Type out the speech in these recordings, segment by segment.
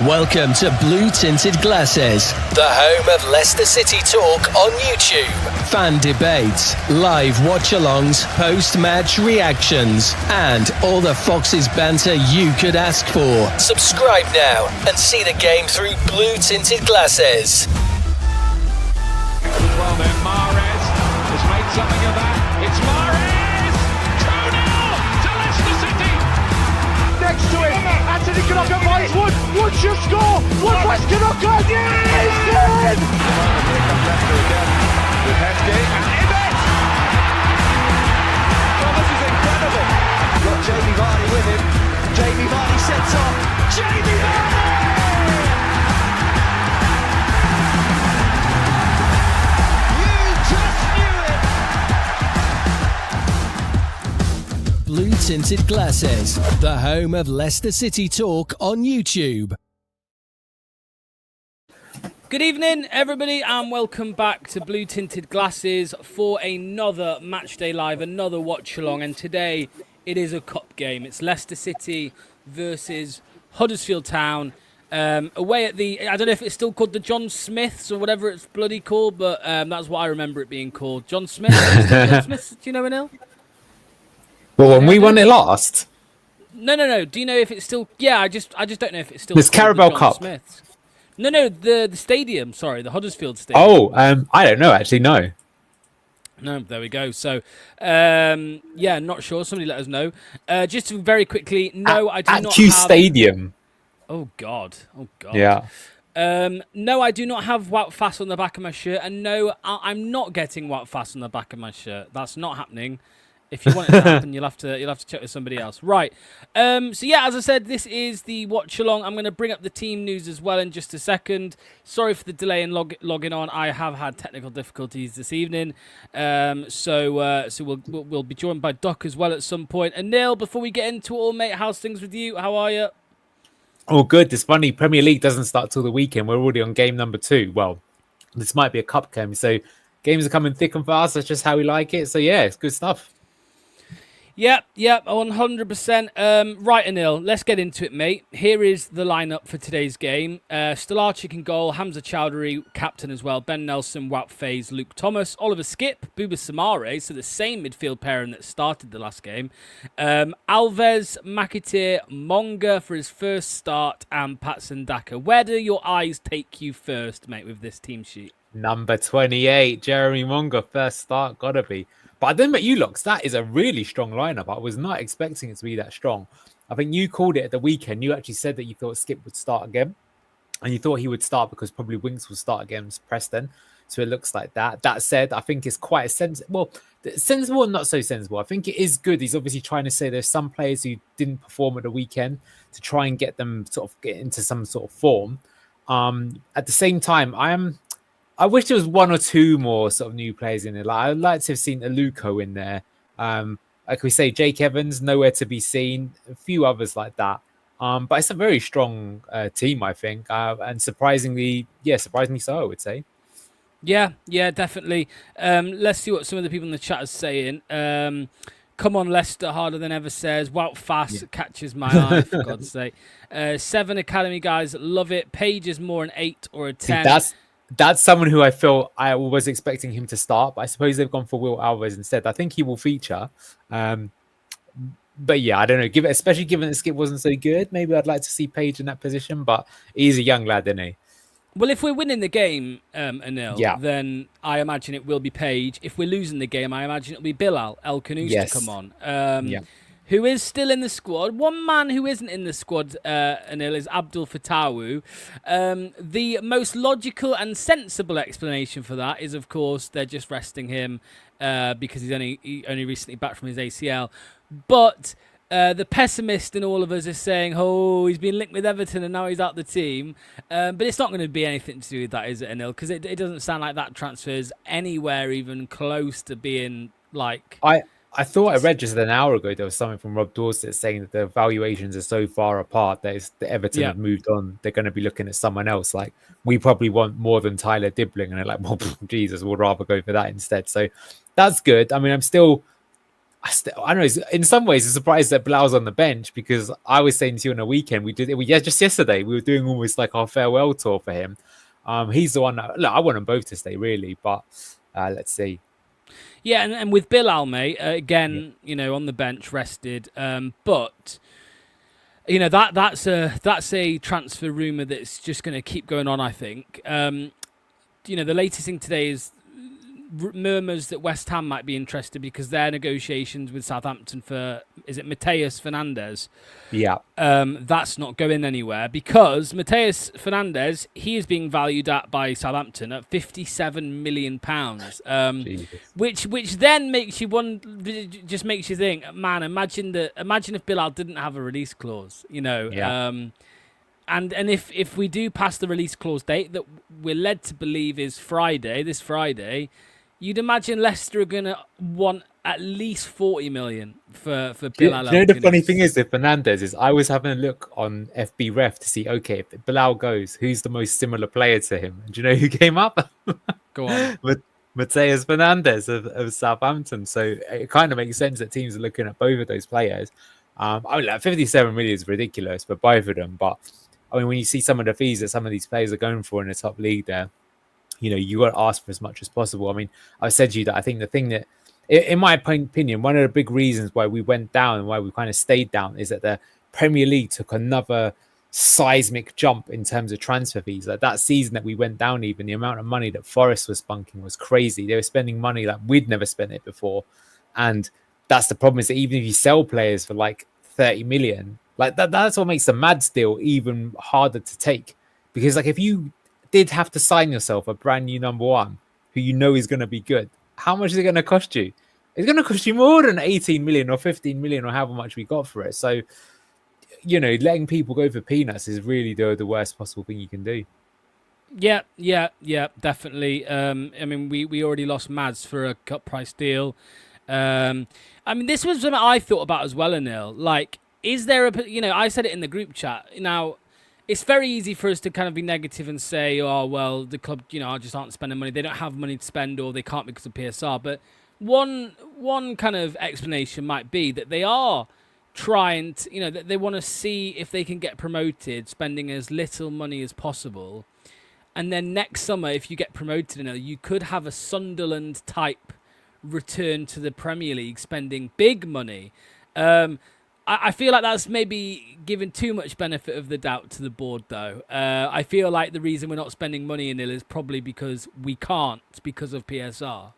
Welcome to Blue Tinted Glasses, the home of Leicester City talk on YouTube. Fan debates, live watch-alongs, post-match reactions, and all the Foxes banter you could ask for. Subscribe now and see the game through Blue Tinted Glasses. Well then, Mahrez has made something of that. It's Mahrez! 2-0 to Leicester City! Next to him, Anthony Canoca finds Wood. Wood should score! Wood West Canoca! Yes! Here comes Leicester again with Heskey and Ibbett! Well, this is incredible. Got Jamie Vardy with him. Jamie Vardy sets off. Jamie Vardy! Blue Tinted Glasses, the home of Leicester City talk on YouTube. Good evening, everybody, and welcome back to Blue Tinted Glasses for another Matchday Live, another watch-along. And today, it is a cup game. It's Leicester City versus Huddersfield Town. Away at the, I don't know if it's still called the John Smiths or whatever it's bloody called, but that's what I remember it being called. John Smith? John Smiths? Do you know, Anil? Well, when we won it last. No. Do you know if it's still? Yeah, I just don't know if it's still. This Carabao Cup. Smiths. No, the stadium. Sorry, the Huddersfield Stadium. Oh, I don't know actually. No. No, there we go. So, yeah, not sure. Somebody let us know. Just very quickly. No, I do not. At Q Stadium. Oh God. Yeah. No, I do not have Wout Fass on the back of my shirt, and no, I'm not getting Wout Fass on the back of my shirt. That's not happening. If you want it to happen, you'll have to check with somebody else. Right. So yeah, as I said, this is the watch along. I'm going to bring up the team news as well in just a second. Sorry for the delay in logging on. I have had technical difficulties this evening. So we'll be joined by Duck as well at some point. And Neil, before we get into it all, mate, how's things with you? How are you? Oh, good. It's funny. Premier League doesn't start till the weekend. We're already on game number 2. Well, this might be a cup game, so games are coming thick and fast. That's just how we like it. So yeah, it's good stuff. Yep, 100%. Right, Anil, let's get into it, mate. Here is the lineup for today's game. Stolarczyk in goal, Hamza Chowdhury, captain as well, Ben Nelson, Wout Faes, Luke Thomas, Oliver Skipp, Bouba Samare, so the same midfield pairing that started the last game. Alves, Makatir, Monga for his first start, and Patson Daka. Where do your eyes take you first, mate, with this team sheet? Number 28, Jeremy Monga, first start, gotta be. But I don't bet you looks. That is a really strong lineup. I was not expecting it to be that strong. I think you called it at the weekend. You actually said that you thought Skipp would start again. And you thought he would start because probably Winks will start against Preston. So it looks like that. That said, I think it's quite a sensible and not so sensible. I think it is good. He's obviously trying to say there's some players who didn't perform at the weekend to try and get them get into some sort of form. At the same time, I wish there was one or two more sort of new players in there. Like, I'd like to have seen Aluko in there. Like we say, Jake Evans, nowhere to be seen. A few others like that. But it's a very strong team, I think. And surprisingly so, I would say. Yeah, definitely. Let's see what some of the people in the chat are saying. Come on, Leicester, harder than ever says. Wout Fass catches my eye, for God's sake. 7 Academy guys, love it. Page is more an 8 or a 10. See, that's someone who I feel I was expecting him to start, but I suppose they've gone for Will Alves instead. I think he will feature. But yeah, I don't know. Especially given that Skipp wasn't so good, maybe I'd like to see Page in that position, but he's a young lad, isn't he? Well, if we're winning the game, Anil, then I imagine it will be Page. If we're losing the game, I imagine it'll be Bilal El Khanous to come on. Who is still in the squad. One man who isn't in the squad, Anil, is Abdul Fatawu. The most logical and sensible explanation for that is, of course, they're just resting him because he's only recently back from his ACL. But the pessimist in all of us is saying, oh, he's been linked with Everton and now he's out the team. But it's not going to be anything to do with that, is it, Anil? Because it doesn't sound like that transfer is anywhere even close to being like... I thought I read just an hour ago there was something from Rob Dorset saying that the valuations are so far apart that the Everton have moved on. They're going to be looking at someone else. Like, we probably want more than Tyler Dibbling. And they're like, well, Jesus, we'll rather go for that instead. So that's good. I mean, I'm still I don't know. In some ways, I'm surprised that Bilal's on the bench because I was saying to you on a weekend just yesterday we were doing almost like our farewell tour for him. He's the one. Look, I want them both to stay, really, but let's see. Yeah, and with Bilal, mate, again, on the bench, rested, but. That's a transfer rumor that's just going to keep going on. I think. The latest thing today is murmurs that West Ham might be interested because their negotiations with Southampton for Mateus Fernandes. Yeah. That's not going anywhere because Mateus Fernandes, he is being valued by Southampton at £57 million. Which then makes you makes you think, man, imagine if Bilal didn't have a release clause, Yeah. And if we do pass the release clause date that we're led to believe is this Friday, you'd imagine Leicester are going to want at least 40 million for Bilal. The funny thing is with Fernandes is I was having a look on FB Ref to see, okay, if Bilal goes, who's the most similar player to him? And do you know who came up? Go on. Mateus Fernandes of Southampton. So it kind of makes sense that teams are looking at both of those players. 57 million is ridiculous for both of them. But I mean, when you see some of the fees that some of these players are going for in the top league there, you got to ask for as much as possible. I mean, I said to you that I think the thing that, in my opinion, one of the big reasons why we went down and why we kind of stayed down is that the Premier League took another seismic jump in terms of transfer fees. Like that season that we went down, even the amount of money that Forest was spunking was crazy. They were spending money like we'd never spent it before. And that's the problem, is that even if you sell players for like 30 million, like that's what makes the Mads deal even harder to take. Because like if you did have to sign yourself a brand new number one who is going to be good, how much is it going to cost you? It's going to cost you more than 18 million or 15 million or however much we got for it. So, letting people go for peanuts is really the worst possible thing you can do. Yeah, definitely. I mean, we already lost Mads for a cut price deal. I mean, this was something I thought about as well, Anil. Like, is there I said it in the group chat. Now, it's very easy for us to kind of be negative and say, oh, well, the club, just aren't spending money. They don't have money to spend or they can't because of PSR. But one kind of explanation might be that they are trying to, that they want to see if they can get promoted, spending as little money as possible. And then next summer, if you get promoted, you could have a Sunderland type return to the Premier League, spending big money. I feel like that's maybe giving too much benefit of the doubt to the board, though. I feel like the reason we're not spending money in it is probably because we can't, because of PSR.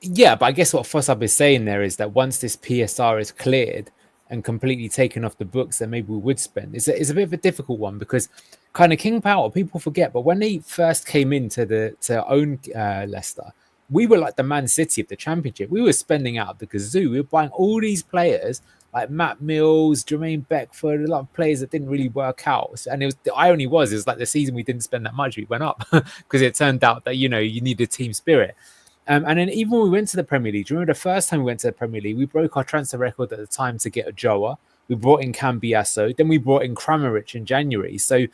Yeah, but I guess what Fossab is saying there is that once this PSR is cleared and completely taken off the books, then maybe we would spend. It's a bit of a difficult one because kind of King Power, people forget, but when they first came to own Leicester, we were like the Man City of the Championship. We were spending out of the kazoo. We were buying all these players like Matt Mills, Jermaine Beckford, a lot of players that didn't really work out. And the irony was like the season we didn't spend that much, we went up because it turned out that, you needed team spirit. And then even when we went to the Premier League, do you remember the first time we went to the Premier League, we broke our transfer record at the time to get a Joa. We brought in Cambiasso. Then we brought in Kramaric in January. So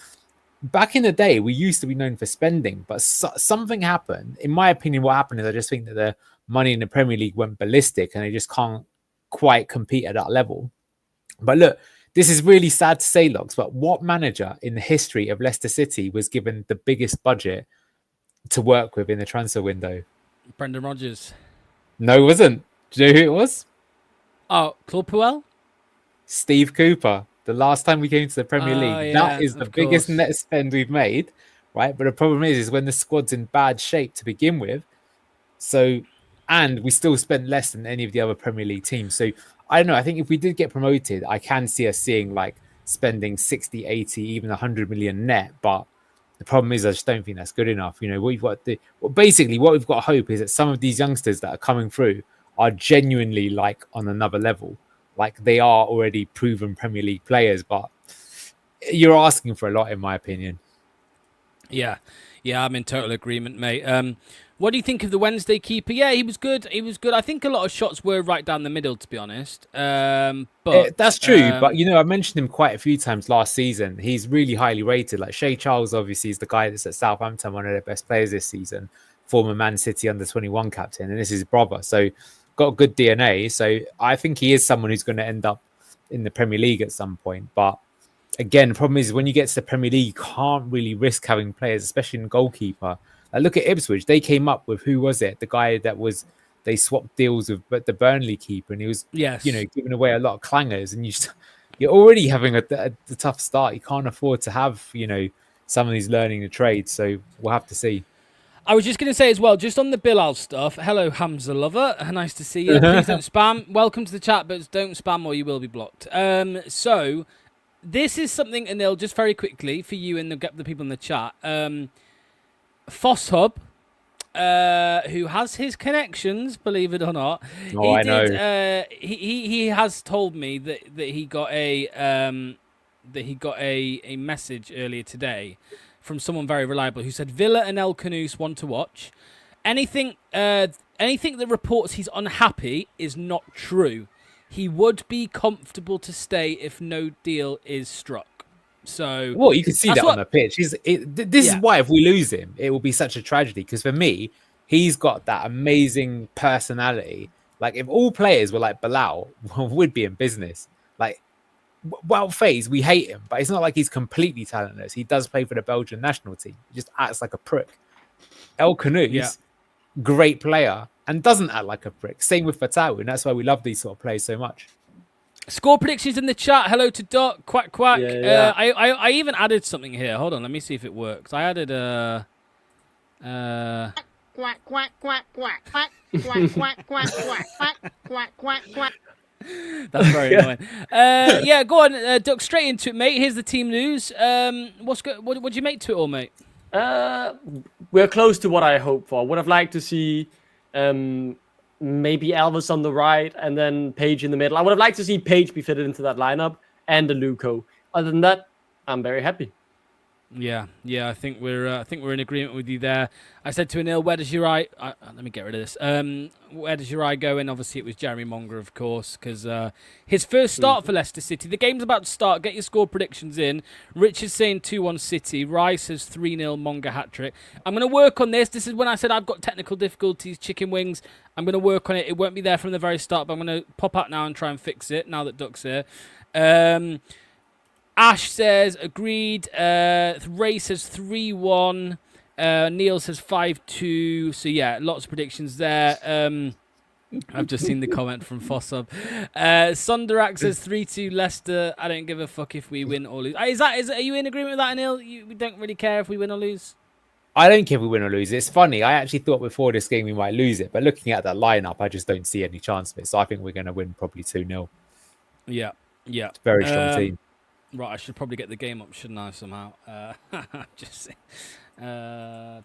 back in the day, we used to be known for spending, but something happened. In my opinion, what happened is I just think that the money in the Premier League went ballistic and they just can't quite compete at that level. But look, this is really sad to say, Logs, but what manager in the history of Leicester City was given the biggest budget to work with in the transfer window? Brendan Rodgers. No, it wasn't. Do you know who it was? Oh, Claude Puel? Steve Cooper. The last time we came to the Premier League. Yeah, that is the biggest net spend we've made, right? But the problem is when the squad's in bad shape to begin with. So, and we still spent less than any of the other Premier League teams. So, I don't know. I think if we did get promoted, I can see us seeing like spending 60, 80, even 100 million net. But the problem is I just don't think that's good enough. What we've got to hope is that some of these youngsters that are coming through are genuinely like on another level. Like they are already proven Premier League players, but you're asking for a lot, in my opinion. Yeah, I'm in total agreement, mate. What do you think of the Wednesday keeper? Yeah, he was good. I think a lot of shots were right down the middle, to be honest. But that's true. But I mentioned him quite a few times last season. He's really highly rated. Like Shea Charles, obviously, is the guy that's at Southampton, one of their best players this season. Former Man City under-21 captain, and this is his brother. So got good DNA. So I think he is someone who's going to end up in the Premier League at some point. But again, the problem is when you get to the Premier League, you can't really risk having players, especially in goalkeeper. Like, look at Ipswich. They came up with, who was it? The guy that was, they swapped deals with the Burnley keeper, and he was, giving away a lot of clangers. And you're already having a tough start. You can't afford to have, someone who's learning the trade. So we'll have to see. I was just going to say as well, just on the Bilal stuff. Hello, Hamza lover. Nice to see you. Please don't spam. Welcome to the chat, but don't spam or you will be blocked. So this is something, and they'll just very quickly for you and the people in the chat. Foss Hub, who has his connections, believe it or not. I know. He has told me that he got a message earlier today from someone very reliable who said Villa and El Canoes want to watch. Anything that reports he's unhappy is not true. He would be comfortable to stay if no deal is struck. So, well, you can see that on the pitch. This is why if we lose him, it will be such a tragedy. Because for me, he's got that amazing personality. Like, if all players were like Bilal, we'd be in business. Like, FaZe, we hate him, but it's not like he's completely talentless. He does play for the Belgian national team. He just acts like a prick. El Canoes, great player, and doesn't act like a prick. Same with Fatau, and that's why we love these sort of players so much. Score predictions in the chat. Hello to Doc. Quack quack. Yeah. I even added something here. Hold on, let me see if it works. I added quack quack quack quack quack quack quack quack quack quack quack. That's very annoying. Go on, Duck, straight into it, mate. Here's the team news. What do you make to it all, mate? We're close to what I hoped for. Would have liked to see maybe Elvis on the right and then Page in the middle. I would have liked to see Page be fitted into that lineup and the Luco. Other than that, I'm very happy. Yeah. I think we're in agreement with you there. I said to Anil, where does Uri? Let me get rid of this. Where does Uri go? And obviously it was Jeremy Monger, of course, because his first start for Leicester City. The game's about to start. Get your score predictions in. Richard's saying 2-1 City. Rice says 3-0 Monger hat trick. I'm going to work on this. This is when I said I've got technical difficulties. Chicken wings. I'm going to work on it. It won't be there from the very start, but I'm going to pop out now and try and fix it now that Duck's here. Ash says, agreed. Ray says 3-1. Neil says 5-2. So, yeah, lots of predictions there. I've just seen the comment from Fossub. Sunderak says 3-2 Leicester. I don't give a fuck if we win or lose. Are you in agreement with that, Neil? We don't really care if we win or lose? I don't care if we win or lose. It's funny. I actually thought before this game we might lose it. But looking at that lineup, I just don't see any chance of it. So I think we're going to win probably 2-0. Yeah. It's a very strong team. Right, I should probably get the game up, shouldn't I, somehow? Just see. Have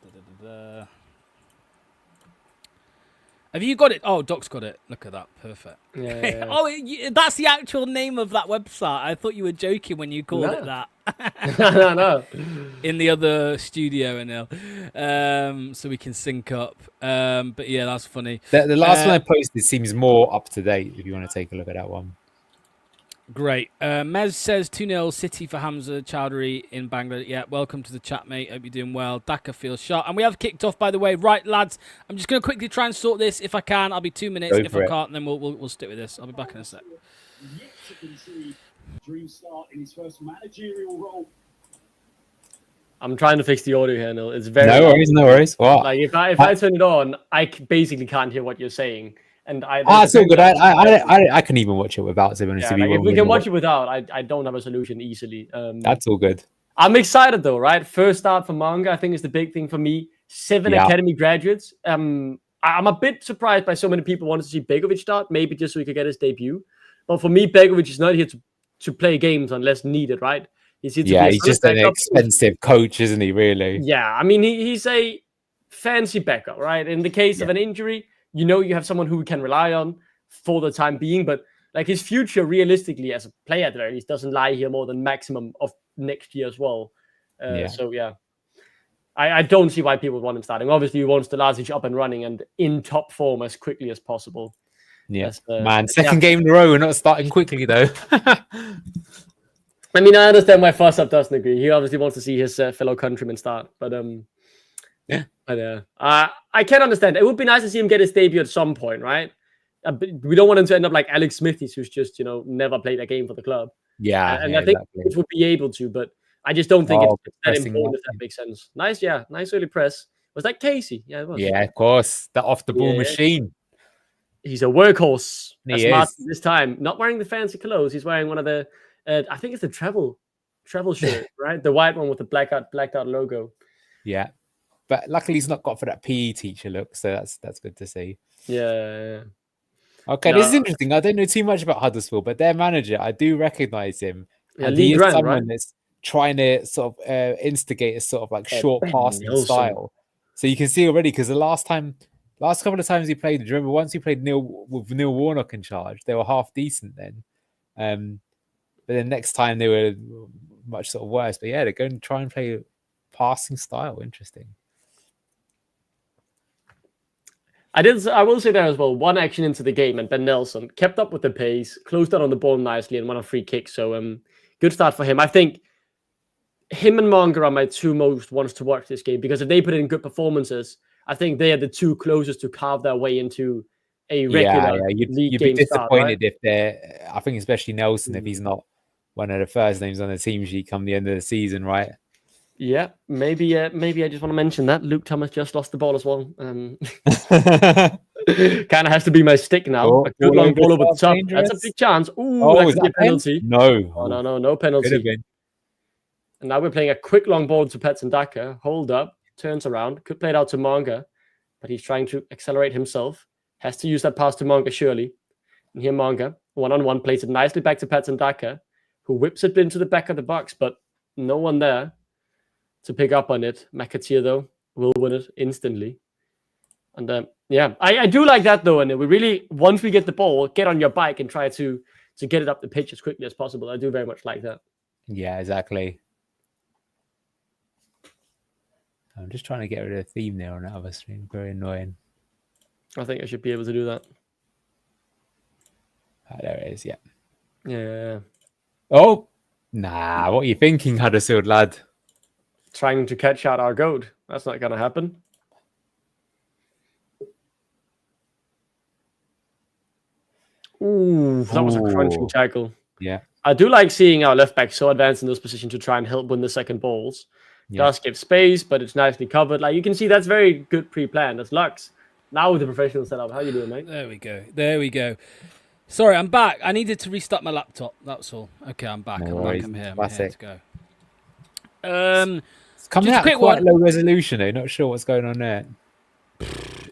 you got it? Oh, Doc's got it. Look at that. Perfect. Yeah. Oh, that's the actual name of that website. I thought you were joking when you called it that. No. In the other studio, Anil. So we can sync up. But yeah, that's funny. The last one I posted seems more up to date if you want to take a look at that one. Great. Mez says 2-0 City for Hamza Chowdhury in Bangladesh. Yeah, welcome to the chat, mate. Hope you're doing well. Daka feels sharp. And we have kicked off, by the way. Right, lads, I'm just going to quickly try and sort this. If I can, I'll be 2 minutes. If I can't, then we'll stick with this. I'll be back in a sec. Yet to concede Dream start in his first managerial role. I'm trying to fix the audio here, Neil. It's very no worries. What? Like if I turn it on, I basically can't hear what you're saying. And it's so good. I can even watch it without. To be honest, if we can watch it wwithout, I don't have a solution easily. That's all good. I'm excited though, right? First start for Manga, I think is the big thing for me. 7 academy graduates. I'm a bit surprised by so many people wanted to see Begovic start, maybe just so he could get his debut. But for me, Begovic is not here to play games unless needed, right? He's here to he's just an expensive coach, isn't he? Really? Yeah, I mean he's a fancy backup, right? In the case of an injury, you have someone who we can rely on for the time being, but like his future realistically as a player at the very least doesn't lie here more than maximum of next year as well. So I don't see why people want him starting. Obviously he wants Stalazic up and running and in top form as quickly as possible. Second game in a row, we're not starting quickly though. I mean, I understand why Fossap doesn't agree. He obviously wants to see his fellow countrymen start, but I can understand. It would be nice to see him get his debut at some point, right? we don't want him to end up like Alex Smithies, who's just, never played a game for the club. Yeah. And I think it would be able to, but I just don't think it's that important, if that up. makes sense. Nice early press. Was that Casey? Yeah, it was. Yeah, of course. That off the ball machine. He's a workhorse. He Martin is. this time. Not wearing the fancy clothes. He's wearing one of the, I think it's the travel shirt, right? The white one with the blacked out logo. Yeah. But luckily he's not got for that PE teacher look, so that's good to see. Yeah. Okay, this is interesting. I don't know too much about Huddersfield, but their manager, I do recognise him. Yeah, and Lee he is Grant, someone right? that's trying to sort of instigate a sort of like short passing style. So you can see already, because the last couple of times he played, do you remember once he played with Neil Warnock in charge, they were half decent then. But then next time they were much sort of worse. But yeah, they're going to try and play passing style. Interesting. I will say there as well, one action into the game, and Ben Nelson kept up with the pace, closed out on the ball nicely, and won a free kick. So good start for him. I think him and Monger are my two most ones to watch this game, because if they put in good performances, I think they are the two closest to carve their way into a regular league you'd game be disappointed start, right? if they're. I think especially Nelson, if he's not one of the first names on the team sheet come the end of the season, right? Yeah, maybe I just want to mention that Luke Thomas just lost the ball as well. Kind of has to be my stick now. A good long ball over the top. Dangerous. That's a big chance. Ooh, that could be a penalty. No. Oh, no penalty. And now we're playing a quick long ball to Petson Daka. Hold up, turns around, could play it out to Monga, but he's trying to accelerate himself. Has to use that pass to Monga, surely. And here Monga, one-on-one, plays it nicely back to Petson Daka, who whips it into the back of the box, but no one there to pick up on it. McAteer, though, will win it instantly. And I do like that, though. And we really, once we get the ball, get on your bike and try to get it up the pitch as quickly as possible. I do very much like that. Yeah, exactly. I'm just trying to get rid of the theme there on that other stream. Very annoying. I think I should be able to do that. There it is, yeah. Yeah. Oh, nah. What are you thinking, Huddersfield lad? Trying to catch out our goat. That's not going to happen. Ooh, that was a crunching tackle. Yeah. I do like seeing our left back so advanced in this position to try and help win the second balls. Yeah. Does give space, but it's nicely covered. Like you can see, that's very good pre-planned. That's Lux. Now with the professional setup. How you doing, mate? There we go. Sorry, I'm back. I needed to restart my laptop. That's all. Okay, I'm back. I'm here. I'm here to go. It's coming out quite low resolution, though. Not sure what's going on there.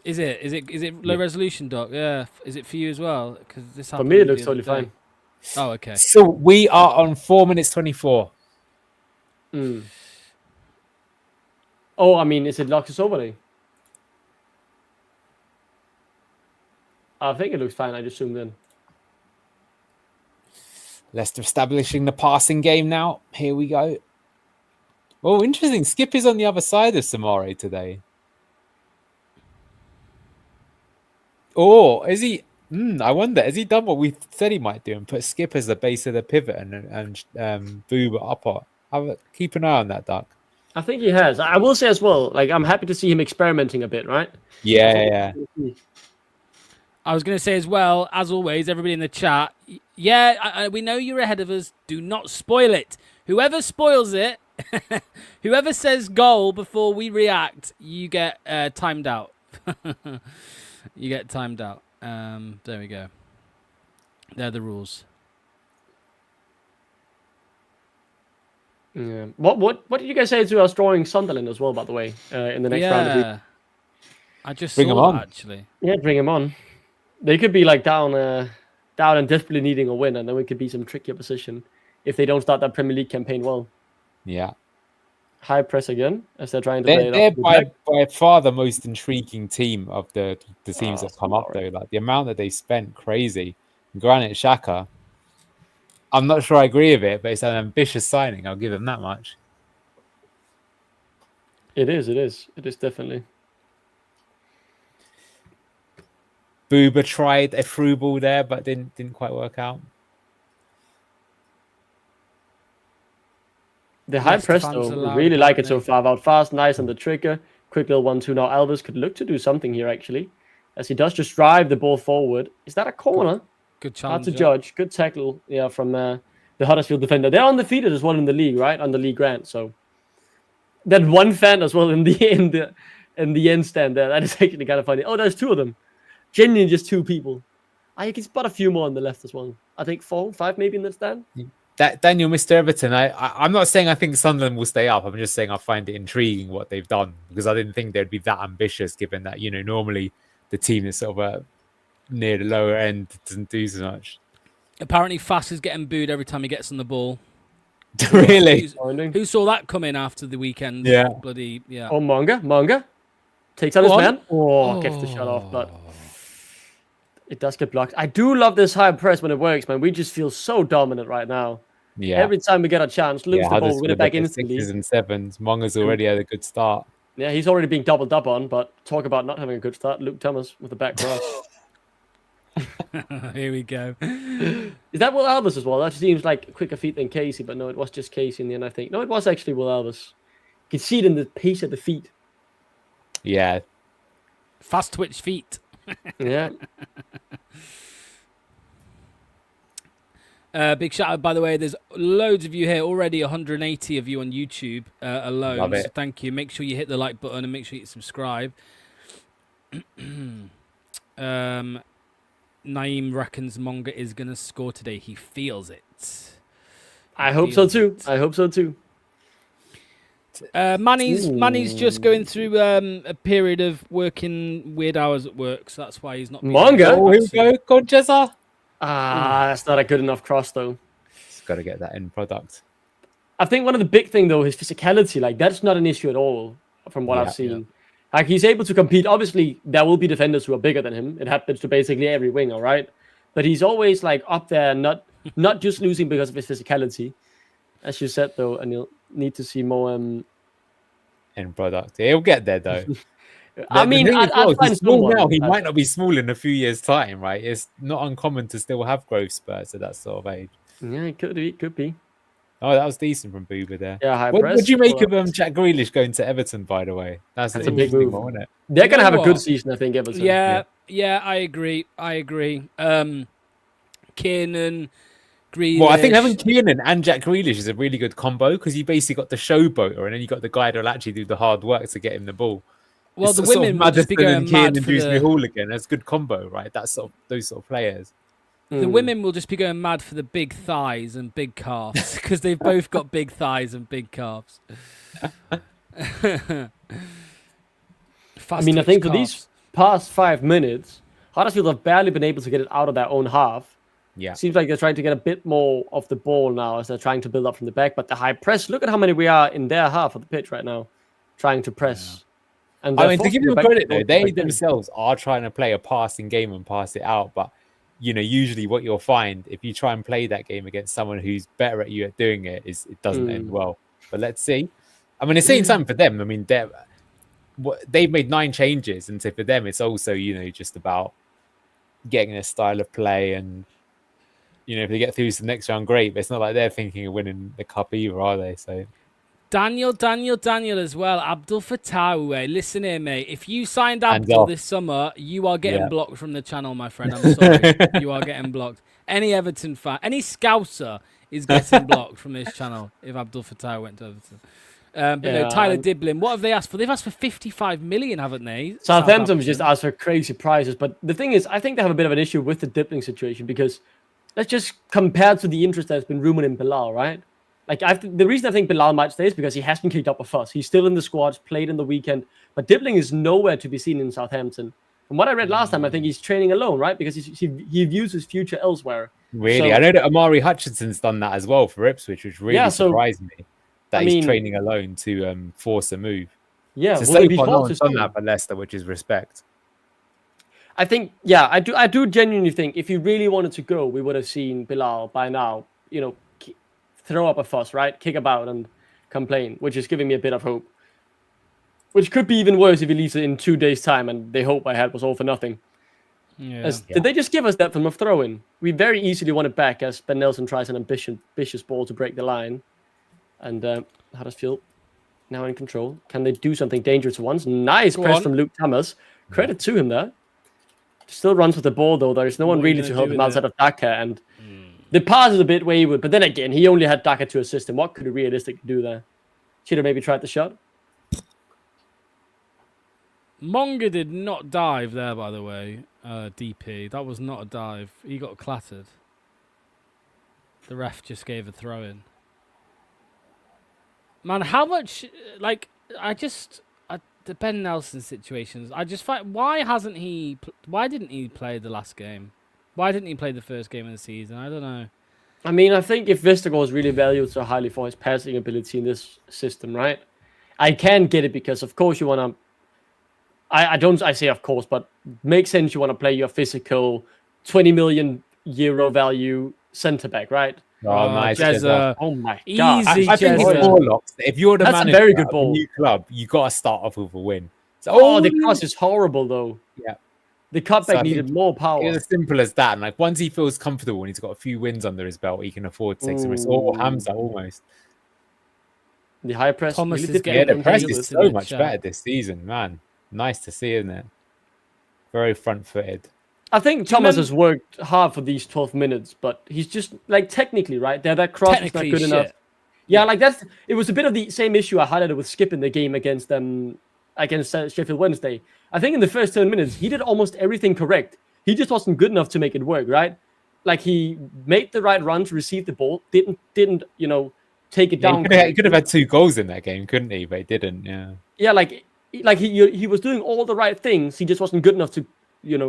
Is it low resolution, Doc? Yeah. Is it for you as well? Because this for me, it looks totally fine. Oh, okay. So we are on 4 minutes 24. Oh, I mean, is it Lux's overlay? I think it looks fine. I just zoomed in. Leicester establishing the passing game now. Here we go. Oh, interesting. Skip is on the other side of Samare today. Oh, is he? I wonder. Has he done what we said he might do and put Skip as the base of the pivot and Booba up? Keep an eye on that, Duck. I think he has. I will say as well, like, I'm happy to see him experimenting a bit, right? Yeah. I was going to say as well, as always, everybody in the chat, we know you're ahead of us. Do not spoil it. Whoever spoils it, whoever says goal before we react, you get timed out. You get timed out. There we go. They're the rules. Yeah. What did you guys say to us drawing Sunderland as well, by the way, in the next round of week? I just bring saw him that, on. actually. Yeah, bring him on. They could be like down and desperately needing a win, and then we could be some trickier position if they don't start that Premier League campaign well. Yeah. High press again as they're trying to play it up. They're by far the most intriguing team of the teams that come up, though. Like the amount that they spent, crazy. Granit Xhaka, I'm not sure I agree with it, but it's an ambitious signing. I'll give them that much. It is definitely. Booba tried a through ball there, but didn't quite work out. The high press, though, really like it so far. Out fast, nice on the trigger. Quick little 1-2 now. Elvis could look to do something here, actually. as he does just drive the ball forward. Is that a corner? Good challenge. Hard to judge. Good tackle, from the Huddersfield defender. They're undefeated as well in the league, right? Under Lee Grant. So that one fan as well in the end stand there. That is actually kind of funny. Oh, there's two of them. Genuinely just two people. You can spot a few more on the left as well. I think 4, 5 maybe in the stand. That Daniel, Mr. Everton, I'm not saying I think Sunderland will stay up. I'm just saying I find it intriguing what they've done, because I didn't think they'd be that ambitious, given that, normally the team is sort of near the lower end doesn't do so much. Apparently, Fass is getting booed every time he gets on the ball. Really? Who saw that coming after the weekend? Yeah. Bloody, yeah. Oh, Monga takes out his man. Gets the shot off, but it does get blocked. I do love this high press when it works, man. We just feel so dominant right now. Yeah. Every time we get a chance, lose the ball, win it back instantly. 6s and 7s. Monga's already had a good start. Yeah, he's already being doubled up on, but talk about not having a good start. Luke Thomas with the back cross. Here we go. Is that Will Albers as well? That seems like a quicker feet than Casey, but no, it was just Casey in the end, I think. No, it was actually Will Albers. You can see it in the pace of the feet. Yeah. Fast twitch feet. Yeah. Big shout out, by the way. There's loads of you here already. 180 of you on YouTube alone. Love it. So thank you. Make sure you hit the like button and make sure you subscribe. Naeem reckons Monga is going to score today. He feels it. I hope so too. Manny's just going through a period of working weird hours at work, so that's why he's not. Monga? Oh, here we go. Go on, Jezza. That's not a good enough cross though. He's got to get that end product. I think one of the big thing though, his physicality, like that's not an issue at all from what I've seen. Yeah. Like he's able to compete. Obviously, there will be defenders who are bigger than him. It happens to basically every winger, right? But he's always like up there, not just losing because of his physicality, as you said though, and you'll need to see more. End product. He'll get there though. I mean, I'd find small someone. now. He might not be small in a few years' time, right? It's not uncommon to still have growth spurts at that sort of age. Yeah, it could be. Oh, that was decent from Booba there. Yeah, high What press. would you make of Jack Grealish going to Everton, by the way? That's a an big interesting move. one, isn't it? They're going to have a good what? season, I think, Everton. Yeah, I agree. Kiernan, Grealish. Well, I think having Kiernan and Jack Grealish is a really good combo, because you basically got the showboater and then you got the guy that'll actually do the hard work to get him the ball. Well, It's the sort of women will just be Maddison going and mad Kiernan for Dewsbury the... Hall again. That's a good combo, right? That's those sort of players. The women will just be going mad for the big thighs and big calves, because they've both got big thighs and big calves. I mean, I think for these past 5 minutes, Huddersfield have barely been able to get it out of their own half. Yeah. Seems like they're trying to get a bit more of the ball now as they're trying to build up from the back. But the high press, look at how many we are in their half of the pitch right now, trying to press. Yeah. And I mean, to give them credit though, they back themselves are trying to play a passing game and pass it out. But, usually what you'll find if you try and play that game against someone who's better at you at doing it, is it doesn't end well. But let's see. I mean, it's the same time for them. I mean, they've made 9 changes. And so for them, it's also, just about getting a style of play. And, if they get through to the next round, great. But it's not like they're thinking of winning the cup either, are they? So Daniel as well. Abdul Fattah, listen here, mate. If you signed Abdul this summer, you are getting blocked from the channel, my friend. I'm sorry. You are getting blocked. Any Everton fan, any Scouser is getting blocked from this channel if Abdul Fattah went to Everton. But no, Tyler Diblin, what have they asked for? They've asked for 55 million, haven't they? Southampton's just asked for crazy prices. But the thing is, I think they have a bit of an issue with the Diblin situation, because let's just compare to the interest that's been rumored in Bilal, right? Like, the reason I think Bilal might stay is because he hasn't kicked up a fuss. He's still in the squad, played in the weekend, but Dibbling is nowhere to be seen in Southampton. From what I read last time, I think he's training alone, right? Because he views his future elsewhere. Really? I know that Amari Hutchinson's done that as well for Ipswich, which really surprised me. That he's training alone to force a move. Yeah, so far no one's done that for Leicester, which is respect. I think, I do genuinely think if he really wanted to go, we would have seen Bilal by now, throw up a fuss, right? Kick about and complain, which is giving me a bit of hope. Which could be even worse if he leaves it in 2 days' time and the hope I had was all for nothing. Yeah. Did they just give us that from a throw-in? We very easily won it back as Ben Nelson tries an ambitious ball to break the line. And Huddersfield now in control. Can they do something dangerous once? Nice press from Luke Thomas. Credit to him there. Still runs with the ball, though. There's no one really to help him outside of Daka. And the pass is a bit wayward. But then again, he only had Daka to assist him. What could he realistically do there? Should have maybe tried the shot. Monga did not dive there, by the way. DP. That was not a dive. He got clattered. The ref just gave a throw in. Man, how much... Like, the Ben Nelson situations, I just find... Why didn't he play the last game? Why didn't he play the first game of the season? I don't know. I mean, I think if Vestergaard is really valued so highly for his passing ability in this system, right? I can get it because, of course, you want to... I say of course, but makes sense you want to play your physical 20 million euro value centre back, right? Oh, nice. Oh my god. I think if you're the manager a very good ball. Of a new club, you got to start off with a win. So, the cross is horrible, though. Yeah. The cutback needed more power. It's as simple as that. And like once he feels comfortable and he's got a few wins under his belt, he can afford to take some risks. Or Hamza almost. The high press. Thomas really is getting the press is so much chat. better this season, man. Nice to see, isn't it? Very front-footed. I think Thomas has worked hard for these 12 minutes, but he's just like technically, right? That cross is not good enough. Yeah, like it was a bit of the same issue I highlighted with Skip in the game against Sheffield Wednesday. I think in the first 10 minutes, he did almost everything correct. He just wasn't good enough to make it work, right? Like he made the right runs, received the ball, didn't take it down. He could have had 2 goals in that game, couldn't he? But he didn't. Yeah, like he was doing all the right things. He just wasn't good enough to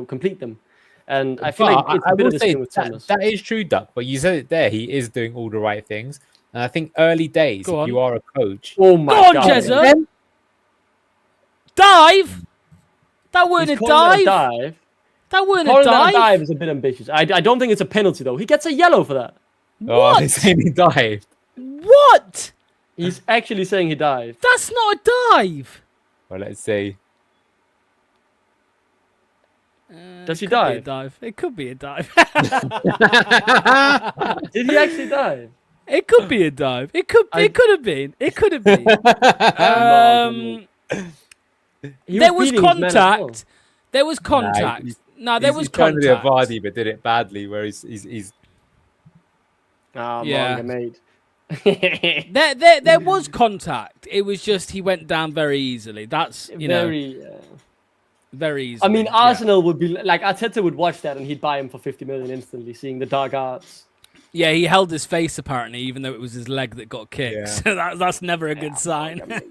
complete them. And I feel like it's a bit of the same with Thomas. That is true, Duck. But you said it there. He is doing all the right things. And I think early days, if you are a coach. Oh my god! Jezza. Dive. That weren't a dive. That weren't a dive. Dive is a bit ambitious. I don't think it's a penalty though. He gets a yellow for that. Oh, they're saying he dived. What? He's actually saying he dived. That's not a dive. Well, let's see. Does he dive? It could be a dive. Did he actually dive? It could be a dive. It could have been. It could have been. There was contact. There was contact. There was contact. He's trying to do a Vardy, but did it badly. Where he's. Yeah. Made. there was contact. It was just he went down very easily. That's very easy. I mean, Arsenal would be like Arteta would watch that and he'd buy him for 50 million instantly, seeing the dark arts. Yeah, he held his face apparently, even though it was his leg that got kicked. Yeah. So that's never a good sign.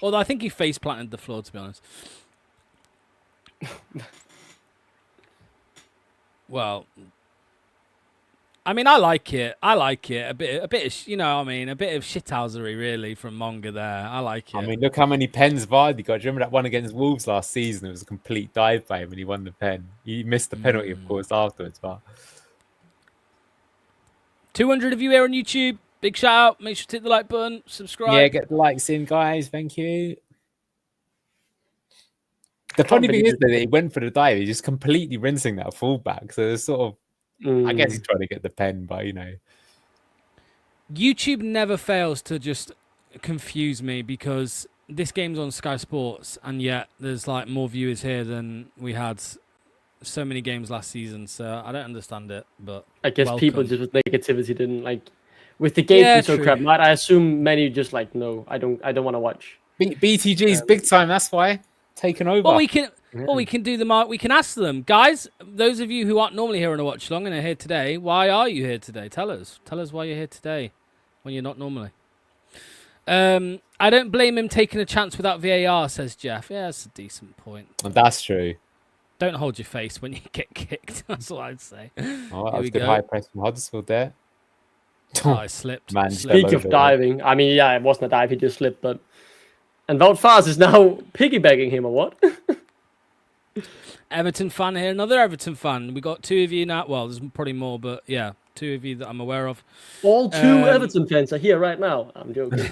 Although I think he face planted the floor, to be honest. Well, I mean, I like it. A bit of shithousery, really, from Monga there. I like it. I mean, look how many pens Vardy got. Do you remember that one against Wolves last season? It was a complete dive by him and he won the pen. He missed the penalty, of course, afterwards. But 200 of you here on YouTube. Big shout out. Make sure to hit the like button. Subscribe. Yeah, get the likes in, guys. Thank you. The funny thing is that he went for the dive. He's just completely rinsing that fullback. So it's sort of... I guess he's trying to get the pen, but YouTube never fails to just confuse me because this game's on Sky Sports and yet there's like more viewers here than we had so many games last season. So I don't understand it, but I guess people just with negativity didn't like with the game being so crap. I assume many just like no, I don't want to watch. BTG's big time. That's why taken over. Well, we can do we can ask them, guys. Those of you who aren't normally here on a watch long and are here today, why are you here today? Tell us why you're here today when you're not normally. I don't blame him taking a chance without VAR, says Jeff. Yeah, that's a decent point. That's true. Don't hold your face when you get kicked. That's what I'd say. Oh, that was good high press from Huddersfield there. I slipped. Man, speak of diving, I mean, yeah, it wasn't a dive. He just slipped, but and Wout Faes is now piggybacking him or what? Everton fan here, another Everton fan. We got 2 of you now. Well, there's probably more, but yeah, 2 of you that I'm aware of. All 2 Everton fans are here right now. I'm joking.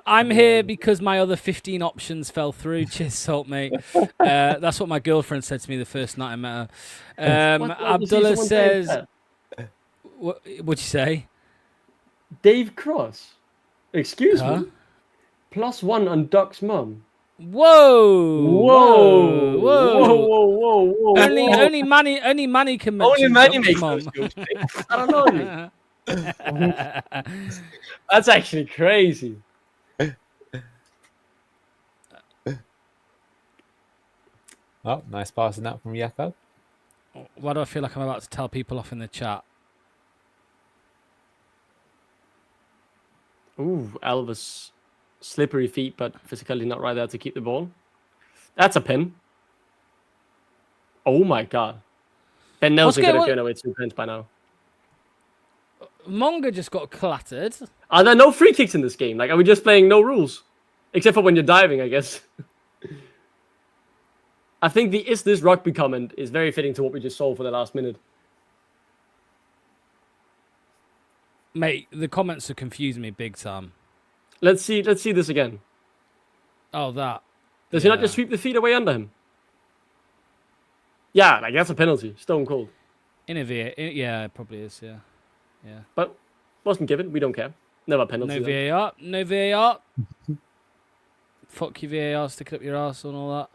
I'm here because my other 15 options fell through. Cheers, salt mate. That's what my girlfriend said to me the first night I met her. Abdullah says, what'd you say? Dave Cross. Excuse me. +1 on Doc's mum. Whoa. Only Manny can mention. Only Manny makes Come those on. jokes. I don't know. That's actually crazy. Oh, nice passing that from Yako. Why do I feel like I'm about to tell people off in the chat? Ooh, Elvis. Slippery feet, but physically not right there to keep the ball. That's a pin. Oh my god. Ben Nelson could have given away 2 pins by now. Monga just got clattered. Are there no free kicks in this game? Like, are we just playing no rules? Except for when you're diving, I guess. I think the "is this rugby" comment is very fitting to what we just saw for the last minute. Mate, the comments are confusing me big time. Let's see this again. Oh, that. Does he not just sweep the feet away under him? Yeah, like that's a penalty. Stone cold. Yeah, it probably is, yeah. But wasn't given. We don't care. Never penalty. No VAR. No VAR. Fuck you, VAR. Stick it up your ass and all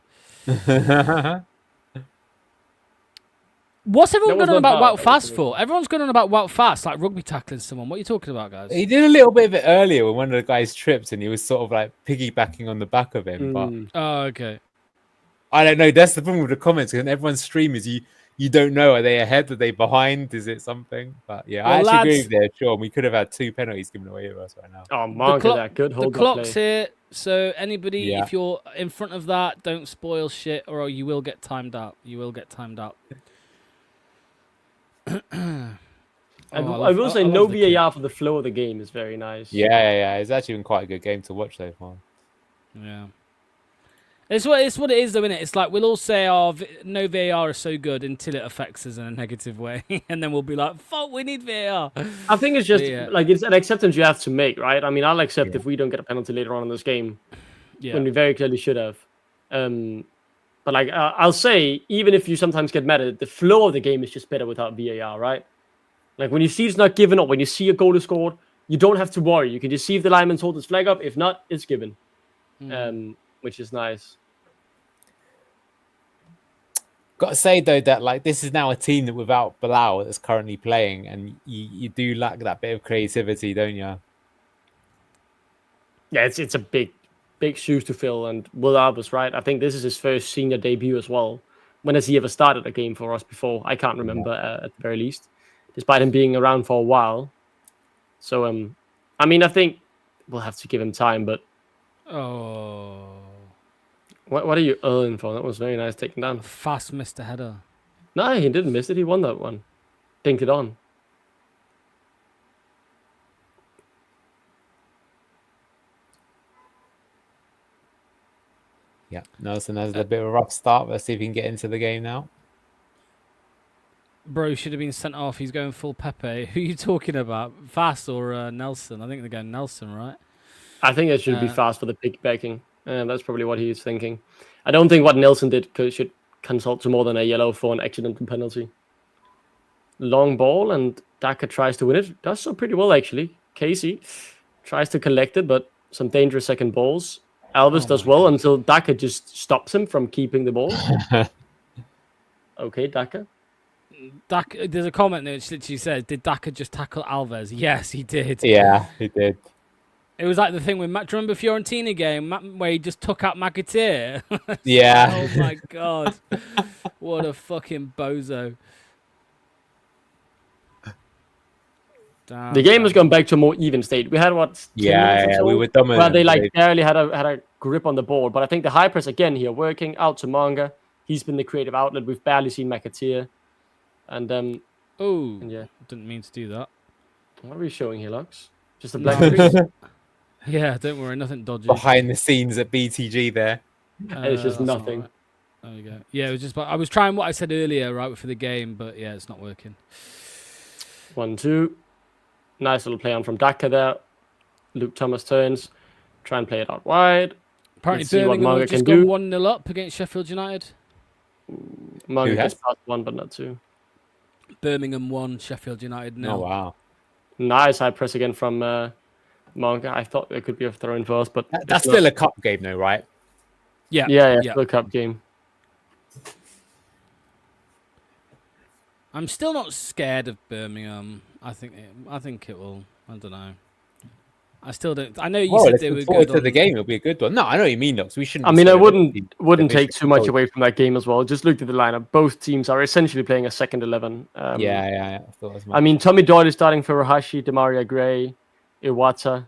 that. What's everyone going on about Wout Fast for? Everyone's going on about Wout Fast, like rugby tackling someone. What are you talking about, guys? He did a little bit of it earlier when one of the guys tripped and he was sort of like piggybacking on the back of him. But oh, okay. I don't know. That's the problem with the comments. And everyone's stream is you don't know. Are they ahead? Are they behind? Is it something? But yeah, well, I actually agree with you, Sean. We could have had 2 penalties given away to us right now. Oh, Mark, that good hold. The clock's here. So anybody, if you're in front of that, don't spoil shit or you will get timed out. You will get timed out. I will say no VAR for the flow of the game is very nice. Yeah. It's actually been quite a good game to watch so far. Yeah. It's what it is, though, isn't it? It's like we'll all say, "Oh, no VAR is so good" until it affects us in a negative way, and then we'll be like, "Fuck, we need VAR." I think it's just like it's an acceptance you have to make, right? I mean, I'll accept if we don't get a penalty later on in this game, when we very clearly should have. But like I'll say, even if you sometimes get mad at it, the flow of the game is just better without VAR, right? Like when you see it's not given up, when you see a goal is scored, you don't have to worry. You can just see if the lineman's hold his flag up. If not, it's given. Which is nice. Got to say though that like this is now a team that without Bilal that's currently playing, and you do lack that bit of creativity, don't you? Yeah, it's a big shoes to fill, and Will Albers, right? I think this is his first senior debut as well. When has he ever started a game for us before? I can't remember at the very least, despite him being around for a while. So I mean, I think we'll have to give him time, but. Oh. What are you earning for? That was very nice taken down. Fast missed a header. No, he didn't miss it. He won that one. Dinked it on. Yeah, Nelson has a bit of a rough start. Let's see if he can get into the game now. Bro should have been sent off. He's going full Pepe. Who are you talking about? Fast or Nelson? I think they're going Nelson, right? I think it should be Fast for the piggybacking. That's probably what he's thinking. I don't think what Nelson did should consult to more than a yellow for an accidental penalty. Long ball, and Daka tries to win it. Does so pretty well, actually. Casey tries to collect it, but some dangerous second balls. Alves does well until Daka just stops him from keeping the ball. Okay, Daka. There's a comment that literally says, "Did Daka just tackle Alves?" Yes, he did. Yeah, he did. It was like the thing with do you remember Fiorentina game where he just took out McAteer? Yeah. Oh my god. What a fucking bozo. Damn, the game has gone back to a more even state. We had what? Yeah, we were dominant. Where they like barely had a grip on the ball. But I think the high press again here working out to Manga. He's been the creative outlet. We've barely seen McAteer. And didn't mean to do that. What are we showing here, Lux? Just a black screen? Yeah, don't worry, nothing dodgy. Behind the scenes at BTG there. It's just nothing. Right. There we go. Yeah, it was just. I was trying what I said earlier, right, for the game, but yeah, it's not working. 1-2. Nice little play on from Daka there. Luke Thomas turns. Try and play it out wide. Apparently Birmingham have just gone 1-0 up against Sheffield United. Manga gets past 1, but not 2. Birmingham 1, Sheffield United 0. Oh, wow. Nice high press again from Manga. I thought there could be a throw-in for us, but... That's still a cup game, though, right? Yeah, the cup game. I'm still not scared of Birmingham. I think it will. I don't know. I still don't. I know you said they were good to the game. It'll be a good one. No, I know what you mean, Knox. We shouldn't. I mean, I wouldn't take too much away from that game as well. Just looked at the lineup. Both teams are essentially playing a second 11. Yeah. I thought as much. I mean, Tommy Doyle is starting for Rahashi, Demaria Gray, Iwata,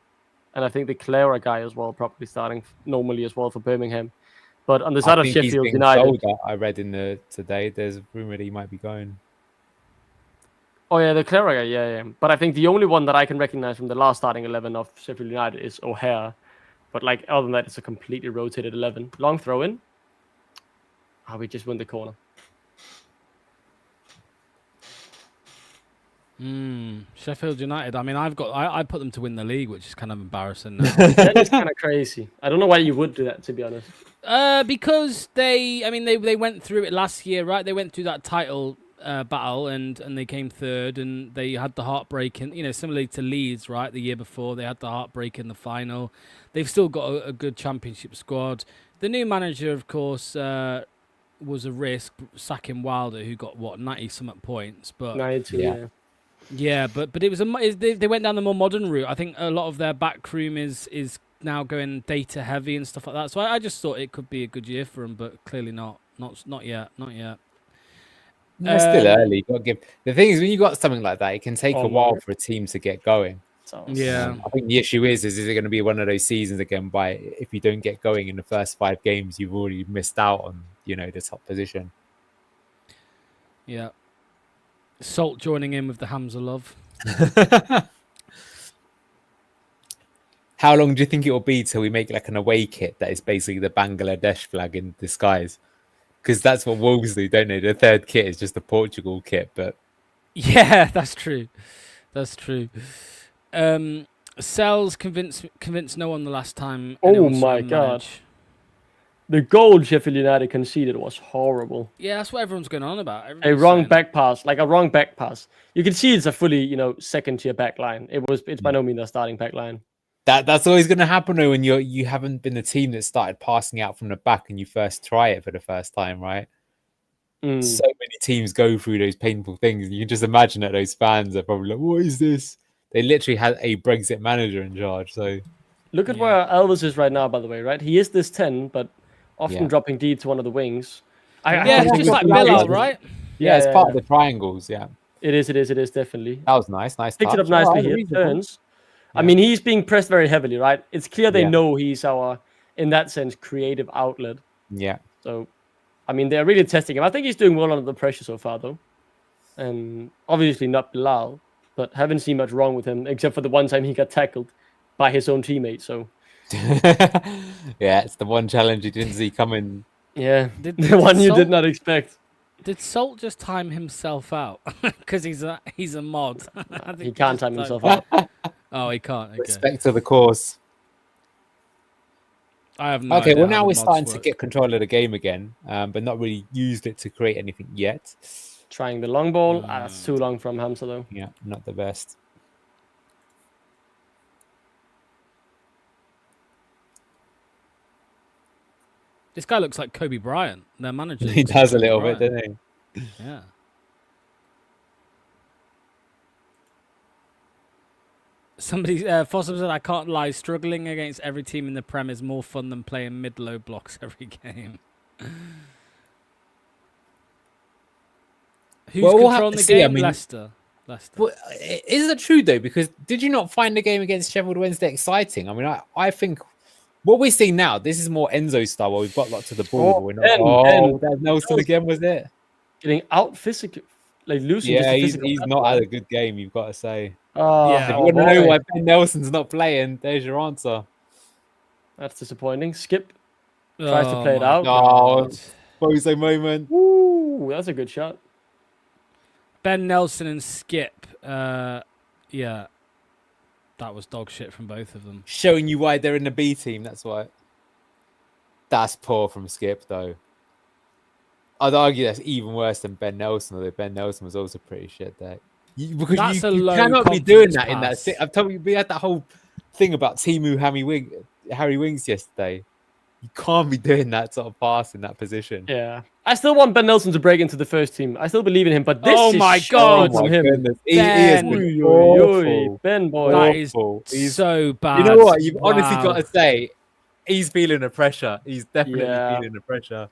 and I think the Clara guy as well, probably starting normally as well for Birmingham. But on the side of Sheffield United, I read today. There's a rumor that he might be going. Oh yeah, the Clara guy, yeah. But I think the only one that I can recognize from the last starting 11 of Sheffield United is O'Hare. But like other than that, it's a completely rotated 11. Long throw in. We just won the corner. Sheffield United. I mean, I put them to win the league, which is kind of embarrassing now. That is kind of crazy. I don't know why you would do that, to be honest. Because they went through it last year, right? They went through that title battle and they came third, and they had the heartbreak in, similarly to Leeds, right? The year before they had the heartbreak in the final. They've still got a good championship squad. The new manager, of course, was a risk, sacking Wilder, who got 90-something points, but 92, yeah, but it was they went down the more modern route. I think a lot of their backroom is now going data heavy and stuff like that. So I just thought it could be a good year for them, but clearly not yet. It's still early. Got to give. The thing is, when you got something like that, it can take a while for a team to get going. Yeah, I think the issue is it going to be one of those seasons again? If you don't get going in the first 5 games, you've already missed out on the top position. Yeah. Salt joining in with the Hamza love. How long do you think it will be till we make like an away kit that is basically the Bangladesh flag in disguise? Because that's what Wolves do, don't they? The third kit is just the Portugal kit, but yeah, that's true. Sells convinced no one the last time. Oh my god. The goal Sheffield United conceded was horrible. Yeah, that's what everyone's going on about. A wrong back pass. You can see it's a fully, second-tier back line. It's by no means a starting back line. That's always going to happen though when you haven't been the team that started passing out from the back and you first try it for the first time, right? So many teams go through those painful things. You can just imagine that those fans are probably like, "What is this?" They literally had a Brexit manager in charge. So look at where Elvis is right now, by the way, right? He is this 10, but often dropping deep to one of the wings. It's just like Bilal, right? Yeah, it's part of the triangles. Yeah, it is definitely. That was nice. Picked it up nicely here. Turns. I mean, he's being pressed very heavily, right? It's clear they know he's our, in that sense, creative outlet. Yeah. So, I mean, they're really testing him. I think he's doing well under the pressure so far, though. And obviously not Bilal, but haven't seen much wrong with him, except for the one time he got tackled by his own teammate. So, yeah, it's the one challenge you didn't see coming. Yeah, the one you did not expect. Did Salt just time himself out? Because he's a mod. He can't time himself out. Oh, he can't. Okay. Respect to the course. I have no idea. Well, now we're starting to get control of the game again, but not really used it to create anything yet. Trying the long ball. That's too long from Hamza, though. Yeah, not the best. This guy looks like Kobe Bryant, their manager. He does a little bit, doesn't he? Yeah. Somebody, Fossum said, I can't lie, struggling against every team in the Prem is more fun than playing mid-low blocks every game. Who's controlling the game? Leicester. Well, is that true, though? Because did you not find the game against Sheffield Wednesday exciting? I mean, I think what we're seeing now, this is more Enzo style, where we've got lots of the ball. There's Nelson again, was it? Getting out physical, like losing. Yeah, he's not had a good game, you've got to say. Yeah, if you want to know why Ben Nelson's not playing, there's your answer. That's disappointing. Skip tries to play it out. Oh, Bose moment. Ooh, that's a good shot. Ben Nelson and Skip. Yeah, that was dog shit from both of them. Showing you why they're in the B team. That's why. That's poor from Skip, though. I'd argue that's even worse than Ben Nelson, although Ben Nelson was also pretty shit there. Because you cannot be doing that in that. I've told you, we had that whole thing about Timu Harry Winks yesterday. You can't be doing that sort of pass in that position. Yeah. I still want Ben Nelson to break into the first team. I still believe in him, but this Oh is my shit God. from him. Goodness. He Ben. is been Oy, Ben boy. That is awful. He's so bad. You know what? You've honestly Wow. got to say, he's feeling the pressure. He's definitely Yeah. feeling the pressure.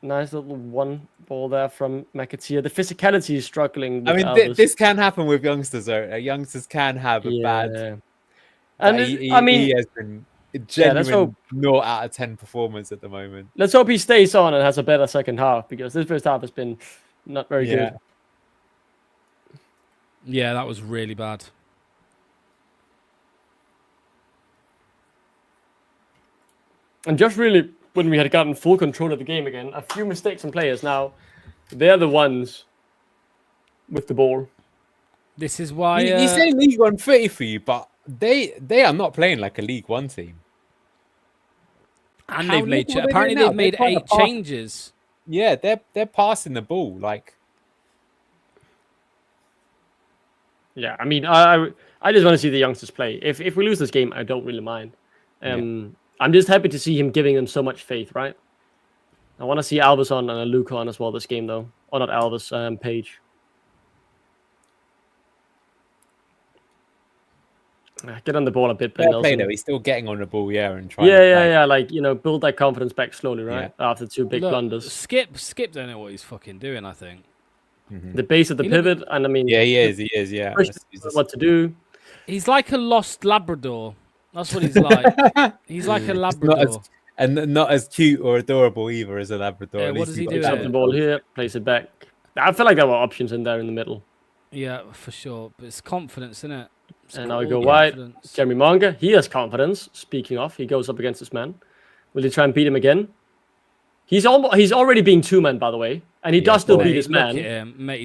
Nice little one ball there from McAteer. The physicality is struggling. I With mean, this can happen with youngsters, though. Youngsters can have a bad. And he has been a genuine 0 out of 10 performance at the moment. Let's hope he stays on and has a better second half, because this first half has been not very good. Yeah, that was really bad. And just really, when we had gotten full control of the game again, a few mistakes from players. Now, they're the ones with the ball. This is why... You say League One footy for you, but they are not playing like a League One team. And apparently they've made 8 changes. Yeah, they're passing the ball like. Yeah, I mean, I just want to see the youngsters play. If we lose this game, I don't really mind. I'm just happy to see him giving them so much faith, right? I want to see Alves on and a Luke on as well this game, though. Or not Alves, Page. Get on the ball a bit, Ben Nelson. Though. He's still getting on the ball, and trying. Yeah. Like, build that confidence back slowly, right? Yeah. After 2 big blunders. Skip don't know what he's fucking doing, I think. Mm-hmm. The base of the pivot, and I mean... Yeah, he is, yeah. What to do. He's like a lost Labrador. That's what he's like. He's like a Labrador. Not as cute or adorable either as a Labrador. Yeah, what does he do? Picks up the ball here, plays it back. I feel like there were options in there in the middle. Yeah, for sure. But it's confidence, isn't it? And now we go wide. Jeremy Monga, he has confidence. Speaking of, he goes up against this man. Will he try and beat him again? He's already being 2-man, by the way. And he does still beat his man.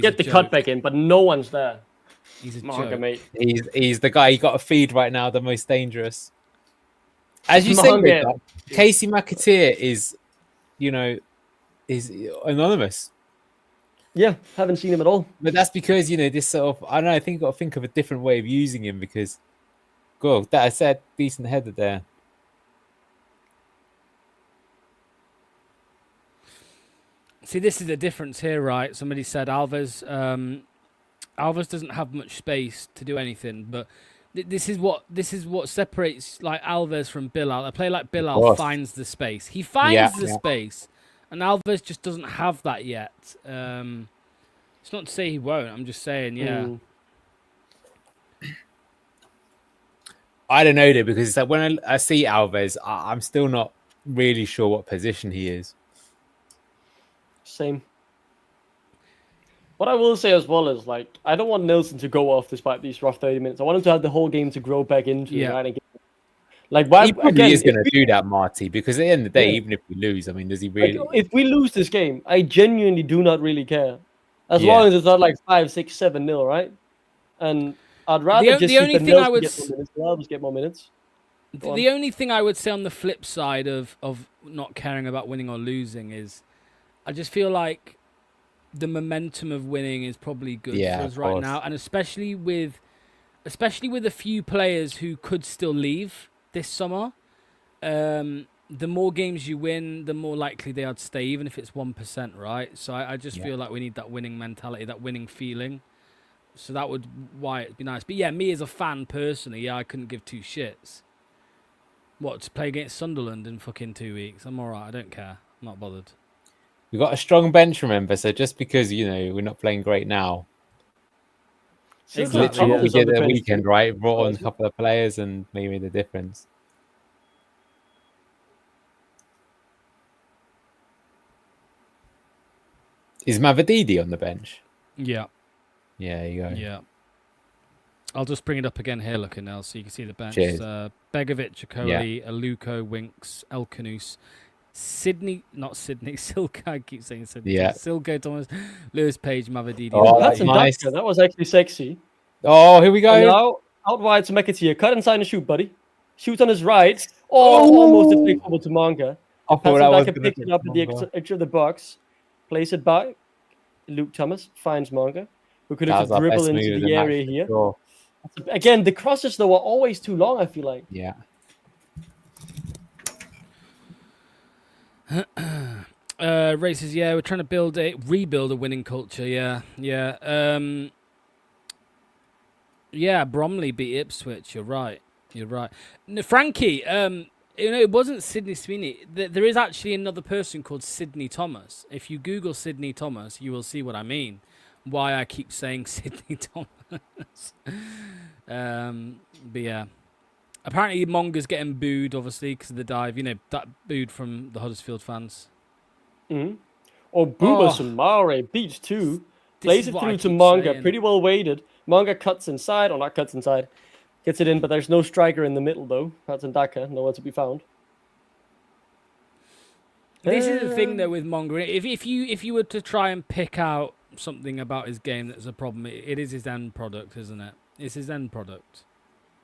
Get the cut back in, but no one's there. He's a Monga, joke. mate. He's the guy you got to feed right now, the most dangerous. As you say, Casey McAteer is anonymous. Yeah, haven't seen him at all. But that's because, this sort of, I don't know, I think you've got to think of a different way of using him because, that I said, decent header there. See, this is the difference here, right? Somebody said Alves doesn't have much space to do anything, but this is what separates like Alves from Bilal. A player like Bilal finds the space. He finds the space, and Alves just doesn't have that yet. It's not to say he won't. I'm just saying, I don't know though, because it's like when I see Alves, I'm still not really sure what position he is. Same. What I will say as well is, like, I don't want Nelson to go off despite these rough 30 minutes. I want him to have the whole game to grow back into. Right? And why? He probably is going to do that, Marty, because at the end of the day, even if we lose, I mean, does he really? Like, if we lose this game, I genuinely do not really care. As long as it's not like 5, 6, 7-0, right? And I'd rather get more minutes. The only thing I would say on the flip side of not caring about winning or losing is I just feel like the momentum of winning is probably good for us right now, and especially with a few players who could still leave this summer. The more games you win, the more likely they are to stay, even if it's 1%, right? So I just feel like we need that winning mentality, that winning feeling. So that would why it'd be nice. But yeah, me as a fan personally, I couldn't give 2 shits. What, to play against Sunderland in fucking 2 weeks? I'm alright, I don't care. I'm not bothered. We've got a strong bench, remember, so just because, we're not playing great now. It's literally what we did at the weekend, right? Brought on a couple of players and maybe the difference. Is Mavadidi on the bench? Yeah. Yeah, there you go. Yeah. I'll just bring it up again here, looking now, so you can see the bench. Cheers. Begovic, Chakoli, Aluko, Winks, Elkanus, Silka, I keep saying Sydney. Yeah. Silko, Thomas, Lewis Page, Mavadidi. Oh, that's nice. That was actually sexy. Oh, here we go. And now, out wide to McAteer. Cut inside and shoot, buddy. Shoots on his right. Almost a flick over to Monga. I thought that was picked it up at the edge of the box. Plays it back. Luke Thomas finds Monga, who could have dribbled into the area here. Sure. Again, the crosses, though, are always too long, I feel like. Yeah. Races, yeah, we're trying to rebuild a winning culture. Yeah. Bromley beat Ipswich. You're right. No, Frankie, it wasn't Sydney Sweeney. There is actually another person called Sydney Thomas. If you Google Sydney Thomas, you will see what I mean. Why I keep saying Sydney Thomas. But yeah. Apparently, Monga's getting booed, obviously, because of the dive. That booed from the Huddersfield fans. Mm-hmm. Or Booba Sumare beats 2. Plays it through to Monga. Pretty well weighted. Monga cuts inside, or not cuts inside. Gets it in, but there's no striker in the middle, though. That's in Dhaka. Nowhere to be found. This is the thing, though, with Monga. If you were to try and pick out something about his game that's a problem, it is his end product, isn't it? It's his end product.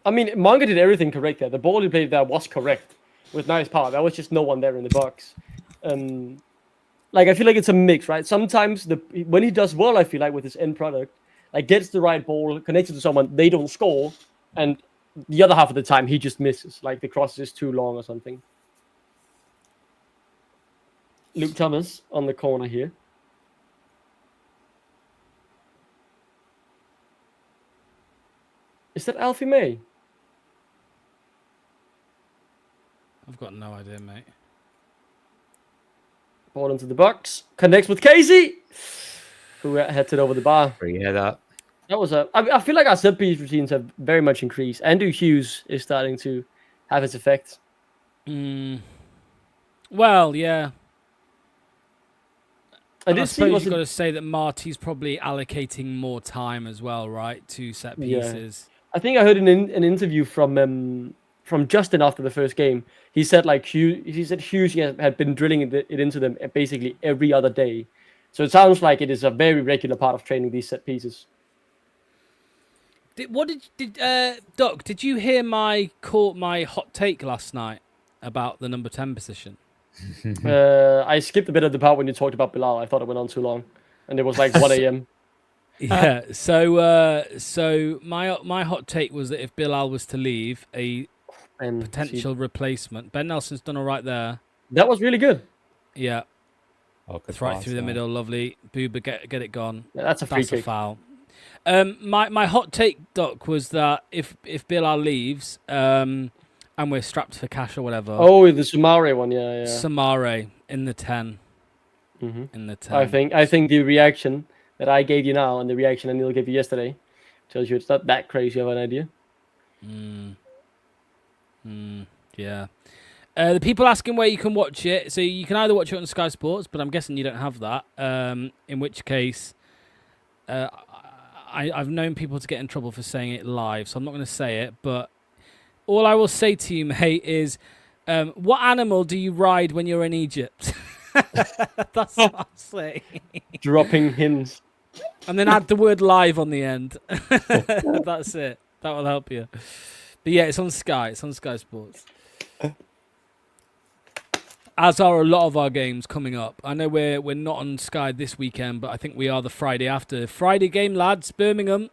I mean, Monga did everything correct there. The ball he played there was correct. With nice power. There was just no one there in the box. I feel like it's a mix, right? Sometimes when he does well, I feel like with his end product, gets the right ball, connected to someone, they don't score. And the other half of the time, he just misses. Like the cross is too long or something. Luke Thomas on the corner here. Is that Alfie May? I've got no idea, mate. Ball into the box. Connects with Casey, who heads it over the bar. Free head up. That was I feel like our set piece routines have very much increased. Andrew Hughes is starting to have its effect. Well, yeah. I suppose you've got to say that Marty's probably allocating more time as well, right, to set pieces. Yeah. I think I heard an interview from Justin after the first game. He said Hughes had been drilling it into them basically every other day. So it sounds like it is a very regular part of training these set pieces. Doc, did you hear my hot take last night about the number 10 position? I skipped a bit of the part when you talked about Bilal. I thought it went on too long, and it was like 1 a.m. Yeah. So my hot take was that if Bilal was to leave, a potential replacement. Ben Nelson's done all right there. That was really good. Yeah. Oh, good right pass, through the middle, lovely. Booba, get it gone. Yeah, that's a free kick. A foul. My hot take, Doc, was that if Bilal leaves, and we're strapped for cash or whatever. Oh, the Sumare one, yeah. Sumare in the 10. Mm-hmm. In the 10. I think the reaction that I gave you now and the reaction Anil gave you yesterday tells you it's not that crazy of an idea. Yeah. The people asking where you can watch it. So you can either watch it on Sky Sports, but I'm guessing you don't have that. In which case, I've known people to get in trouble for saying it live, so I'm not going to say it. But all I will say to you, mate, is what animal do you ride when you're in Egypt? That's what I'll say. Dropping hints. And then add the word live on the end. That's it. That will help you. But yeah, it's on Sky. It's on Sky Sports. As are a lot of our games coming up. I know we're not on Sky this weekend, but I think we are the Friday after. Friday game, lads. Birmingham.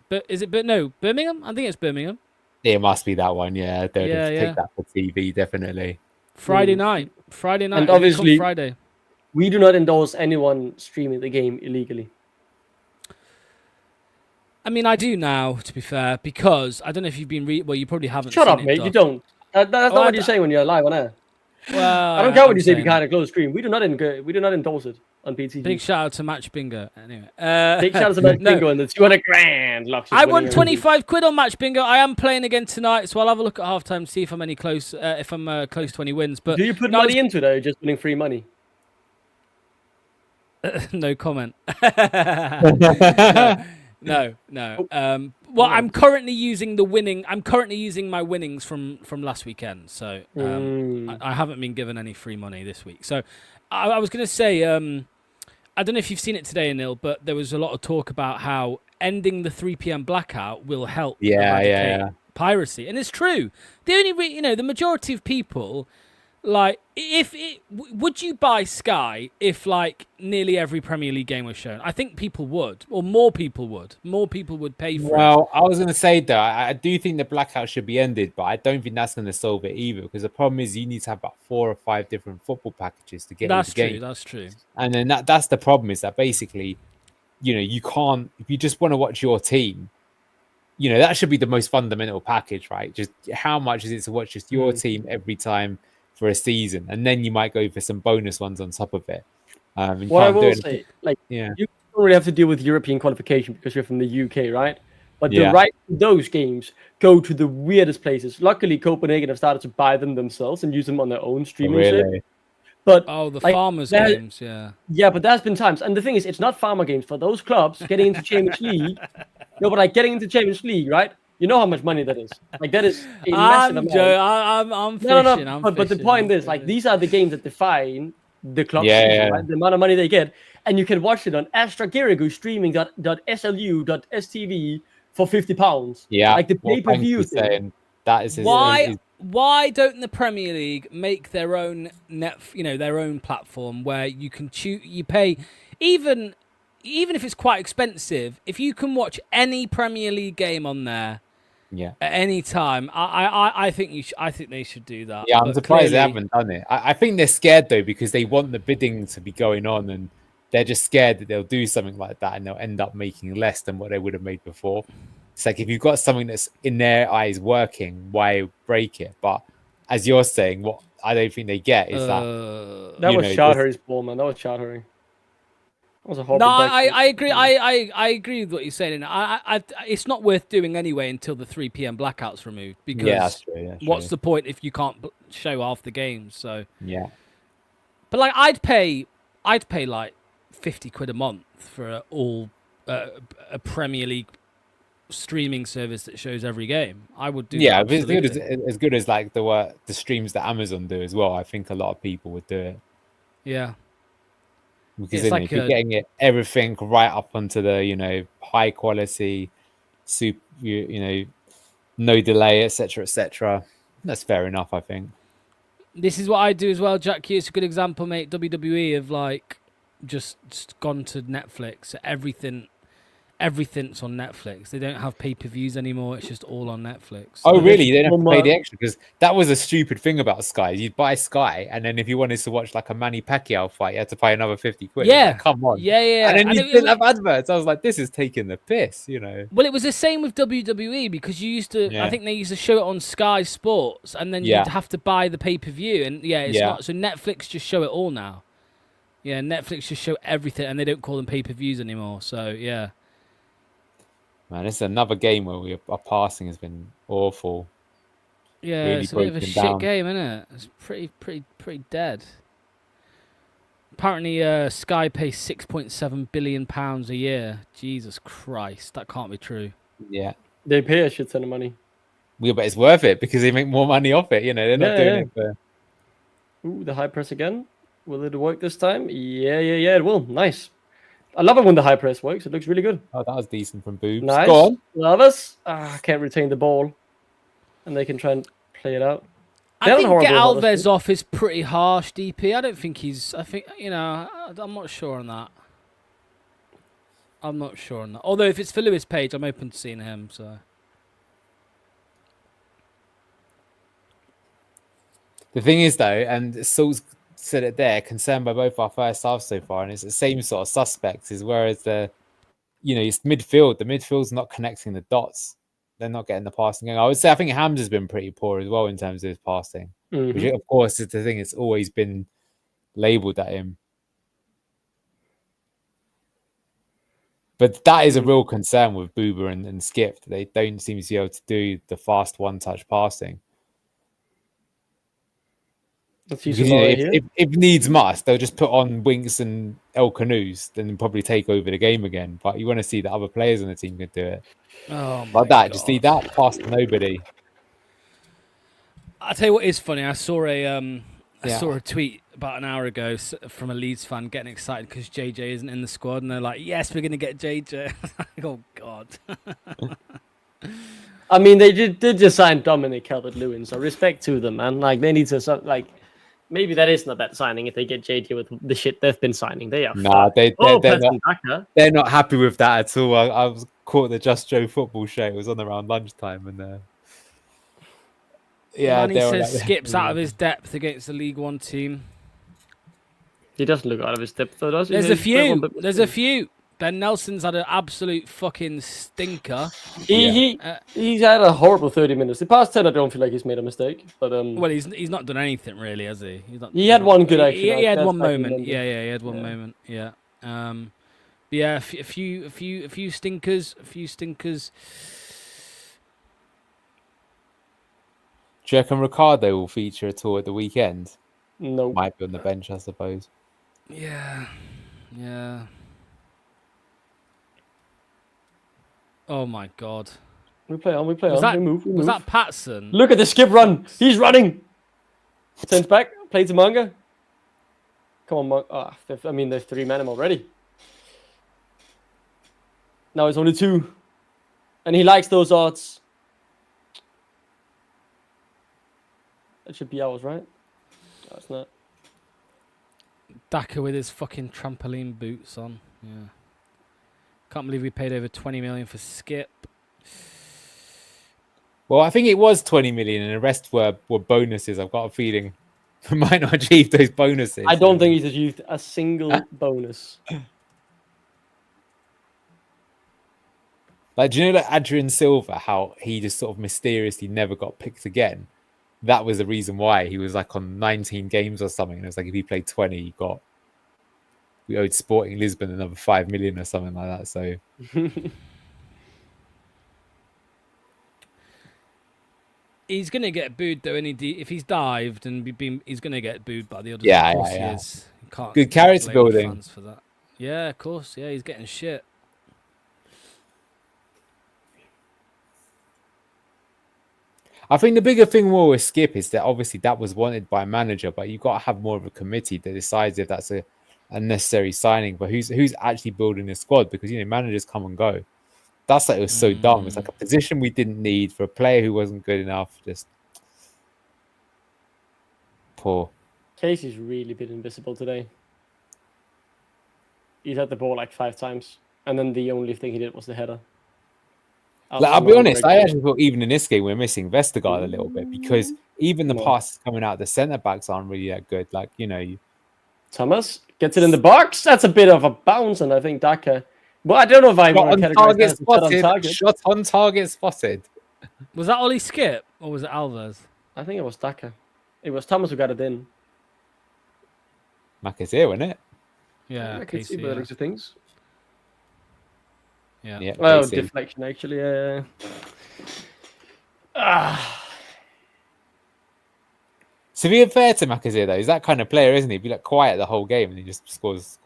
But is it? No, Birmingham. I think it's Birmingham. It must be that one. Yeah, take that for TV definitely. Friday night. And obviously, Friday. We do not endorse anyone streaming the game illegally. I mean, I do now, to be fair, because I don't know if you've been well, you probably haven't. Shut up, mate. You don't. That's not what you say when you're live on air. Well, I don't care what you say behind a closed screen. We do not endorse it on PTV. Big shout out to Match Bingo. Anyway, big shout out to Match Bingo and the 200 grand. I won 25 quid on Match Bingo. I am playing again tonight, so I'll have a look at halftime, see if I'm any close. If I'm close to any wins. But do you put money into it, or just winning free money? No comment. No. Well, I'm currently using my winnings from last weekend, so I haven't been given any free money this week. So I was going to say, I don't know if you've seen it today, Anil, but there was a lot of talk about how ending the 3 p.m. blackout will help eradicate piracy, and it's true. The only the majority of people Like, would you buy Sky if like nearly every Premier League game was shown? I think people would, or more people would. More people would pay for it. Well, I was going to say though, I do think the blackout should be ended, but I don't think that's going to solve it either. Because the problem is you need to have about 4 or 5 different football packages to get all the games. That's true. And then that's the problem, is that basically, you can't, if you just want to watch your team, that should be the most fundamental package, right? Just how much is it to watch just your team every time for a season, and then you might go for some bonus ones on top of it. What I will say, you don't really have to deal with European qualification because you're from the UK, right? But the right to those games go to the weirdest places. Luckily, Copenhagen have started to buy them themselves and use them on their own streaming. Really? But the farmers games, yeah. But there's been times, and the thing is, it's not farmer games for those clubs getting into Champions League. No, but like getting into Champions League, right? You know how much money that is. Like that is a massive amount. I'm fishing. No. But the point is, like, these are the games that define the club's season, right? The amount of money they get, and you can watch it on Astra Girigu streaming.slu.stv for £50. Yeah, like the pay-per-view thing. That is why don't the Premier League make their own their own platform where you can choose, you pay even if it's quite expensive, if you can watch any Premier League game on there. Yeah. At any time, I think I think they should do that. Yeah, I'm surprised they haven't done it. I think they're scared though, because they want the bidding to be going on, and they're just scared that they'll do something like that and they'll end up making less than what they would have made before. It's like, if you've got something that's in their eyes working, why break it? But as you're saying, what I don't think they get is that was Chowdhury's ball, man. That was Chowdhury. That was a horrible. No, I agree. I agree with what you're saying. It's not worth doing anyway until the 3 p.m. blackout's removed, because that's true. What's the point if you can't show half the games? So but like I'd pay like £50 a month for a Premier League streaming service that shows every game. I would do. Yeah, as good as like the streams that Amazon do as well. I think a lot of people would do it. Yeah. Because then if you're getting everything right up onto the high quality, super, no delay, etc., that's fair enough, I think. This is what I do as well, Jack. Here's a good example, mate. WWE have like just gone to Netflix. Everything's on Netflix. They don't have pay-per-views anymore. It's just all on Netflix. Oh, really? They don't have to pay the extra? Because that was a stupid thing about Sky. You'd buy Sky, and then if you wanted to watch like a Manny Pacquiao fight, you had to pay another £50. Yeah. Like, come on. Yeah. And then you didn't have adverts. I was like, this is taking the piss, Well, it was the same with WWE, because you used to, I think they used to show it on Sky Sports, and then you'd have to buy the pay-per-view. And it's not. So Netflix just show it all now. Yeah, Netflix just show everything, and they don't call them pay-per-views anymore. So, yeah. Man, this is another game where our passing has been awful. Yeah, really it's a bit of a shit game, isn't it? It's pretty dead. Apparently, Sky pays £6.7 billion a year. Jesus Christ, that can't be true. Yeah, they pay a shit ton of money. Yeah, but it's worth it because they make more money off it. They're not doing it for. Ooh, the high press again. Will it work this time? Yeah, it will. Nice. I love it when the high press works. It looks really good. Oh, that was decent from Boobs. Nice. Go on. Love us. I can't retain the ball. And they can try and play it out. I think get Alves off is pretty harsh, DP. I don't think he's... I'm not sure on that. Although if it's for Lewis Page, I'm open to seeing him, so... The thing is, though, and Saul's said it there, concerned by both our first halves so far, and it's the same sort of suspects, is whereas it's midfield. The midfield's not connecting the dots. They're not getting the passing going. I think Hamza's been pretty poor as well in terms of his passing, which of course is the thing. It's always been labelled at him. But that is a real concern with Booba and Skip. They don't seem to be able to do the fast one-touch passing. If needs must, they'll just put on Winks and El Canoes, then probably take over the game again. But you want to see that other players on the team can do it. Oh, like that. God. Just see that pass to nobody. I'll tell you what is funny. I saw a tweet about an hour ago from a Leeds fan getting excited because JJ isn't in the squad, and they're like, "Yes, we're going to get JJ." Oh God. I mean, they did just sign Dominic Calvert-Lewin, so respect to them, man. Like they need to maybe that isn't a bad signing if they get JJ with the shit they've been signing. They are. Nah, they're not happy with that at all. I was caught the Just Joe football show. It was on around lunchtime, and Manny says Skip's out of his depth against the League One team. He doesn't look out of his depth, though, does he? There's a few. Ben Nelson's had an absolute fucking stinker. He's had a horrible 30 minutes. The past 10, I don't feel like he's made a mistake. But well, he's not done anything really, has he? He had one good action. He had one moment. Yeah, he had one moment. Yeah. Yeah, a few stinkers. Do you reckon Ricardo will feature at all at the weekend? No. Might be on the bench, I suppose. Yeah. Oh my God. We play on. We move. Was that Patson? Look at the Skip run. He's running. Turns back. Play to Manga. Come on, Manga. There's 3 men already. Now it's only 2. And he likes those odds. That should be ours, right? No, it's not. Daka with his fucking trampoline boots on. Yeah. Can't believe we paid over 20 million for Skip. Well, I think it was 20 million and the rest were bonuses. I've got a feeling we might not achieve those bonuses. I don't think he's achieved a single bonus. Like, do you know that Adrian Silva, how he just sort of mysteriously never got picked again? That was the reason why. He was like on 19 games or something. And it was like if he played 20, we owed Sporting Lisbon another 5 million or something like that. So he's gonna get booed though, if he's dived and he's gonna get booed by the others. Yeah. Can't good character building for that. Yeah, of course. Yeah, he's getting shit. I think the bigger thing more with Skip is that obviously that was wanted by a manager, but you've got to have more of a committee that decides if that's a necessary signing. But who's actually building a squad? Because managers come and go. That's like, it was so dumb. It's like a position we didn't need for a player who wasn't good enough. Just poor. Casey's really been invisible today. He's had the ball like 5 times, and then the only thing he did was the header. I'll be honest, I actually thought even in this game we're missing Vestergaard a little bit because even the passes coming out, the centre backs aren't really that good. Like, Thomas gets it in the box. That's a bit of a bounce, and I think Daka. Well, I don't know if I want to categorize that. Shot on target spotted. Was that Ollie Skip or was it Alves? I think it was Daka. It was Thomas who got it in. Macazir, wasn't it? Yeah, I can see by the looks of things. Yeah. Well, deflection actually. To be fair to Macazir though, he's that kind of player, isn't he? He'd be like quiet the whole game and he just scores.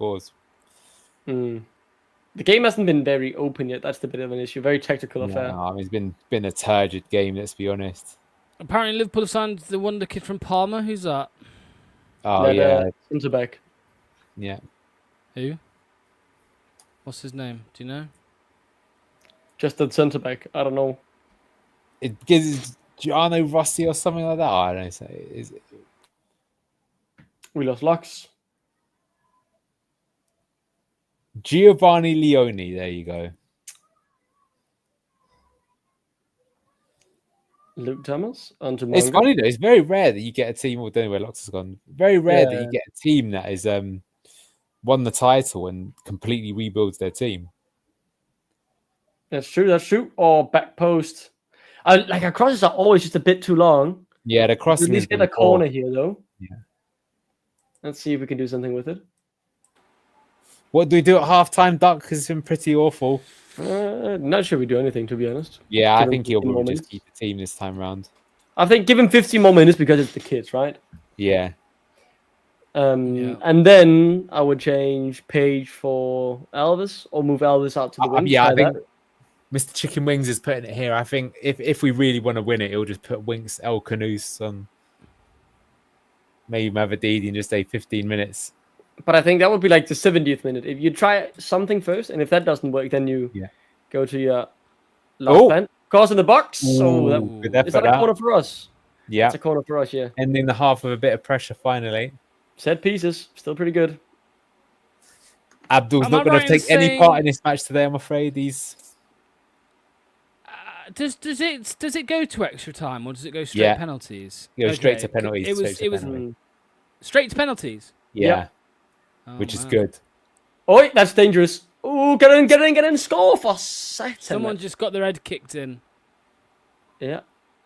The game hasn't been very open yet. That's the bit of an issue. Very technical affair. It's been a turgid game. Let's be honest. Apparently, Liverpool have signed the wonder kid from Parma. Who's that? Oh yeah, centre back. Yeah. Who? What's his name? Do you know? Just a centre back. I don't know. It gives Giano Rossi or something like that. I don't know. Is it? We lost Lux. Giovanni Leone. There you go. Luke Thomas. It's funny though. It's very rare that you get a team. I don't know where Lux has gone. Very rare that you get a team that is won the title and completely rebuilds their team. That's true. Or back post. Like our crosses are always just a bit too long. Yeah, the crossing. At least get a corner here, though. Yeah. Let's see if we can do something with it. What do we do at halftime, Duck? Because it's been pretty awful. Not sure we do anything, to be honest. Yeah, I think he'll probably just keep the team this time round. I think give him 15 more minutes because it's the kids, right? Yeah. And then I would change Page for Elvis or move Elvis out to the wing. I think Mr. Chicken Wings is putting it here. I think if we really want to win it, he'll just put Winks El Canoes on maybe Mavadidi and just say 15 minutes. But I think that would be like the 70th minute. If you try something first, and if that doesn't work, then you go to your last man. Cross in the box. So is that a corner for us? Yeah. It's a corner for us, yeah. Ending the half with a bit of pressure finally. Set pieces, still pretty good. Abdul's Am not I going to right in take any saying- part in this match today, I'm afraid. He's Does it go to extra time or does it go straight penalties? Go straight to Okay, penalties. It was straight to penalties. Yeah, Oh, which is man. good. Oi, that's dangerous. Oh, get in, score for Satan. Someone just got their head kicked in. Yeah,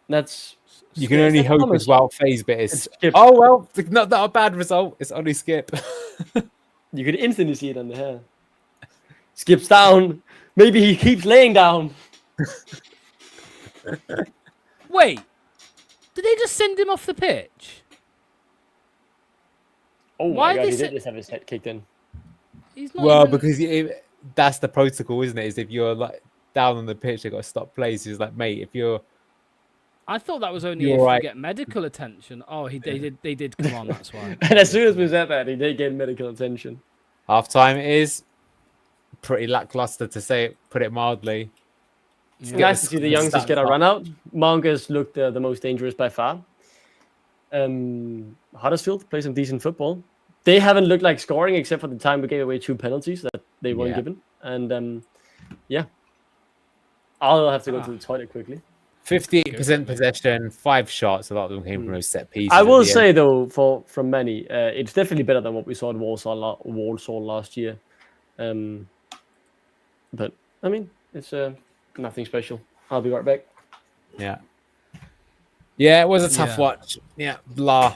that's. You can only hope as well. Phase bit is. Skip. Oh well, not that a bad result. It's only Skip. You could instantly see it on the hair. Skips down. Maybe he keeps laying down. Wait, did they just send him off the pitch? Oh Why my god, they he sa- did just have his head kicked in. He's not. Well, even... because that's the protocol, isn't it? Is if you're like down on the pitch, they've got to stop plays. It's like, mate, if you're. I thought that was only You're if right. you get medical attention. Oh, they did come on. That's why. And as soon as we said that, he did get medical attention. Half time it is pretty lackluster to say it, put it mildly. It's nice to see the youngsters get a run out. Mongas looked the most dangerous by far. Huddersfield play some decent football. They haven't looked like scoring except for the time we gave away 2 penalties that they weren't given. And I'll have to go to the toilet quickly. 58% possession, 5 shots. A lot of them came from those set pieces. I will say though, from many, it's definitely better than what we saw at Walsall last year. But I mean, it's nothing special. I'll be right back. Yeah, it was a tough watch. Yeah, blah.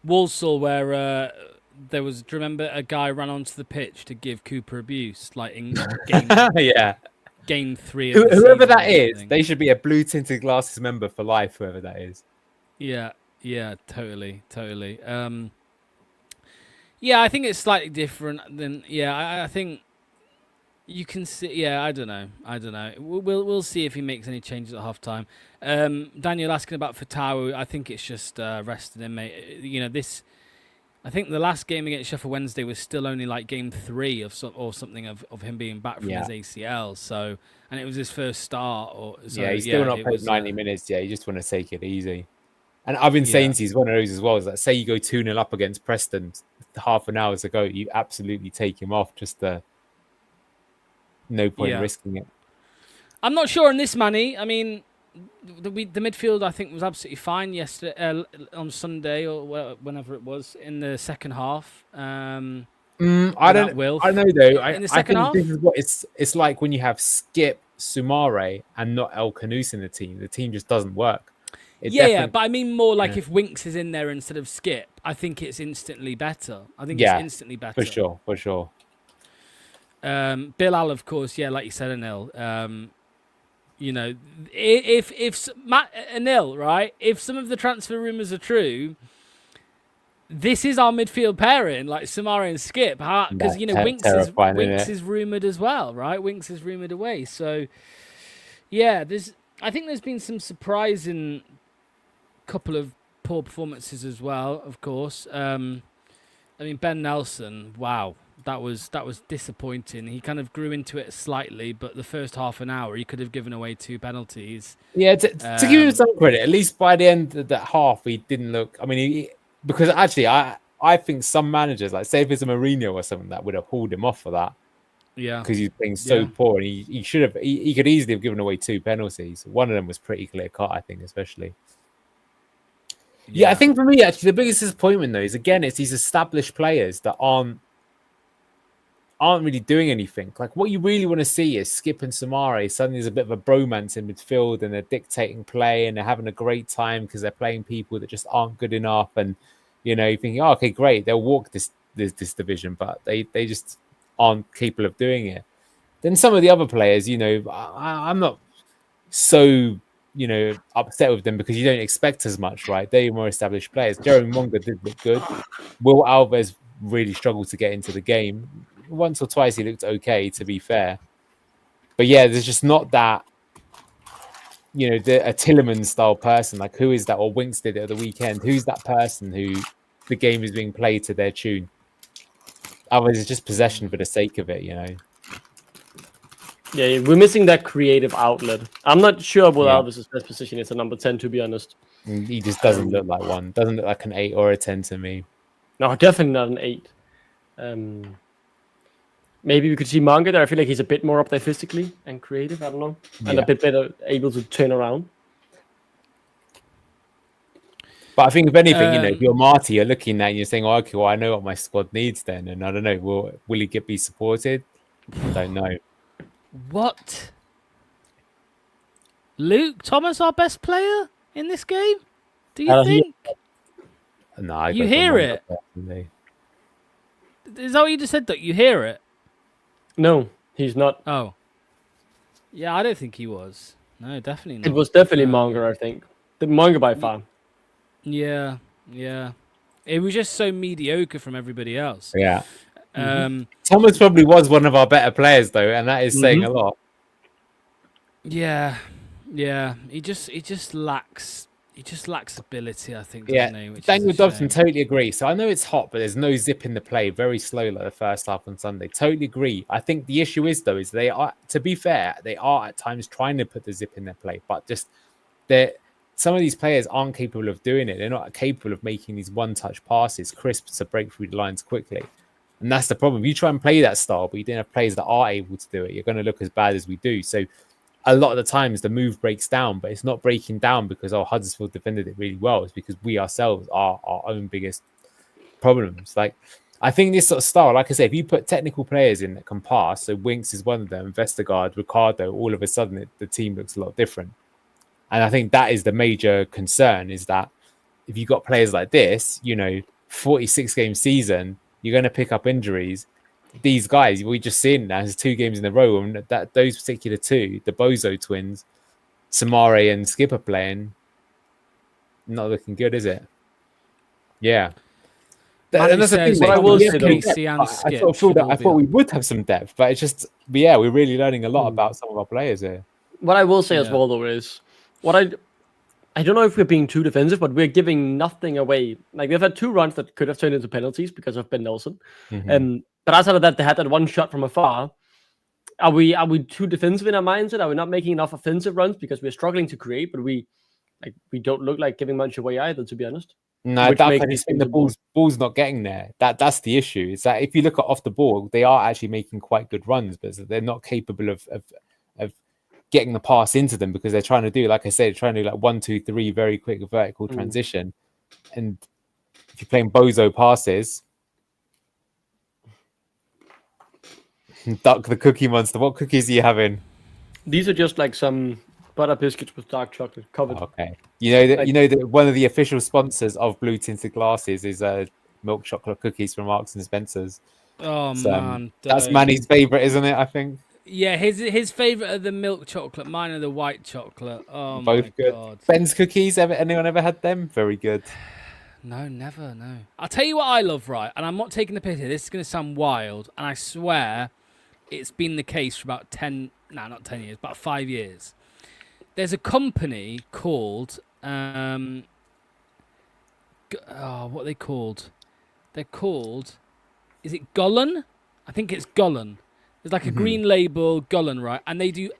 Walsall, where there was. Do you remember a guy ran onto the pitch to give Cooper abuse, like in game 3? Of Whoever that is, they should be a blue tinted glasses member for life. Whoever that is. Yeah, totally. Yeah, I think it's slightly different than. Yeah, I think you can see. Yeah, I don't know. We'll see if he makes any changes at halftime. Daniel asking about Fatawu. I think it's just resting him, mate. You know this. I think the last game against Sheffield Wednesday was still only like game 3 or something of him being back from his ACL. So, and it was his first start. He's still not played 90 minutes. Yeah, you just want to take it easy. And I've been saying he's one of those as well. Is that say you go 2-0 up against Preston half an hour ago, you absolutely take him off. Just no point risking it. I'm not sure on this, Manny. I mean, the midfield I think was absolutely fine yesterday on Sunday or whenever it was in the second half. I don't know though. I think this is what it's like when you have Skip, Sumare, and not El Kanous in the team. The team just doesn't work. But I mean more like if Winks is in there instead of Skip, I think it's instantly better. It's instantly better. For sure. Bilal, of course, like you said, Anil. You know, if Matt Anil, right? If some of the transfer rumors are true, this is our midfield pairing, like Sumare and Skip, because Winks is rumored as well, right? Winks is rumored away, so I think there's been some surprising couple of poor performances as well. Of course, I mean Ben Nelson, wow. That was disappointing. He kind of grew into it slightly, but the first half an hour, he could have given away 2 penalties. Yeah, to give him some credit, at least by the end of that half, he didn't look. I mean, because actually, I think some managers, like say if it's a Mourinho or something, that would have hauled him off for that. Yeah, because he's playing so poor, and he should have. He could easily have given away 2 penalties. One of them was pretty clear cut, I think, especially. Yeah, I think for me, actually, the biggest disappointment though is again, it's these established players that aren't really doing anything. Like what you really want to see is Skip and Sumare. Suddenly there's a bit of a bromance in midfield and they're dictating play and they're having a great time because they're playing people that just aren't good enough. And, you know, you're thinking, okay, great. They'll walk this division, but they just aren't capable of doing it. Then some of the other players, you know, I'm not so, you know, upset with them because you don't expect as much, right? They're more established players. Jeremy Monga did look good. Will Alves really struggled to get into the game. Once or twice he looked okay, to be fair. But yeah, there's just not that, you know, a Tielemans style person. Like who is that? Or Winks did it at the weekend. Who's that person who the game is being played to their tune? Otherwise, it's just possession for the sake of it, you know. Yeah, we're missing that creative outlet. I'm not sure what Alves' best position is at number 10, to be honest. He just doesn't look like one. Doesn't look like an 8 or a 10 to me. No, definitely not an 8. Maybe we could see Manga there. I feel like he's a bit more up there physically and creative. I don't know, and a bit better able to turn around. But I think if anything, if you're Marty, you're looking at and you're saying, "Oh, okay, well, I know what my squad needs then," and I don't know, will he be supported? I don't know. What? Luke Thomas, our best player in this game? Do you think? No, you hear it. Is that what you just said? That you hear it? No, he's not. Oh, yeah, I don't think he was. No, definitely not. It was definitely Manga, I think. The Manga by far. Yeah. It was just so mediocre from everybody else. Yeah. Thomas probably was one of our better players though, and that is saying a lot. Yeah. He just lacks ability, I think. Doesn't he? Which Daniel Dobson, totally agree. So I know it's hot, but there's no zip in the play. Very slow like the first half on Sunday. Totally agree. I think the issue is though, is they are, to be fair, they are at times trying to put the zip in their play, but just some of these players aren't capable of doing it. They're not capable of making these one-touch passes, crisp to break through the lines quickly. And that's the problem. You try and play that style, but you don't have players that are able to do it. You're going to look as bad as we do. So a lot of the times the move breaks down, but it's not breaking down because Huddersfield defended it really well. It's because we ourselves are our own biggest problems. Like, I think this sort of style, like I said, if you put technical players in that can pass, so Winks is one of them, Vestergaard, Ricardo, all of a sudden the team looks a lot different. And I think that is the major concern, is that if you've got players like this, 46-game season, you're going to pick up injuries. These guys, we just seen that as 2 games in a row, and that those particular 2, the Bozo twins, Samare and Skipper playing, not looking good, is it? Yeah. And that's the thing. What I will say, I thought we would have some depth, but it's just, we're really learning a lot about some of our players here. What I will say as well, though, is I don't know if we're being too defensive, but we're giving nothing away. Like, we've had 2 runs that could have turned into penalties because of Ben Nelson. But outside of that, they had that one shot from afar. Are we too defensive in our mindset? Are we not making enough offensive runs because we're struggling to create, but we don't look like giving much away either, to be honest? No, I just think the ball's not getting there. That's the issue. Is that if you look at off the ball, they are actually making quite good runs, but they're not capable of getting the pass into them because they're trying to do, like I said, trying to do like 1, 2, 3 very quick vertical transition. And if you're playing bozo passes, Duck the Cookie Monster, what cookies are you having? These are just like some butter biscuits with dark chocolate covered. Okay. That one of the official sponsors of Blue Tinted Glasses is milk chocolate cookies from Marks and Spencer's. Oh, man. That's Manny's favourite, isn't it? I think. Yeah, his favourite are the milk chocolate. Mine are the white chocolate. Oh, both my good. God. Ben's cookies. Anyone ever had them? Very good. No, never. No. I'll tell you what I love, right? And I'm not taking the piss here. This is going to sound wild, and I swear it's been the case for about 5 years. There's a company called what are they called? They're called. Is it Gullen? I think it's Gullen. There's like a green label, Gullen, right? And they do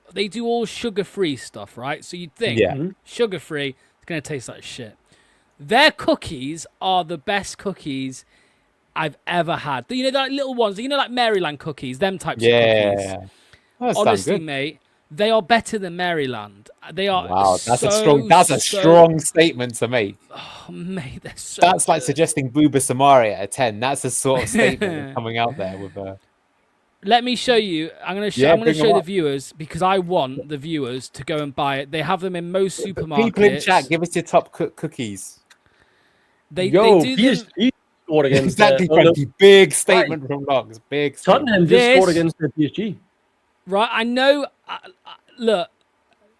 all sugar-free stuff, right? So you'd think, sugar-free, it's going to taste like shit. Their cookies are the best cookies I've ever had. Like little ones, like Maryland cookies, them types of cookies. Yeah. Honestly, mate, they are better than Maryland. They are. Wow, that's a strong statement to make. Oh, mate, they're so. That's good. like suggesting Booba Samari at a 10. That's the sort of statement coming out there with a. Let me show you. I'm going to show the viewers because I want the viewers to go and buy it. They have them in most supermarkets. People in chat, give us your top cookies. They do PSG scored against exactly, Frankie. Big statement from Logs. Big. Tottenham just scored against the PSG. Right, I know. Look,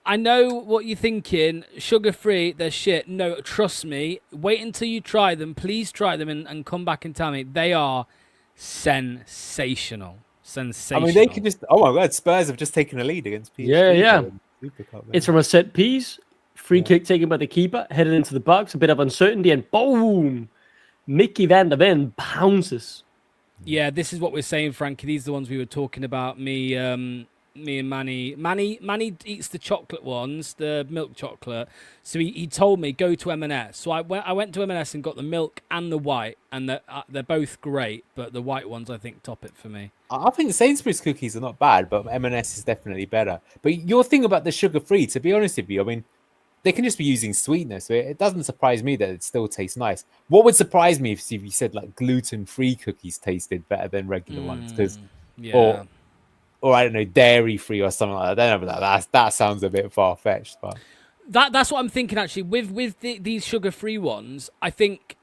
I know what you're thinking. Sugar-free, they're shit. No, trust me. Wait until you try them. Please try them and come back and tell me. They are sensational. Sensational. I mean, they could just. Oh my God, Spurs have just taken a lead against PSG. Yeah. It's from a set piece. Free kick taken by the keeper, headed into the box. A bit of uncertainty, and boom! Mickey van der Ven pounces. Yeah, this is what we're saying, Frankie. These are the ones we were talking about. Me Me and Manny. Manny eats the chocolate ones, the milk chocolate. So he told me go to M&S. So I went to M&S and got the milk and the white, and they're both great, but the white ones I think top it for me. I think Sainsbury's cookies are not bad, but M&S is definitely better. But your thing about the sugar-free, to be honest with you, I mean, they can just be using sweetness. So it doesn't surprise me that it still tastes nice. What would surprise me if you said like gluten-free cookies tasted better than regular ones? Because or I don't know, dairy-free or something like that. I don't know, that sounds a bit far-fetched, but that's what I'm thinking actually. With these sugar-free ones, I think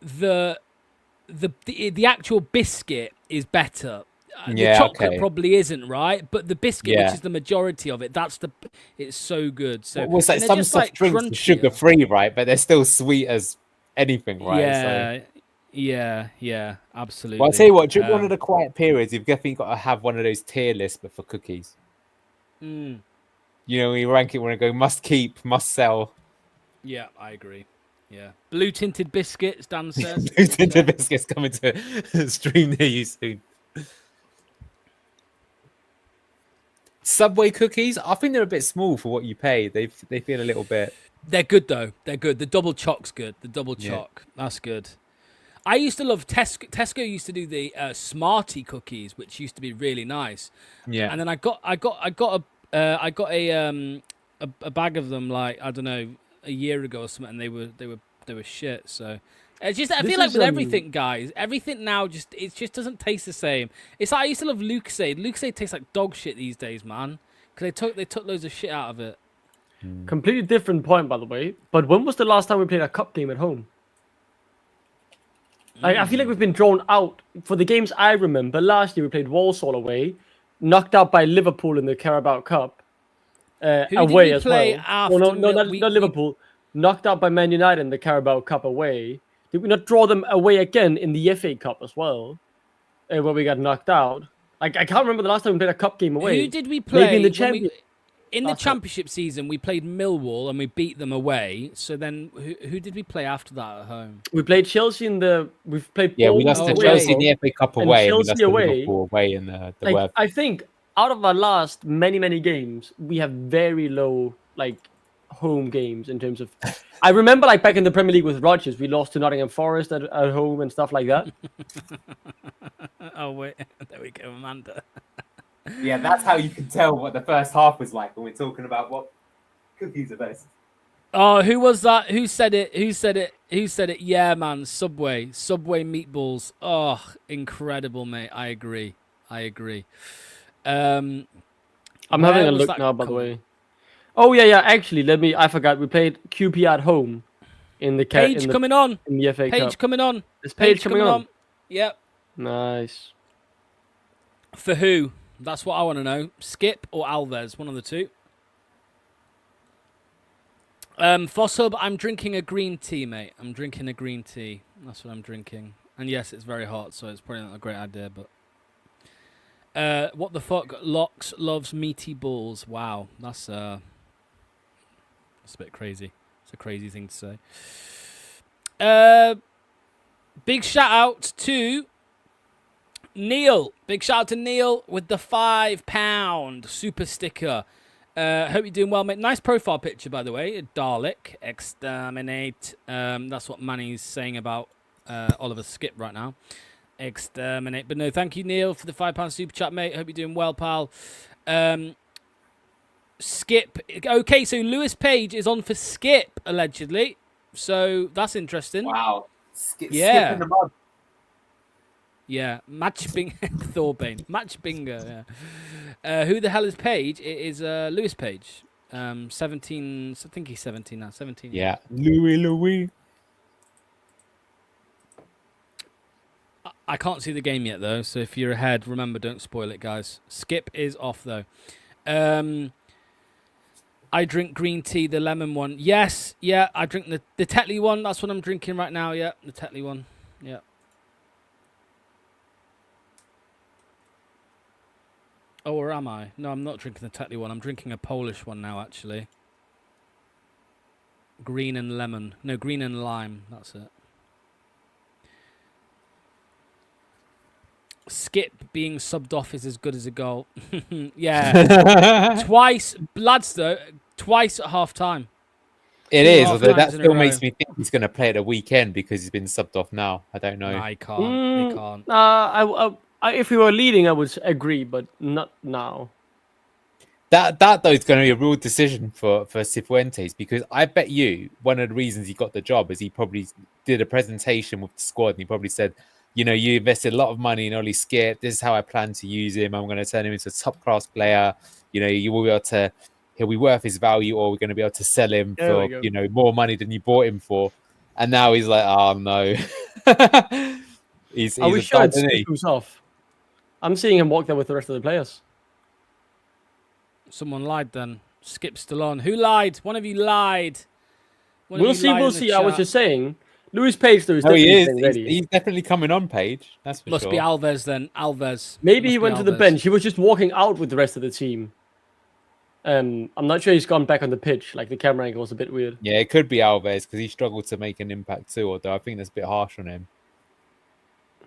the actual biscuit is better. The chocolate probably isn't, right? But the biscuit, which is the majority of it, it's so good. So well, it's like some soft drinks are sugar-free, right? But they're still sweet as anything, right? Yeah, absolutely. Well, I'll tell you what, during one of the quiet periods, you've definitely got to have one of those tier lists, but for cookies. You know, when you rank it, when I go must keep, must sell. Yeah, I agree. Yeah. Blue tinted biscuits, Dan says. Blue tinted biscuits coming to stream near you soon. Subway cookies, I think they're a bit small for what you pay. They feel a little bit. They're good though. They're good. The double chock's good. The double chock, that's good. I used to love Tesco. Tesco used to do the Smartie cookies, which used to be really nice. Yeah. And then I got a bag of them, like, I don't know, a year ago or something, and they were shit. So it's just, I feel like with everything, guys, everything now just doesn't taste the same. It's like I used to love Lucasade. Lucasade tastes like dog shit these days, man, because they took loads of shit out of it. Completely different point, by the way. But when was the last time we played a cup game at home? I feel like we've been drawn out. For the games I remember, last year we played Walsall away, knocked out by Liverpool in the Carabao Cup. Away as well. Not Liverpool. Knocked out by Man United in the Carabao Cup away. Did we not draw them away again in the FA Cup as well, where we got knocked out? I can't remember the last time we played a cup game away. Who did we play? Maybe in the Champions. In the Championship season, we played Millwall and we beat them away. So then, who did we play after that at home? We played Chelsea in the. We've played. Yeah, we lost to Chelsea in the FA Cup away. And Chelsea we lost away. to Liverpool away in the web. I think out of our last many games, we have very low home games in terms of. I remember back in the Premier League with Rodgers, we lost to Nottingham Forest at home and stuff like that. Oh wait, there we go, Amanda. Yeah, that's how you can tell what the first half was like when we're talking about what cookies are best. Oh, who was that? Who said it? Yeah, man, Subway meatballs. Oh, incredible, mate. I agree. I'm having a look now, by the way. Oh yeah. Actually, I forgot. We played QP at home in the Page coming on in the FA Cup. Page coming on. Is Page coming on? Yep. Nice. For who? That's what I want to know. Skip or Alves, one of the two. Fosshub, I'm drinking a green tea, mate. I'm drinking a green tea. That's what I'm drinking. And yes, it's very hot, so it's probably not a great idea, but... what the fuck? Locks loves meaty balls. Wow, that's a bit crazy. It's a crazy thing to say. Big shout out to Neil. Big shout out to Neil with the £5 super sticker. Hope you're doing well, mate. Nice profile picture, by the way. Dalek, exterminate. That's what Manny's saying about Oliver Skip right now. Exterminate. But no, thank you, Neil, for the £5 super chat, mate. Hope you're doing well, pal. Skip. Okay, so Lewis Page is on for Skip, allegedly. So that's interesting. Wow. Skip in the mud. Yeah, match bingo. Thorbane. Match bingo, yeah. Who the hell is Page? It is Lewis Page. 17, I think he's 17 now. 17. Yeah. Louis. I can't see the game yet, though, so if you're ahead, remember, don't spoil it, guys. Skip is off, though. I drink green tea, the lemon one. Yes, yeah, I drink the Tetley one. That's what I'm drinking right now, yeah, the Tetley one. Yeah. Oh, or am I? No, I'm not drinking the Tetley one. I'm drinking a Polish one now, actually. Green and lemon. No, green and lime. That's it. Skip being subbed off is as good as a goal. Yeah. Twice, lads, though, twice at half time. It is, although that still makes me think he's going to play at the weekend because he's been subbed off now. I don't know. No, he can't. He can't. If we were leading, I would agree, but not now. That though is going to be a real decision for Cifuentes, because I bet you one of the reasons he got the job is he probably did a presentation with the squad and he probably said, you know, you invested a lot of money in Oli Skip. This is how I plan to use him. I'm going to turn him into a top class player. You know, you will be able to. He'll be worth his value, or we're going to be able to sell him for, you know, more money than you bought him for. And now he's like, oh no. he's Are we sure it's off? I'm seeing him walk there with the rest of the players. Someone lied then. Skip's still on. Who lied? One of you lied. We'll see. I was just saying. Lewis Page, though, is definitely ready. He's definitely coming on, Page. That's for sure. Must be Alves then. Alves. Maybe he went to the bench. He was just walking out with the rest of the team. I'm not sure he's gone back on the pitch. Like, the camera angle was a bit weird. Yeah, it could be Alves because he struggled to make an impact too. Although I think that's a bit harsh on him.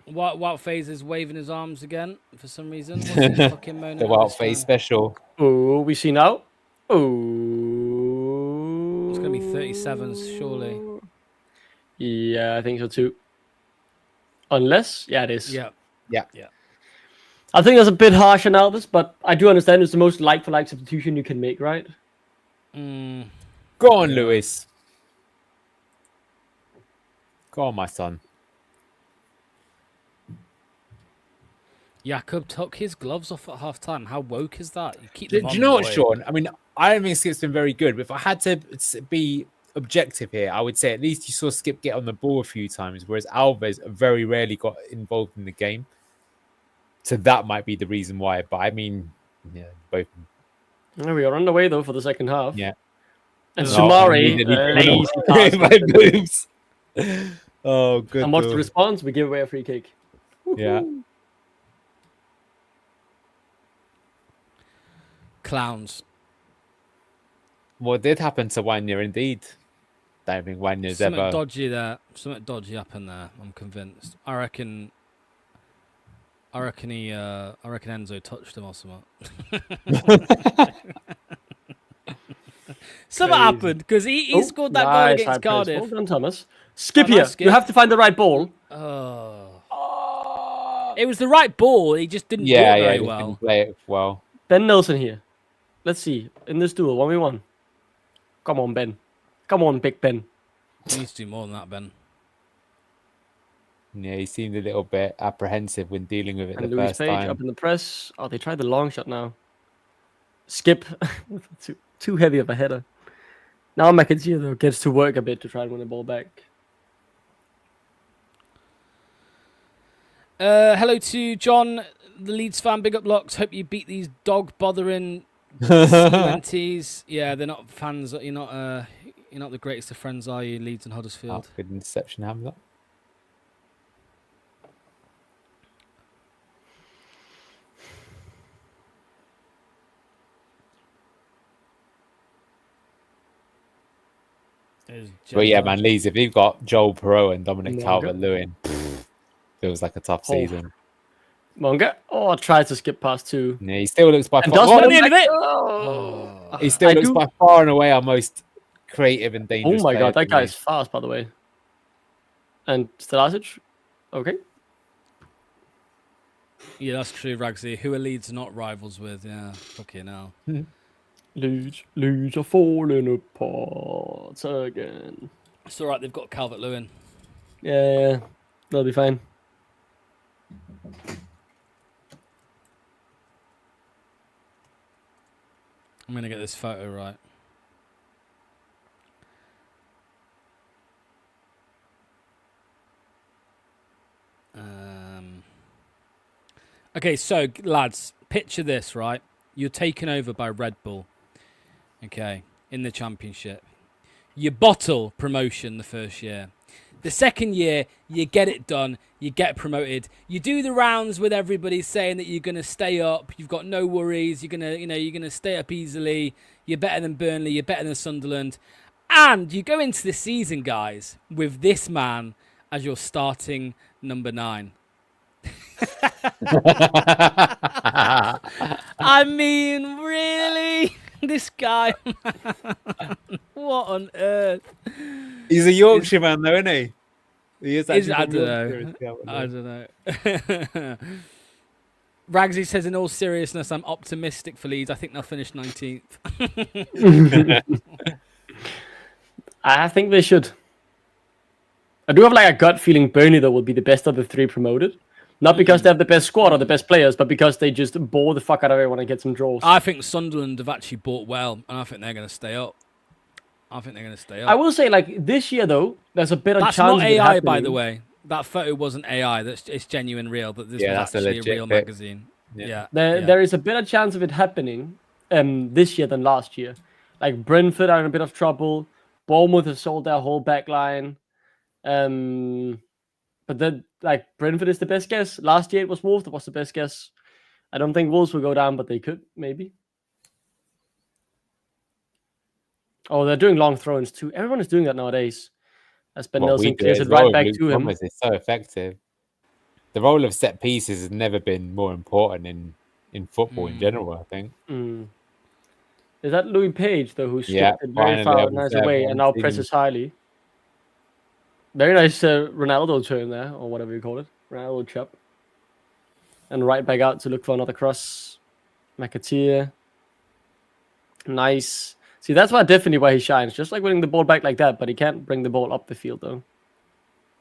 Wout Faze is waving his arms again for some reason. The Wout Faze special. Oh, we see now. Oh, it's going to be 37s, surely. Yeah, I think so too. Unless, yeah, it is. Yeah. I think that's a bit harsh on Alves, but I do understand it's the most like-for-like substitution you can make, right? Go on, Lewis. Go on, my son. Jakob took his gloves off at half time. How woke is that? You keep Do you know what, Sean? I mean, I don't think Skip's been very good, but if I had to be objective here, I would say at least you saw Skip get on the ball a few times, whereas Alves very rarely got involved in the game. So that might be the reason why. But I mean, yeah, both. We are on the way though for the second half. Yeah. And Sumari, lazy moves. Oh, good. And what's the response? We give away a free kick. Yeah. Clowns. What did happen to Wanya indeed? Don't think Wanya's Something ever dodgy there. Something dodgy happened there. I'm convinced. I reckon Enzo touched him or something. Something happened because he scored that goal against Cardiff. Well done, Thomas. Skip here. You have to find the right ball. It was the right ball. He just didn't do it very well. Didn't play it well. Ben Nelson here. Let's see. In this duel, 1v1. Come on, Ben. Come on, Big Ben. He needs to do more than that, Ben. Yeah, he seemed a little bit apprehensive when dealing with it and the Louis first Page time. Up in the press. Oh, they tried the long shot now. Skip. too heavy of a header. Now McAteer, though, gets to work a bit to try and win the ball back. Hello to John, the Leeds fan. Big up, Locks. Hope you beat these dog bothering CMTs. Yeah, they're not fans. You're not the greatest of friends, are you, Leeds and Huddersfield? Good interception, Hamza. But yeah, man, Leeds, if you've got Joel Perot and Dominic Calvert-Lewin, feels like a tough season. Monga. Oh, I tried to skip past two. Yeah, he still looks by far. He still looks by far and away our most creative and dangerous. Oh my god, that guy is fast, by the way. And Stelasic? Okay. Yeah, that's true, Ragsy. Who are Leeds not rivals with? Yeah, fucking hell. Leeds are falling apart again. It's all right. They've got Calvert-Lewin. Yeah, they'll be fine. I'm gonna get this photo right. Okay, so lads, picture this, right? You're taken over by Red Bull. Okay, in the championship. You bottle promotion the first year. The second year, you get it done. You get promoted. You do the rounds with everybody saying that you're going to stay up. You've got no worries. You're going to stay up easily. You're better than Burnley. You're better than Sunderland. And you go into the season, guys, with this man as your starting number 9. I mean, really? This guy, what on earth? He's a Yorkshire man, though, isn't he? He is actually I from don't Yorkshire. know. I don't know. Ragsy says, in all seriousness, I'm optimistic for Leeds. I think they'll finish 19th. I think they should. I do have like a gut feeling Burnley, though, will be the best of the 3 promoted. Not because they have the best squad or the best players, but because they just bore the fuck out of everyone and get some draws. I think Sunderland have actually bought well, and I think they're going to stay up. I will say, like, this year, though, there's a bit of chance. That's not AI, by the way. That photo wasn't AI. It's genuine, real. That this was actually a real magazine. Yeah. There is a better chance of it happening this year than last year. Like, Brentford are in a bit of trouble. Bournemouth have sold their whole back line. But then, like, Brentford is the best guess. Last year it was Wolves that was the best guess. I don't think Wolves will go down, but they could, maybe. Oh, they're doing long throw-ins too. Everyone is doing that nowadays. As Ben Nelson clears it right back to him. It's so effective. The role of set pieces has never been more important in football in general, I think. Is that Louis Page, though, who skipped it very far nice away and now presses highly? Very nice Ronaldo turn there, or whatever you call it. Ronaldo chop. And right back out to look for another cross. McAteer. Nice. See, that's definitely why he shines. Just like winning the ball back like that, but he can't bring the ball up the field, though.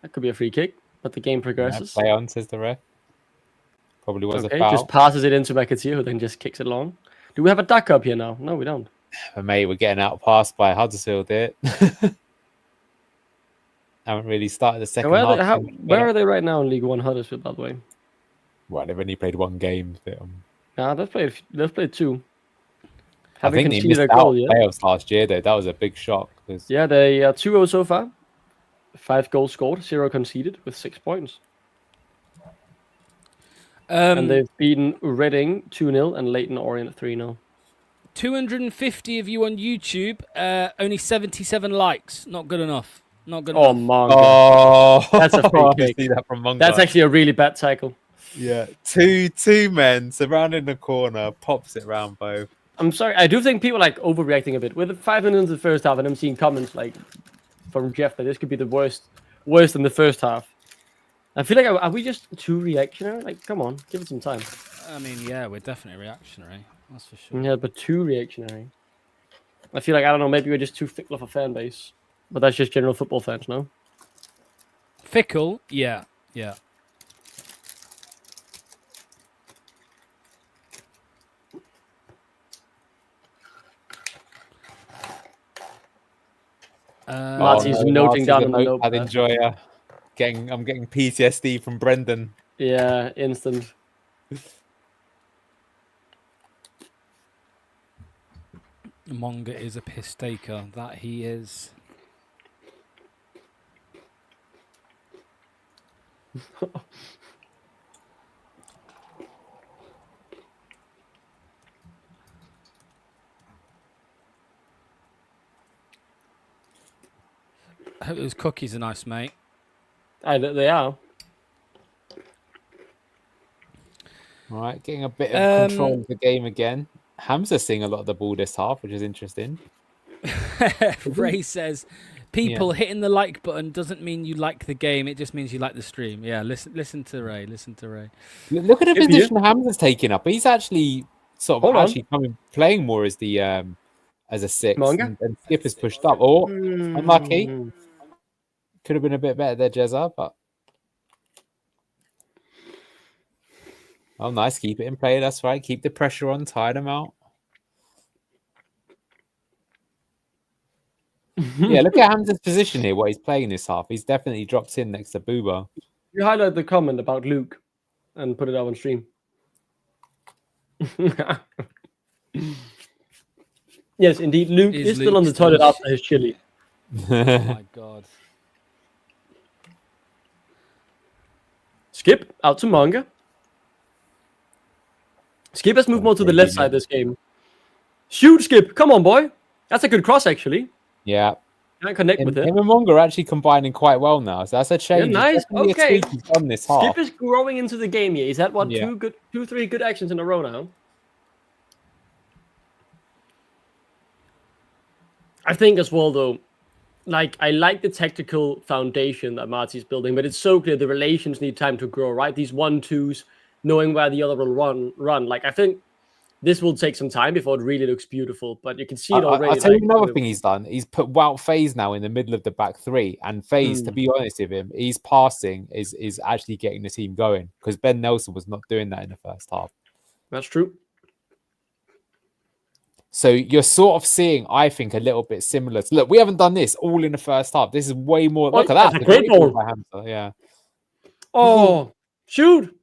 That could be a free kick, but the game progresses. Play on, says the ref. Probably was a foul. Just passes it into McAteer, who then just kicks it long. Do we have a duck up here now? No, we don't. But mate, we're getting outpassed by Huddersfield here. Haven't really started the second half. Where are they right now in League One, Huddersfield, by the way? Well, they've only played 1 game. Nah, they've played 2. I think they missed out playoffs last year, though. That was a big shock. Yeah, they are 2-0 so far. 5 goals scored, 0 conceded, with 6 points. And they've beaten Reading 2-0 and Leyton Orient 3-0. 250 of you on YouTube, only 77 likes. Not good enough. Not good enough. Mongo. Oh, that's a free kick. See that from Mongo. That's actually a really bad tackle. Yeah, two men surrounding the corner, pops it round both. I'm sorry, I do think people like overreacting a bit. With 5 minutes in the first half, and I'm seeing comments like from Jeff that this could be the worst in the first half. I feel like, are we just too reactionary? Like, come on, give it some time. I mean, yeah, we're definitely reactionary. That's for sure. Yeah, but too reactionary. I feel like, I don't know, maybe we're just too fickle of a fan base. But that's just general football fans, no? Fickle? Yeah. Marty's noting down in the notepad. I'd enjoy I'm getting PTSD from Brendan. Yeah, instant. Monga is a piss taker. That he is. I hope those cookies are nice, mate. They are. All right, getting a bit of control of the game again. Hamza's seeing a lot of the ball this half, which is interesting. Ray says, people hitting the like button doesn't mean you like the game. It just means you like the stream. Yeah, listen to Ray. Look at the position Hamza's taking up. He's actually playing more as the as a 6. And Skip is pushed up. Oh, unlucky. Could have been a bit better there, Jezza, but nice. Keep it in play. That's right. Keep the pressure on. Tire them out. Yeah, look at Hamza's position here. What he's playing this half. He's definitely dropped in next to Booba. You highlight the comment about Luke and put it out on stream. Yes, indeed. Luke is still on the toilet after his chili. Oh my god. Skip out to Manga. Skip has moved more to the left side this game. Shoot, Skip. Come on, boy. That's a good cross, actually. Yeah. Can't connect with it. Him and Monga are actually combining quite well now, so that's a change. Yeah, nice. Definitely Okay. a tweak he's done this half. Skip is growing into the game here. He's had Yeah. 2-3 good actions in a row now. I think as well, though, like I like the tactical foundation that Marty's building, but it's so clear the relations need time to grow, right? These 1-2s, knowing where the other will run. Like I think this will take some time before it really looks beautiful, but you can see it already. I'll tell you another thing he's done. He's put Wout Faze now in the middle of the back three, and Faze, to be honest with him, his passing is actually getting the team going because Ben Nelson was not doing that in the first half. That's true. So you're sort of seeing, I think, a little bit similar. Look, we haven't done this all in the first half. This is way more. Look at that. That's a great ball by Hamza. Yeah. Oh, shoot.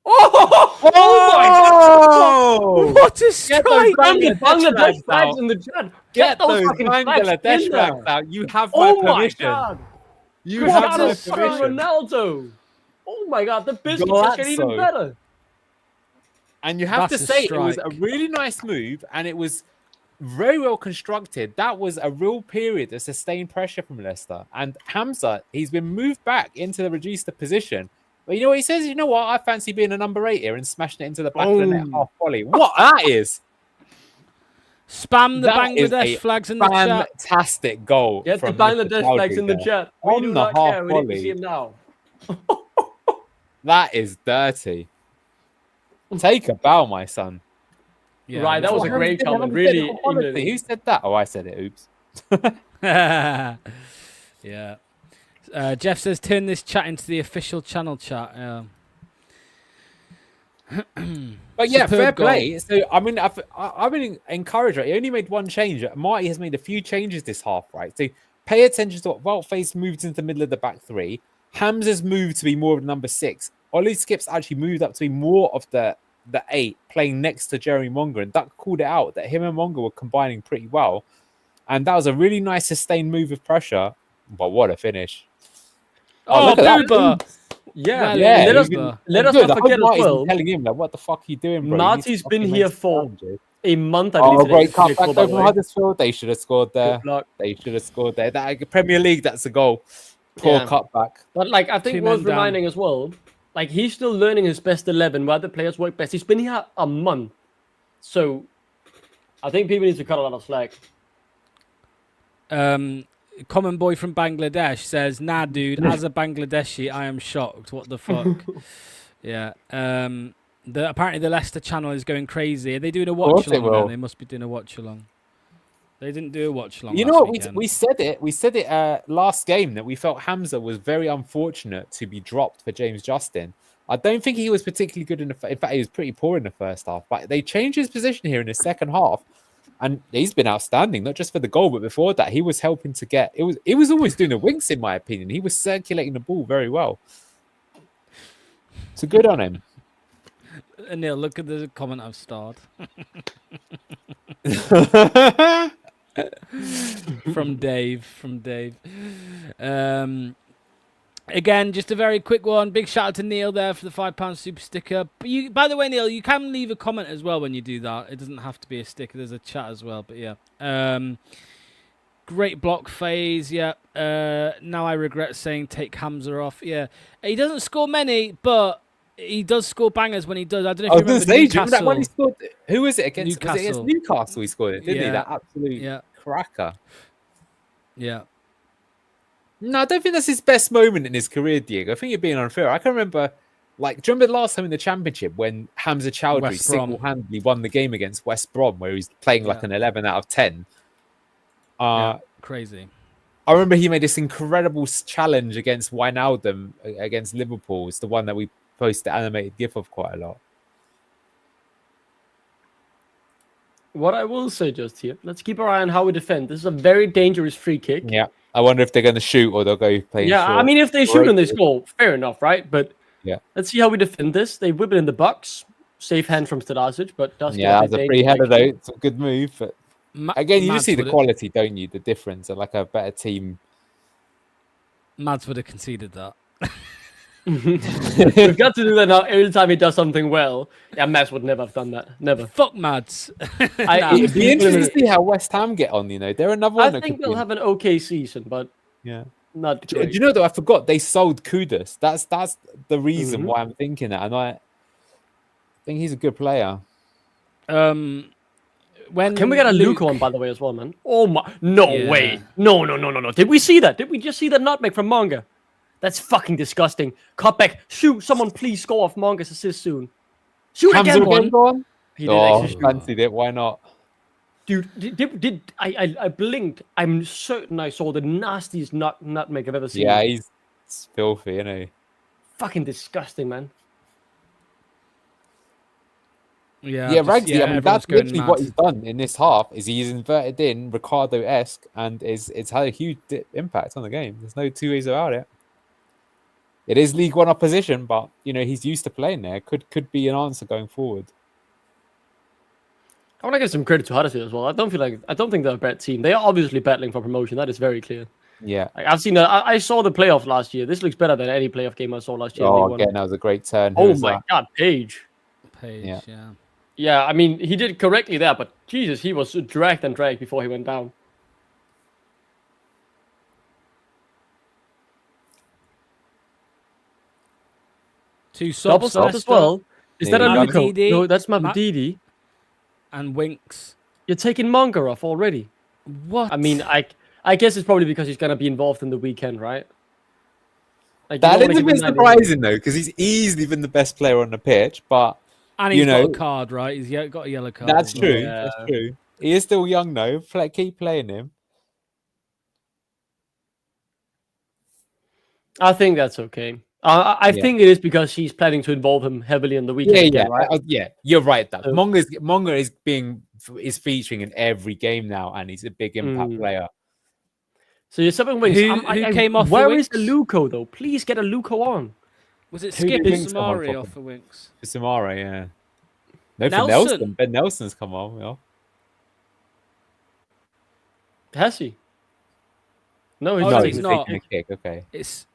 Oh my God! What a strike! Bangladesh flags in the chat. Get those those fucking Bangladesh flags out. You have my permission. God! You have my permission. Ronaldo. Oh my God! The business just get even better. And you have That's to say, a it was a strike. really nice move, and it was very well constructed. That was a real period of sustained pressure from Leicester. And Hamza, he's been moved back into the reduced position. But you know what he says? You know what? I fancy being a number 8 here and smashing it into the back of the net half volley. What that is? Spam the That is Bangladesh a flags in the chat. Fantastic goal. Get the from Bangladesh Mr. flags in the there. chat. We On do the not half care. We need to volley. see him now. That is dirty. Take a bow, my son. Yeah, Right, that was a great comment. Really, Who said that? Oh, I said it. Oops. yeah. Jeff says, turn this chat into the official channel chat. But yeah, Superb fair goal. play. So I mean, I've been encouraged. Right? He only made one change. Marty has made a few changes this half, right? So pay attention to what Wout moved into the middle of the back three. Hamza's moved to be more of number 6. Ollie Skip's actually moved up to be more of the 8, playing next to Jeremy Monga, and Duck called it out that him and Monga were combining pretty well, and that was a really nice sustained move of pressure. But what a finish! Oh, look at that. Booba! Yeah, Yeah, let us Booba. not Good. I hope forget as Marty's well. telling him like, what the fuck are you doing, bro? Marty's been here for a month, I Oh, believe. great today, cutback by the over way. Huddersfield. They should have scored there. Good luck. They should have scored there. That Premier League, that's a goal. Poor Yeah. cutback. But like, I think Two worth men down. reminding as well. Like, he's still learning his best 11, where the players work best. He's been here a month, so I think people need to cut a lot of slack. Common boy from Bangladesh says, nah, dude, as a Bangladeshi, I am shocked. What the fuck? Yeah. Apparently the Leicester channel is going crazy. Are they doing a course they watch-along will. now? They must be doing a watch-along. They didn't do a watch-along You know last what? weekend. We said it. We said it last game that we felt Hamza was very unfortunate to be dropped for James Justin. I don't think he was particularly good in the. In fact, he was pretty poor in the first half. But they changed his position here in the second half, and he's been outstanding. Not just for the goal, but before that, he was helping to get. It was always doing the winks, in my opinion. He was circulating the ball very well. So good on him. Neil, look at the comment I've starred. From Dave. Again, just a very quick one. Big shout out to Neil there for the £5 super sticker. But by the way, Neil, you can leave a comment as well when you do that. It doesn't have to be a sticker. There's a chat as well. But yeah, great block phase. Yeah. Now I regret saying take Hamza off. Yeah, he doesn't score many, but he does score bangers when he does. I don't know if you remember Newcastle. That when he scored, who was it against? Was it against Newcastle. Newcastle? He scored it, didn't he? That absolute cracker. Yeah. No, I don't think that's his best moment in his career, Diego. I think you're being unfair. I can remember, like, do you remember the last time in the Championship when Hamza Chowdhury West Brom. single-handedly won the game against West Brom, where he's playing like an 11 out of 10? Crazy. I remember he made this incredible challenge against Wijnaldum against Liverpool. It's the one that we posted the animated GIF of quite a lot. What I will say just here, let's keep our eye on how we defend. This is a very dangerous free kick. Yeah. I wonder if they're going to shoot or they'll go play Yeah, short. I mean, if they shoot and they score, fair enough, right? But yeah, let's see how we defend this. They whip it in the box. Safe hand from Stadasic, but does yeah, get that's a free header though. It's a good move, but again, you Mads just see the would have- quality, don't you? The difference, and like a better team. Mads would have conceded that. We've got to do that now every time he does something well. Yeah, Mads would never have done that. Never. Fuck Mads. It'd be interesting to see how West Ham get on. They're another one. I think they'll have an okay season, but not Do great. you know though? I forgot they sold Kudus. That's the reason why I'm thinking that, and I think he's a good player. Can we get a Luke on, by the way, as well, man? Oh my! No way! No! Did we see that? Did we just see that nutmeg from Monga? That's fucking disgusting. Cut back. Shoot! Someone please score off Monga's assist soon. Shoot again, one. He did actually fancied it. Why not? Dude, did I blinked? I'm certain I saw the nastiest nutmeg I've ever seen. Yeah, he's filthy, isn't he? Fucking disgusting, man. Yeah, Ragsy. I mean, that's literally what he's done in this half. Is he's inverted in Ricardo-esque, and it's had a huge impact on the game. There's no two ways about it. It is League One opposition, but he's used to playing there. Could be an answer going forward. I want to give some credit to Huddersfield as well. I don't think they're a bad team. They are obviously battling for promotion. That is very clear. Yeah, I've seen that. I saw the playoff last year. This looks better than any playoff game I saw last year. Oh, again, that was a great turn. Oh my God, Page. Yeah. Yeah, I mean, he did correctly there, but Jesus, he was dragged and dragged before he went down. Two double sub as well. Is that a Luko? No, that's Mabdidi. And Winks. You're taking Monga off already. What? I mean, I guess it's probably because he's going to be involved in the weekend, right? Like, that is a bit surprising, though, because he's easily been the best player on the pitch, but... And he's got a card, right? He's got a yellow card. That's true. Yeah. That's true. He is still young, though. Keep playing him. I think that's okay. I think it is because he's planning to involve him heavily in the weekend. Yeah, right? You're right. That Monga is featuring in every game now, and he's a big impact player. So you're subbing Winks. Who came off? Where is the Luko though? Please get a Luko on. Was it Skip and Samari off for Winks? For Samari, yeah. No, for Nelson. Ben Nelson's come on. Yeah. Has he? No, he's not. Taking a kick. Okay. It's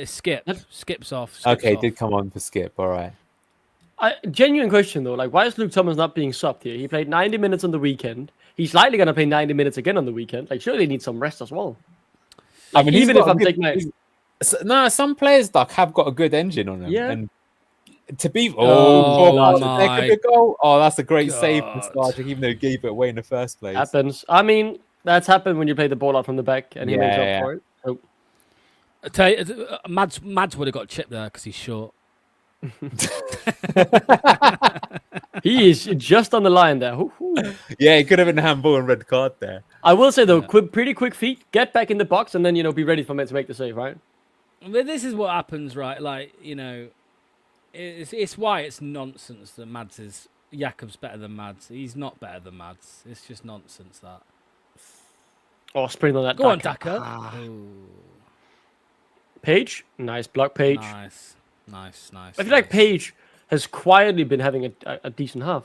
Skip. Skip's off. Okay, did come on for Skip. All right. Genuine question though, like why is Luke Thomas not being subbed here? He played 90 minutes on the weekend. He's likely going to play 90 minutes again on the weekend. Like surely they need some rest as well. I mean, even if I'm taking some players have got a good engine on them. Yeah. And to be my goal. Oh, that's a great save from Starchik, even though he gave it away in the first place. Happens. I mean, that's happened when you play the ball out from the back and he makes up for it. So. I tell you, Mads would have got chipped there because he's short. He is just on the line there. Yeah, it could have been a handball and red card there. I will say though, pretty quick feet, get back in the box, and then be ready for to make the save, right? But this is what happens, right? Like it's why it's nonsense that Mads is Jakob's better than Mads. He's not better than Mads. It's just nonsense that. Oh, spring on that. Go on, Daka. Page, nice block, Page. Nice. I feel like Page has quietly been having a decent half.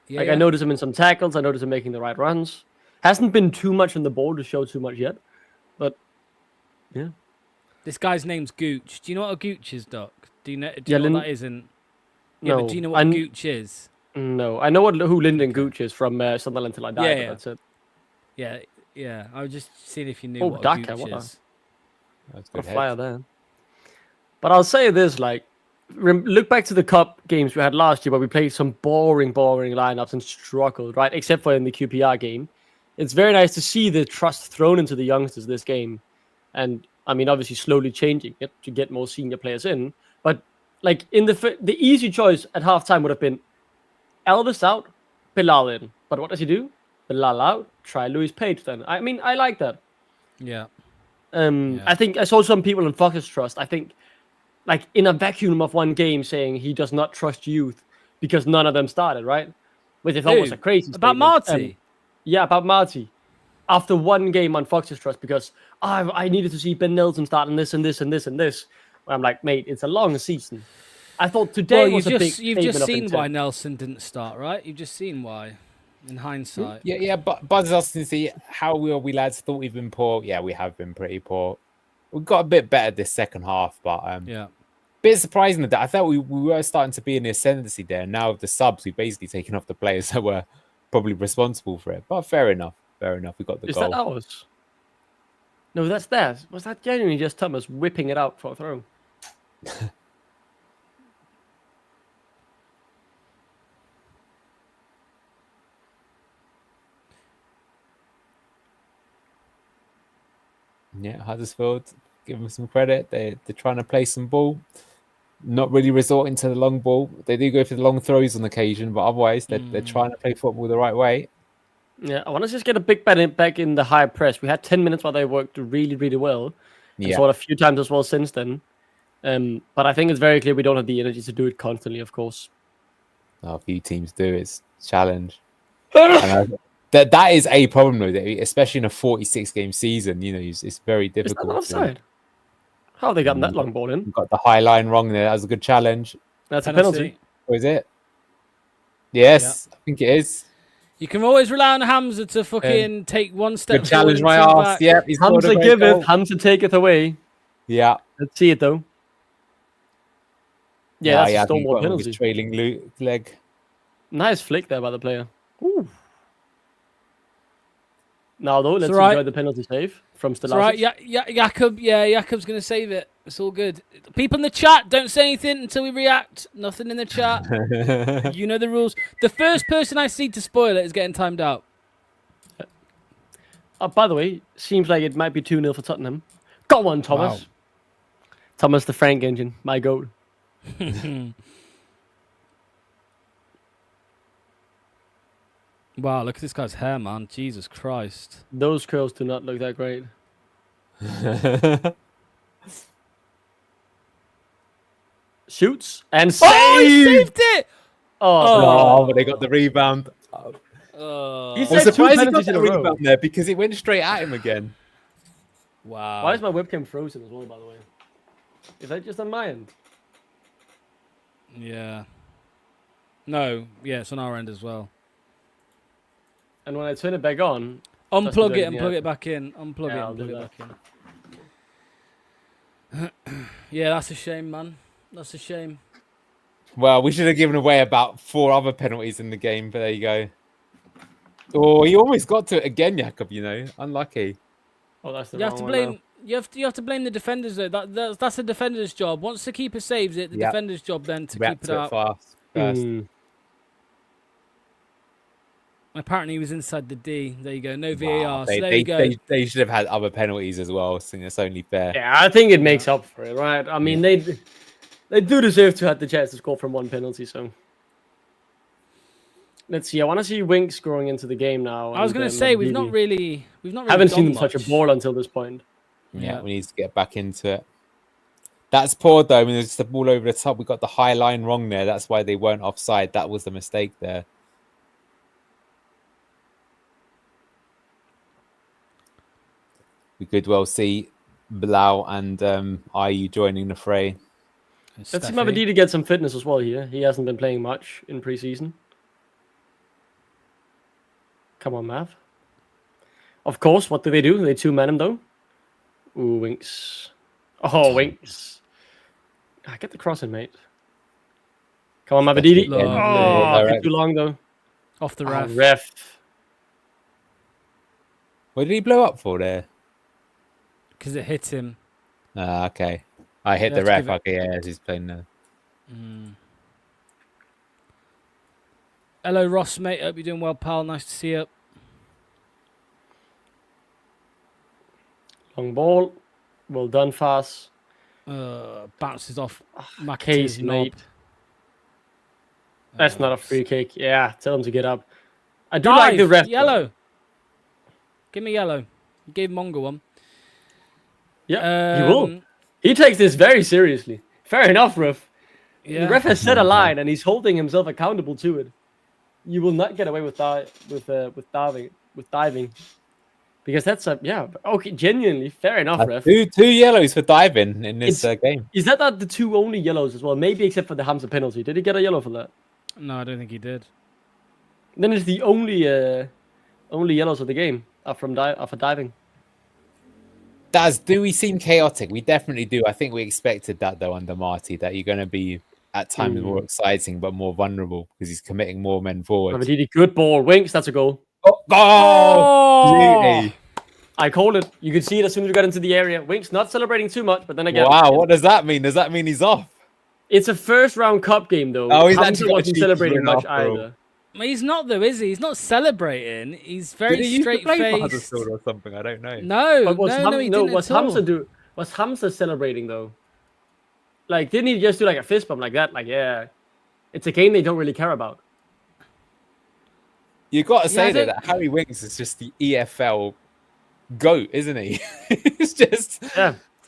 Yeah, I noticed him in some tackles. I noticed him making the right runs. Hasn't been too much on the ball to show too much yet, but yeah. This guy's name's Gooch. Do you know what a Gooch is, Doc? Do you know what that is? No. But do you know what a Gooch is? No, I know who Lyndon Gooch is from Sunderland Till I Die. Yeah. That's it. Yeah. I was just seeing if you knew what a Gooch is. That's a flyer there. But I'll say this, look back to the cup games we had last year where we played some boring lineups and struggled, right? Except for in the QPR game. It's very nice to see the trust thrown into the youngsters this game. And, I mean, obviously slowly changing it to get more senior players in. But, in the easy choice at halftime would have been Elvis out, Bilal in. But what does he do? Bilal out, try Luis Page then. I mean, I like that. Yeah. I think I saw some people in Fox's trust. I think, in a vacuum of one game, saying he does not trust youth because none of them started, right? Which I thought was a crazy statement. About Marty? Yeah, about Marty. After one game on Fox's trust because I needed to see Ben Nelson start in this and this and this and this. I'm like, mate, it's a long season. I thought today was a big You've just seen why Nelson didn't start, right? You've just seen why. In hindsight. Yeah, but Buzz asked to see how we lads thought we've been poor. Yeah, we have been pretty poor. We got a bit better this second half, but Bit surprising that I thought we were starting to be in the ascendancy there. Now with the subs, we've basically taken off the players that were probably responsible for it. But fair enough. Fair enough. We got the goal. Is that ours? No, that's theirs. Was that genuinely just Thomas whipping it out for a throw? Yeah, Huddersfield, give them some credit. They're trying to play some ball, not really resorting to the long ball. They do go for the long throws on occasion, but otherwise they're trying to play football the right way. Yeah, I want to just get a big back in the high press. We had 10 minutes while they worked really, really well. And scored a few times as well since then. But I think it's very clear we don't have the energy to do it constantly, of course. A few teams do. It's a challenge. That is a problem, though, especially in a 46-game season. You know, it's very difficult. Is that offside? How have they gotten that long ball in? Got the high line wrong there. That was a good challenge. That's a penalty. Or is it? Yes, I think it is. You can always rely on Hamza to fucking take one step good challenge, my ass. Yeah, Hamza giveth, Hamza taketh away. Yeah. Let's see it, though. Yeah, that's a Stonewall penalty. Trailing leg. Nice flick there by the player. Ooh. Now, though, let's enjoy the penalty save from Stalasic. Right, Jakub's going to save it. It's all good. People in the chat, don't say anything until we react. Nothing in the chat. You know the rules. The first person I see to spoil it is getting timed out. By the way, seems like it might be 2-0 for Tottenham. Go on, Thomas. Wow. Thomas the Frank engine. My goal. Wow, look at this guy's hair, man. Jesus Christ. Those curls do not look that great. Shoots and save! Oh, he saved it! Oh, but they got the rebound. He's surprised he got the rebound there because it went straight at him again. Wow. Why is my webcam frozen as well, by the way? Is that just on my end? Yeah. No, yeah, it's on our end as well. And when I turn it back on... Unplug it and plug it back in. Unplug it and plug it back in. Yeah, that's a shame, man. That's a shame. Well, we should have given away about 4 other penalties in the game, but there you go. Oh, he almost got to it again, Jakub, you know. Unlucky. Oh, that's the wrong one now. You have to blame the defenders, though. That's the defender's job. Once the keeper saves it, the defender's job then to keep it out. Fast first. Apparently, he was inside the D. There you go. No VAR. So there you go. They should have had other penalties as well. I think it's only fair. Yeah, I think it makes up for it, right? I mean, they do deserve to have the chance to score from one penalty. So let's see. I want to see Winks growing into the game now. I was going to say we've not really haven't seen them touch a ball until this point. Yeah, we need to get back into it. That's poor though. I mean, there's the ball over the top. We got the high line wrong there. That's why they weren't offside. That was the mistake there. We could well see Blau and Ayew joining the fray. Let's see Mavidi to get some fitness as well here. He hasn't been playing much in preseason. Come on, Mav. Of course, what do? They 2-man him though. Ooh, Winks. Oh, Winks. Get the cross in, mate. Come on, Mavidi. Oh, bit too long though. Off the ref. Ref. What did he blow up for there? Because it hit him. Okay. I hit the ref. Okay, yeah, he's playing now. Hello, Ross, mate. Hope you're doing well, pal. Nice to see you. Long ball. Well done, Fast. Bounces off Case, mate. That's not a free kick. Yeah, tell him to get up. I do like the ref. Yellow. Give me yellow. You gave Mongo one. Yeah, he will. He takes this very seriously. Fair enough, ref. Yeah. The ref has set a line, and he's holding himself accountable to it. You will not get away with diving, because that's okay. Genuinely, fair enough, ref. Two yellows for diving in this game. Is that not the 2 only yellows as well? Maybe except for the Hamza penalty. Did he get a yellow for that? No, I don't think he did. Then it's the only yellows of the game are for diving. Do we seem chaotic? We definitely do. I think we expected that though under Marty, that you're going to be at times more exciting but more vulnerable because he's committing more men forward. Good ball. Winks, that's a goal. Oh! I called it. You could see it as soon as we got into the area. Winks not celebrating too much, but then again. Wow, what does that mean? Does that mean he's off? It's a first round cup game though. Oh, he's Hamza actually wasn't celebrating much either. He's not though, is he? He's not celebrating. He's very straight-faced. Or something, I don't know. No, he didn't what's at all. Hamza do? Was Hamza celebrating though? Like, didn't he just do like a fist bump like that? Like, yeah, it's a game they don't really care about. You got to say that Harry Winks is just the EFL GOAT, isn't he? It's just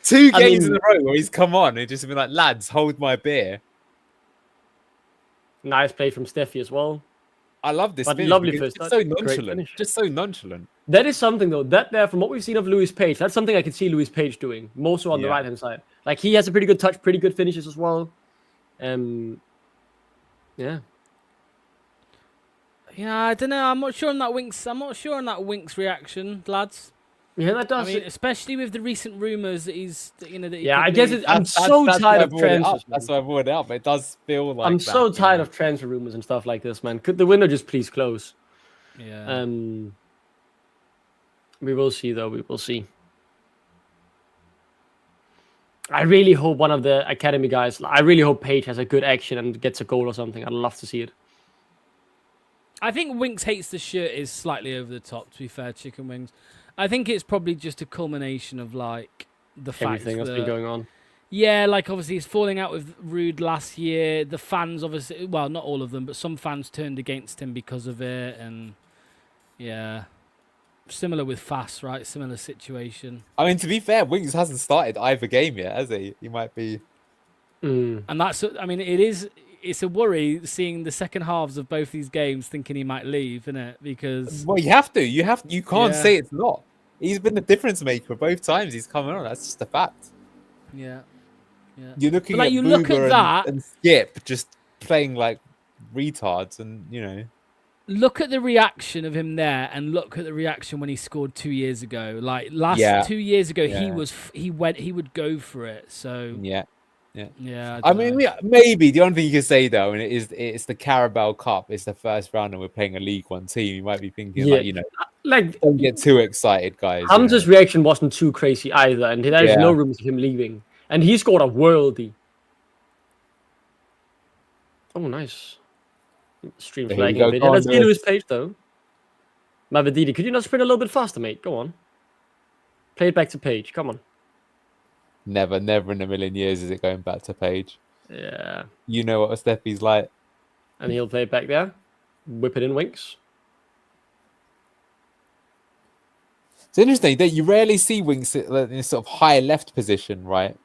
2 games in a row where he's come on and just been like, lads, hold my beer. Nice play from Steffi as well. I love this. Lovely first touch. So nonchalant. Just so nonchalant. That is something though. That there, from what we've seen of Lewis Page, that's something I could see Lewis Page doing more so on the right hand side. Like he has a pretty good touch, pretty good finishes as well. Yeah. Yeah, I don't know. I'm not sure on that Winks reaction, lads. Yeah, that does. I mean, especially with the recent rumours that he's, that he I guess I'm so tired of transfers. That's why I brought it up. It does feel like I'm so tired of transfer rumours and stuff like this, man. Could the window just please close? Yeah. We will see, though. We will see. I really hope one of the academy guys. I really hope Page has a good action and gets a goal or something. I'd love to see it. I think Winks hates the shirt is slightly over the top, to be fair, Chicken Wings. I think it's probably just a culmination of, like, the fact everything that's been going on. Yeah, like, obviously, he's falling out with Rude last year. The fans, obviously, well, not all of them, but some fans turned against him because of it. And, yeah, similar with Fass, right? Similar situation. I mean, to be fair, Winks hasn't started either game yet, has he? He might be... And that's, I mean, it's a worry seeing the second halves of both these games thinking he might leave, isn't it? Because... Well, you have to. You can't say it's not. He's been the difference maker both times he's come on. That's just a fact. Yeah. You're looking at Boomer and Skip just playing like retards, and you know. Look at the reaction of him there, and look at the reaction when he scored 2 years ago. Like 2 years ago, he would go for it. So yeah. I mean, maybe the only thing you can say though, and it's the Carabao Cup. It's the first round, and we're playing a League One team. You might be thinking, don't get too excited, guys. Hamza's reaction wasn't too crazy either, and there's no room for him leaving. And he scored a worldie. Oh, nice. Stream flagging a bit. Let's see Lewis Page though. Mavadidi, could you not sprint a little bit faster, mate? Go on. Play it back to Page. Come on. Never in a million years is it going back to Page. Yeah. You know what Steffi's like. And he'll play it back there. Whip it in, Winks. It's interesting that you rarely see Winks in a sort of high left position, right?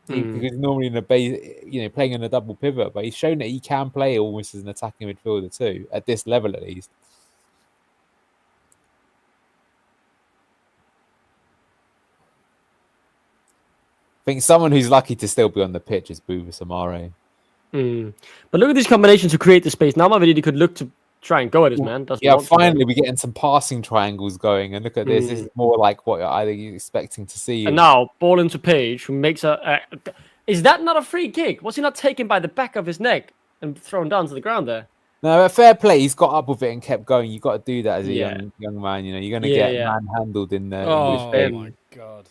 Because he's normally in a base, playing in a double pivot, but he's shown that he can play almost as an attacking midfielder too, at this level at least. I think someone who's lucky to still be on the pitch is Bouba Samare. But look at these combinations to create the space. Now Mavididi could look to try and go at his man. Finally we're getting some passing triangles going. And look at this. This is more like what you're expecting to see. And now, ball into Page, who makes is that not a free kick? Was he not taken by the back of his neck and thrown down to the ground there? No, fair play. He's got up with it and kept going. You've got to do that as a young man. You're going to get manhandled in the English game. Oh, my God.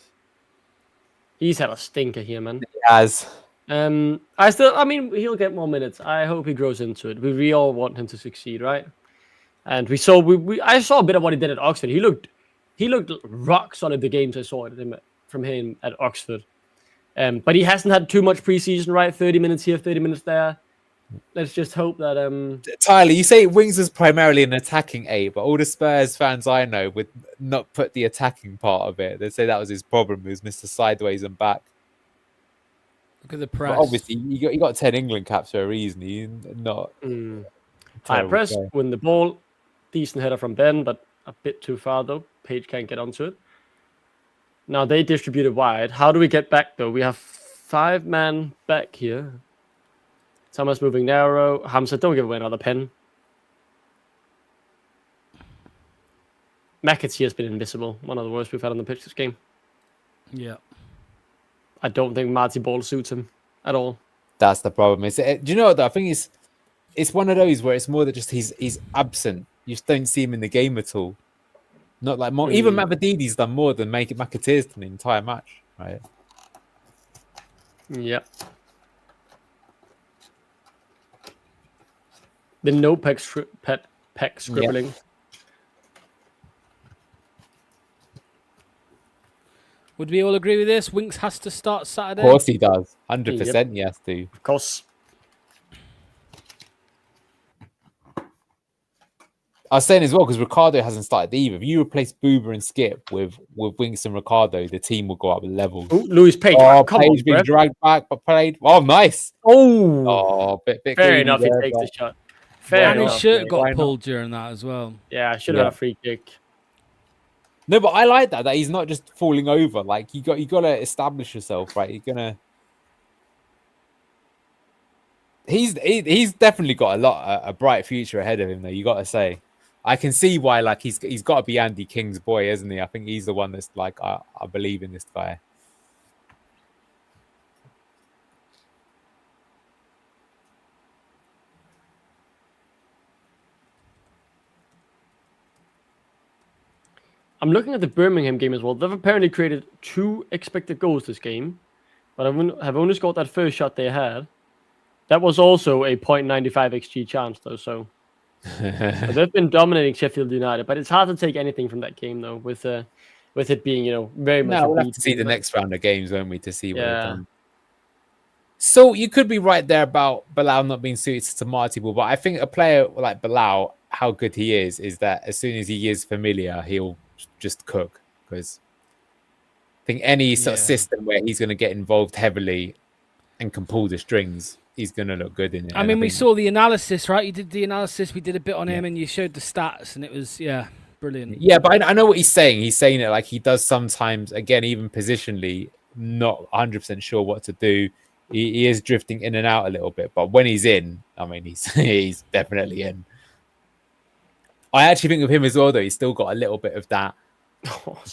He's had a stinker here, man. He has. He'll get more minutes. I hope he grows into it. We all want him to succeed, right? And I saw a bit of what he did at Oxford. He looked rock solid the games I saw from him at Oxford. But he hasn't had too much preseason, right? 30 minutes here, 30 minutes there. Let's just hope that... Tyler, you say Wings is primarily an attacking eight, but all the Spurs fans I know would not put the attacking part of it. They say that was his problem. He was Mr. Sideways and back. Look at the press. But obviously, you got 10 England caps for a reason. You're not... High press, win the ball. Decent header from Ben, but a bit too far, though. Page can't get onto it. Now, they distributed wide. How do we get back, though? We have 5-man back here. Thomas moving narrow. Hamza, don't give away another pen. McAtee has been invisible. One of the worst we've had on the pitch this game. Yeah. I don't think Marty Ball suits him at all. That's the problem. Do you know what, though? I think it's one of those where it's more that just he's absent. You just don't see him in the game at all. Not like more. Even Mavadidi's done more than make it McAteer's done the entire match, right? Yeah. The no peck scribbling. Yeah. Would we all agree with this? Winks has to start Saturday. Of course he does. 100% he has to. Of course. I was saying as well, because Ricardo hasn't started either. If you replace Boober and Skip with Winks and Ricardo, the team will go up with levels. Ooh, Lewis Page. Oh, Page being dragged back, but played. Oh, nice. Oh, bit fair enough. He takes the shot. Fair and enough. his shirt got pulled during that as well. Yeah, I should have had a free kick. No, but I like that he's not just falling over. Like you got to establish yourself, right? You're gonna. He's definitely got a bright future ahead of him, though. You got to say, I can see why. Like he's got to be Andy King's boy, isn't he? I think he's the one that's like I believe in this guy. I'm looking at the Birmingham game as well. They've apparently created 2 expected goals this game, but have only scored that first shot they had. That was also a .95 XG chance, though. So they've been dominating Sheffield United, but it's hard to take anything from that game, though, with it being very much. No, we'll have to see the next round of games, won't we, to see what they've done. So you could be right there about Bilal not being suited to Marty Ball, but I think a player like Bilal, how good he is that as soon as he is familiar, he'll just cook, because I think any sort of system where he's going to get involved heavily and can pull the strings, he's going to look good in it. I mean, we saw the analysis, right? You did the analysis. We did a bit on him, and you showed the stats, and it was brilliant. Yeah, but I know what he's saying. He's saying it like he does sometimes. Again, even positionally, not 100% sure what to do. He is drifting in and out a little bit, but when he's in, I mean, he's definitely in. I actually think of him as well, though. He's still got a little bit of that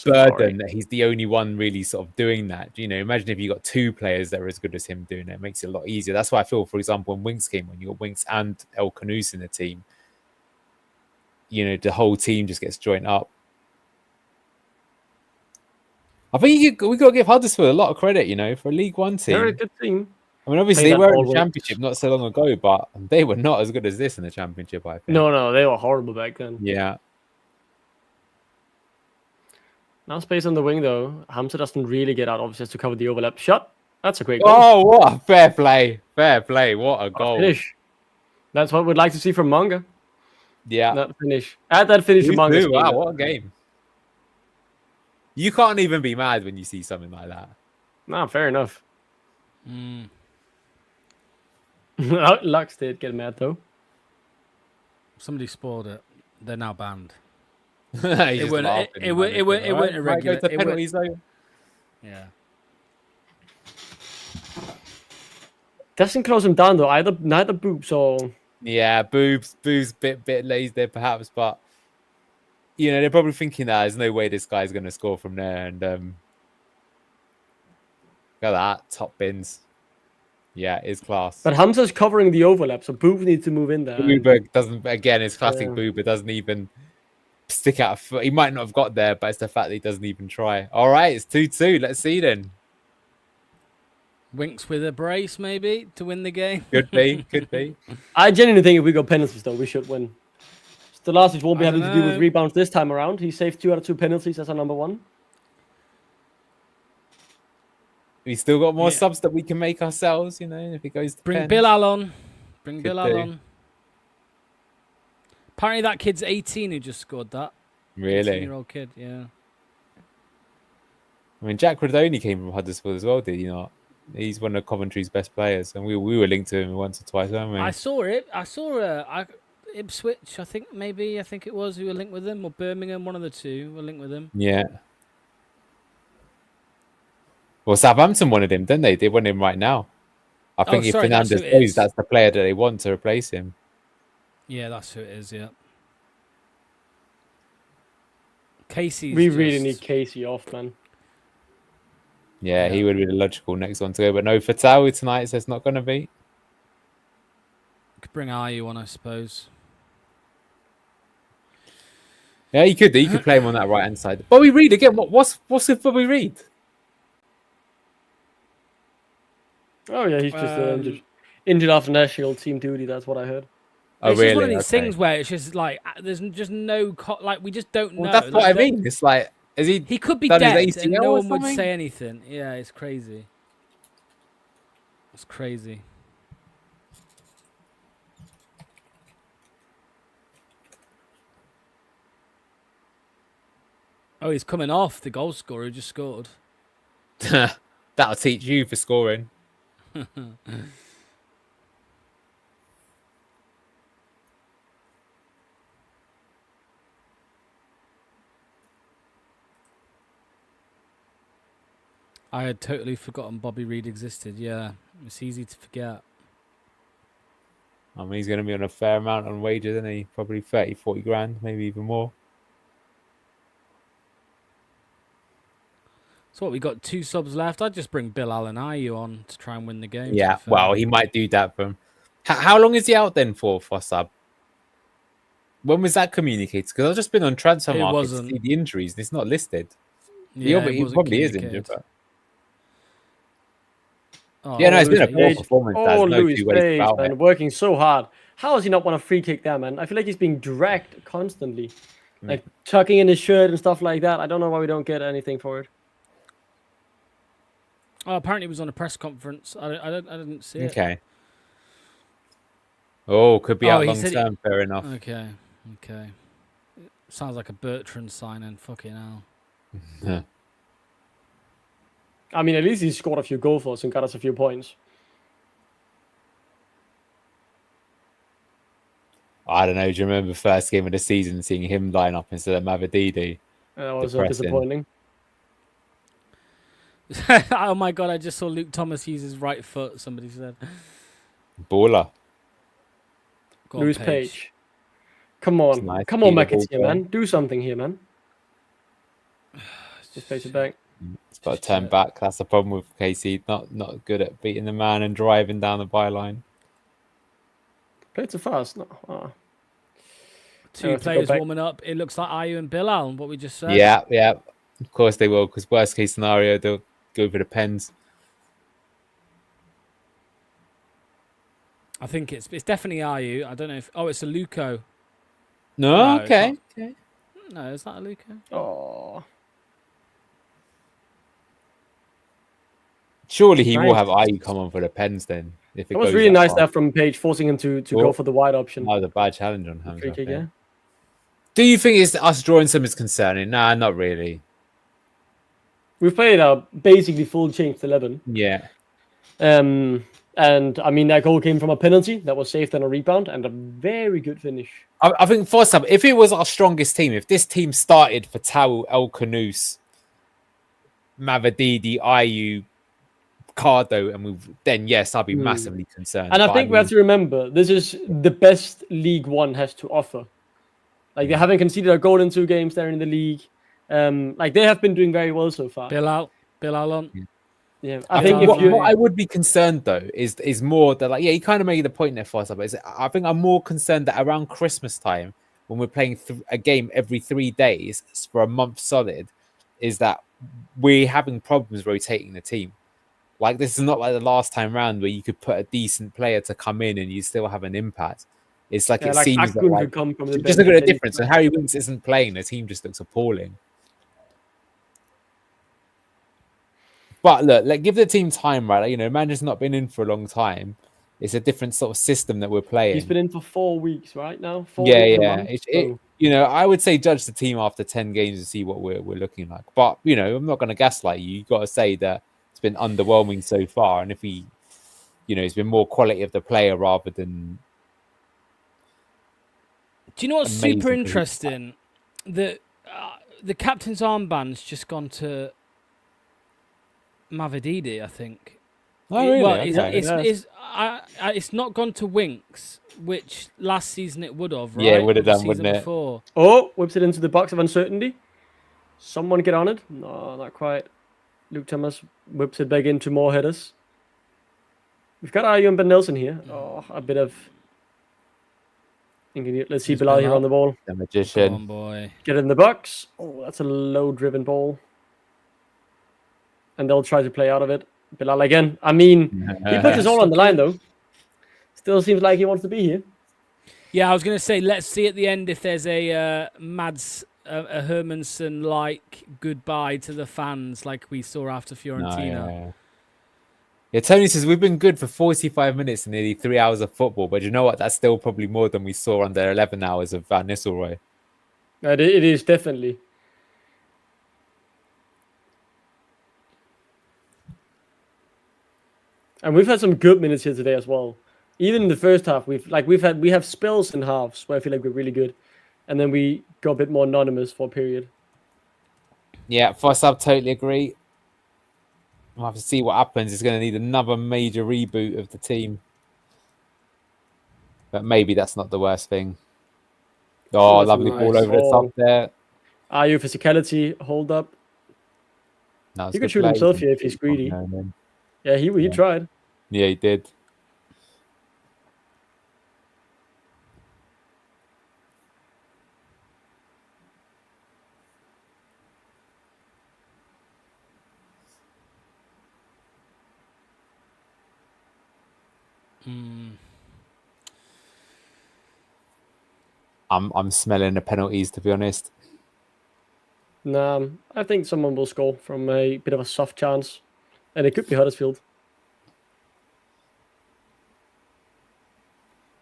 burden that he's the only one really sort of doing that. You know, imagine if you got 2 players that are as good as him doing it. It makes it a lot easier. That's why I feel, for example, when Winks came, when you got Winks and El Khanous in the team, you know, the whole team just gets joined up. I think we got to give Huddersfield a lot of credit, you know, for a League One team. They're a good team. I mean, obviously they were in the Championship not so long ago, but they were not as good as this in the Championship, I think. No, they were horrible back then. Yeah. Now space on the wing, though. Hamza doesn't really get out, obviously, has to cover the overlap shot. That's a great goal. Oh, what a fair play. Fair play. What a goal. Finish. That's what we'd like to see from Manga. Yeah. That finish. Add that finish from Manga. Wow, what a game. You can't even be mad when you see something like that. No, fair enough. Lux did get mad, though. Somebody spoiled it. They're now banned. It weren't irregular. Yeah. Doesn't close him down, though. Neither Boobs or... Yeah, Boobs bit lazy there, perhaps, but... You know, they're probably thinking that there's no way this guy's going to score from there. And look at that. Top bins. Yeah, it's class. But Hamza's covering the overlap, so Boob needs to move in there. Boober doesn't, again, it's classic Boober, doesn't even stick out a foot. He might not have got there, but it's the fact that he doesn't even try. All right, it's 2-2. Let's see then. Winks with a brace, maybe, to win the game. Could be. I genuinely think if we go penalties, though, we should win. Stolarczyk won't be having to deal with rebounds this time around. He saved 2 out of 2 penalties as our number 1. We still got more subs that we can make ourselves, you know, if it goes to Bring pens. Bilal on. Bilal on. Apparently that kid's 18 who just scored that. Really? 18-year-old kid, yeah. I mean, Jack Rodoni came from Huddersfield as well, did he not? He's one of Coventry's best players, and we were linked to him once or twice, weren't we? I saw it. I saw Ipswich, I think it was, who were linked with him, or Birmingham, one of the two were linked with him. Yeah. Well, Southampton wanted him, didn't they? They want him right now. I think if Fernandez goes, that's the player that they want to replace him. Yeah, that's who it is, yeah. Casey. We really need Casey off, man. Yeah, he would be the logical next one to go. But no, Fatal tonight says not going to be. Could bring Ayu on, I suppose. Yeah, you could do. You could play him on that right hand side. Bobby Reed again. What's with Bobby Reed? Oh yeah, he's just injured after national team duty. That's what I heard. Oh, it's really? Just one of these things where it's just like there's just no we just don't know. That's what I mean. It's like, is he? He could be dead and no one would say anything. Yeah, it's crazy. It's crazy. Oh, he's coming off the goal scorer who just scored. That'll teach you for scoring. I had totally forgotten Bobby Reed existed. Yeah, it's easy to forget. I mean, he's going to be on a fair amount on wages, isn't he? Probably 30, 40 grand, maybe even more. So what, we got 2 subs left. I'd just bring Bill Allen Ayu on to try and win the game. Yeah, well, he might do that from... How long is he out then for sub? When was that communicated? Because I've just been on transfer market to see the injuries, and it's not listed. Yeah, he probably is injured, but... Oh, yeah, no, it's been a poor performance. Oh, Louis Page, man, working so hard. How has he not won a free kick there, man? I feel like he's being dragged constantly. Like, tucking in his shirt and stuff like that. I don't know why we don't get anything for it. Oh, apparently it was on a press conference. I didn't see it. Okay. Oh, could be out long term. Fair enough. Okay. Sounds like a Bertrand signing. Fucking hell. I mean, at least he scored a few goals for us and got us a few points. I don't know. Do you remember the first game of the season, seeing him line up instead of Mavididi? That was disappointing. Oh my god! I just saw Luke Thomas use his right foot. Somebody said. Baller. Louis Page. Come on, nice. Come on, McAtee, man. Do something here, man. Just place it back. It's got to turn back. That's the problem with KC. Not good at beating the man and driving down the byline. Play too fast. No. Oh. 2 players warming up. It looks like Ayu and Bilal, what we just said. Yeah. Of course they will, because worst case scenario, they'll go for the pens. I think it's definitely Ayu. I don't know if... Oh, it's a Luco. No, okay. No, is that a Luco? Oh. Surely he will have Ayu come on for the pens then. If it was really nice there from Page, forcing him to go for the wide option. That was a bad challenge on him. Yeah. Do you think it's us drawing some is concerning? Nah, not really. We've played a basically full changed 11. Yeah. And I mean, that goal came from a penalty that was saved on a rebound and a very good finish. I think for some, if it was our strongest team, if this team started for Tau, El Kanous, Mavididi, Ayu, Cardo, and then yes, I'd be massively concerned. And I think we have to remember, this is the best League One has to offer. Like, they haven't conceded a goal in 2 games there in the league. Like, they have been doing very well so far. Bilal on. Yeah, I think what I would be concerned though is more that, like, yeah, you kind of made the point there for us, but I think I'm more concerned that around Christmas time, when we're playing a game every 3 days for a month solid, is that we're having problems rotating the team. Like, this is not like the last time round where you could put a decent player to come in and you still have an impact. It's like, it seems that, like, just look at the difference. And Harry Winks isn't playing, the team just looks appalling. But look, give the team time, right? Like, you know, manager's not been in for a long time. It's a different sort of system that we're playing. He's been in for 4 weeks, right now. 4 weeks you know, I would say judge the team after 10 games to see what we're looking like. But, you know, I'm not going to gaslight you. You've got to say that it's been underwhelming so far. And if he, you know, it's been more quality of the player rather than... Do you know what's super interesting? The captain's armband's just gone to Mavididi, I think. Oh, really? Well, it's not gone to Winks, which last season it would have, right? Yeah, it would have done, wouldn't it? Before. Oh, whips it into the box of uncertainty. Someone get on it. No, not quite. Luke Thomas whips it back into more headers. We've got Ayew and Ben Nelson here. Oh, a bit of... Let's see Bilal here on the ball. The magician. Come on, boy. Get it in the box. Oh, that's a low-driven ball. And they'll try to play out of it. Bilal again. I mean, he puts his all on the line, though. Still seems like he wants to be here. Yeah, I was going to say, let's see at the end if there's a Mads a Hermansson-like goodbye to the fans like we saw after Fiorentina. Yeah, Tony says, we've been good for 45 minutes and nearly 3 hours of football, but you know what? That's still probably more than we saw under 11 hours of Van Nistelrooy. It is, definitely. And we've had some good minutes here today as well. Even in the first half, we have spells in halves where I feel like we're really good. And then we go a bit more anonymous for a period. Yeah, first up, totally agree. We'll have to see what happens. It's going to need another major reboot of the team. But maybe that's not the worst thing. Oh, lovely ball over the top there. Ayew physicality, hold up. He could shoot himself here if he's greedy. Yeah, he tried. Yeah, he did. I'm smelling the penalties, to be honest. Nah, I think someone will score from a bit of a soft chance. And it could be Huddersfield.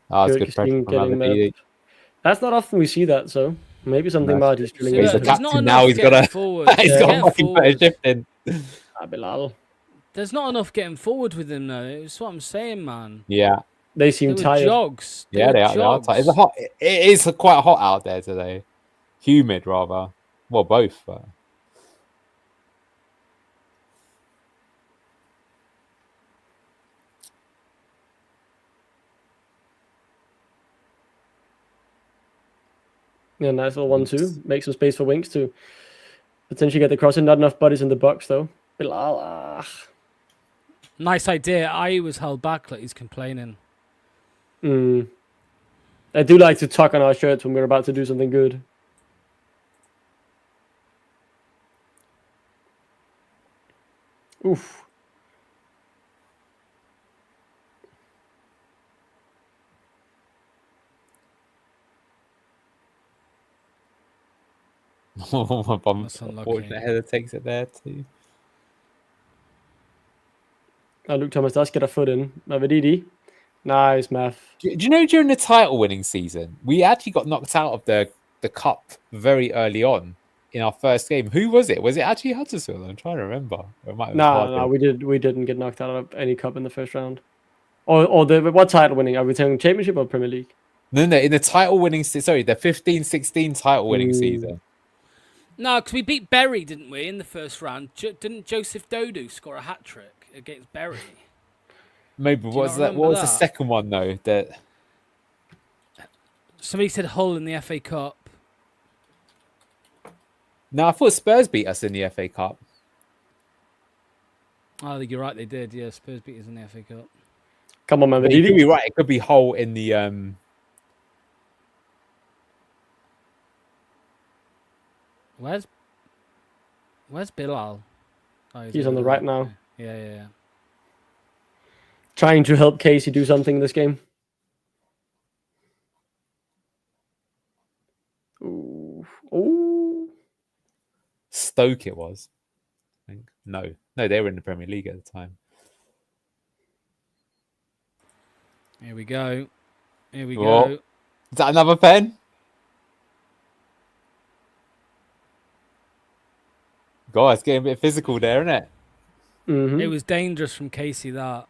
Oh, it's good pressure from That's not often we see that, so maybe something Marty's drilling. He's the captain now. He's got a shifting. Bilal. There's not enough getting forward with him, though. It's what I'm saying, man. Yeah. They seem tired. Jogs. They are tired. It's hot. It is quite hot out there today. Humid, rather. Well, both. But... Yeah, nice little 1-2. Make some space for Winks to potentially get the crossing. Not enough bodies in the box, though. Bilal. Nice idea. I was held back like he's complaining. I do like to tuck on our shirts when we're about to do something good. Oof. My bum. Unfortunate header takes it there too. Luke Thomas does get a foot in. Mavididi. Nice, Math. Do you know during the title-winning season, we actually got knocked out of the cup very early on in our first game? Who was it? Was it actually Huddersfield? I'm trying to remember. No, we didn't get knocked out of any cup in the first round. Or what title winning? Are we talking Championship or Premier League? No, in the title-winning... Sorry, the 15-16 title-winning season. No, because we beat Bury, didn't we, in the first round? Didn't Joseph Dodu score a hat-trick against Bury? Maybe. What was the second one, though? That somebody said Hull in the FA Cup. No, I thought Spurs beat us in the FA Cup. Oh, you're right, they did. Yeah, Spurs beat us in the FA Cup. Come on, man. You could be right. It could be Hull in the... Where's Bilal? Oh, he's on the right now. Yeah. Trying to help Casey do something in this game. Ooh. Stoke it was. I think. No, they were in the Premier League at the time. Here we go. Is that another pen? God, it's getting a bit physical there, isn't it? Mm-hmm. It was dangerous from Casey, that.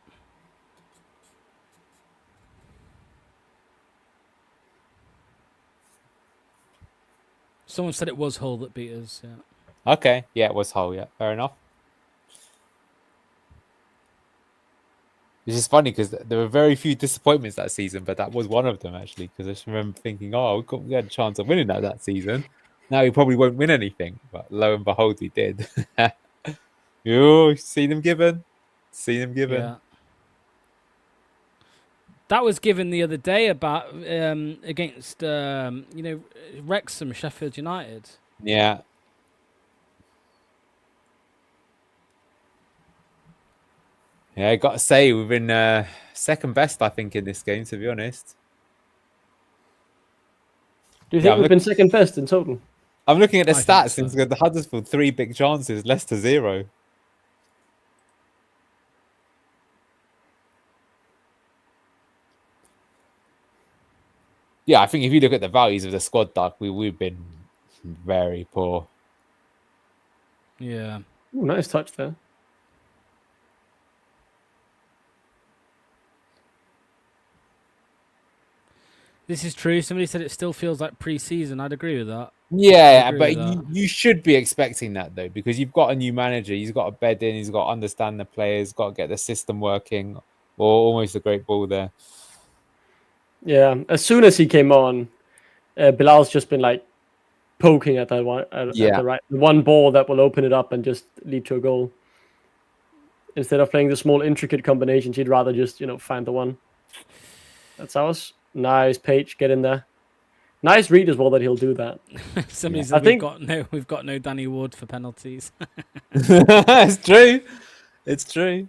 Someone said it was Hull that beat us. Yeah. Okay. Yeah, it was Hull. Yeah, fair enough. Which is funny because there were very few disappointments that season, but that was one of them, actually. Because I just remember thinking, we had a chance of winning that season. Now we probably won't win anything. But lo and behold, we did. You see them given? See them given? Yeah. That was given the other day about against Wrexham, Sheffield United. Yeah. Yeah, I got to say, we've been second best, I think, in this game, to be honest. Do you think we've been second best in total? I'm looking at the stats. Since the Huddersfield 3 big chances, Leicester 0. Yeah, I think if you look at the values of the squad, Doug, we've been very poor. Yeah. Ooh, nice touch there. This is true. Somebody said it still feels like pre-season. I'd agree with that. Yeah, but you should be expecting that, though, because you've got a new manager. He's got to bed in. He's got to understand the players. Got to get the system working. Or almost a great ball there. Yeah, as soon as he came on, Bilal's just been like poking at that one, at the one ball that will open it up and just lead to a goal. Instead of playing the small intricate combinations, he'd rather just find the one. That's ours. Nice, Page, get in there. Nice read as well that he'll do that. Somebody said we've got no Danny Ward for penalties. It's true. It's true.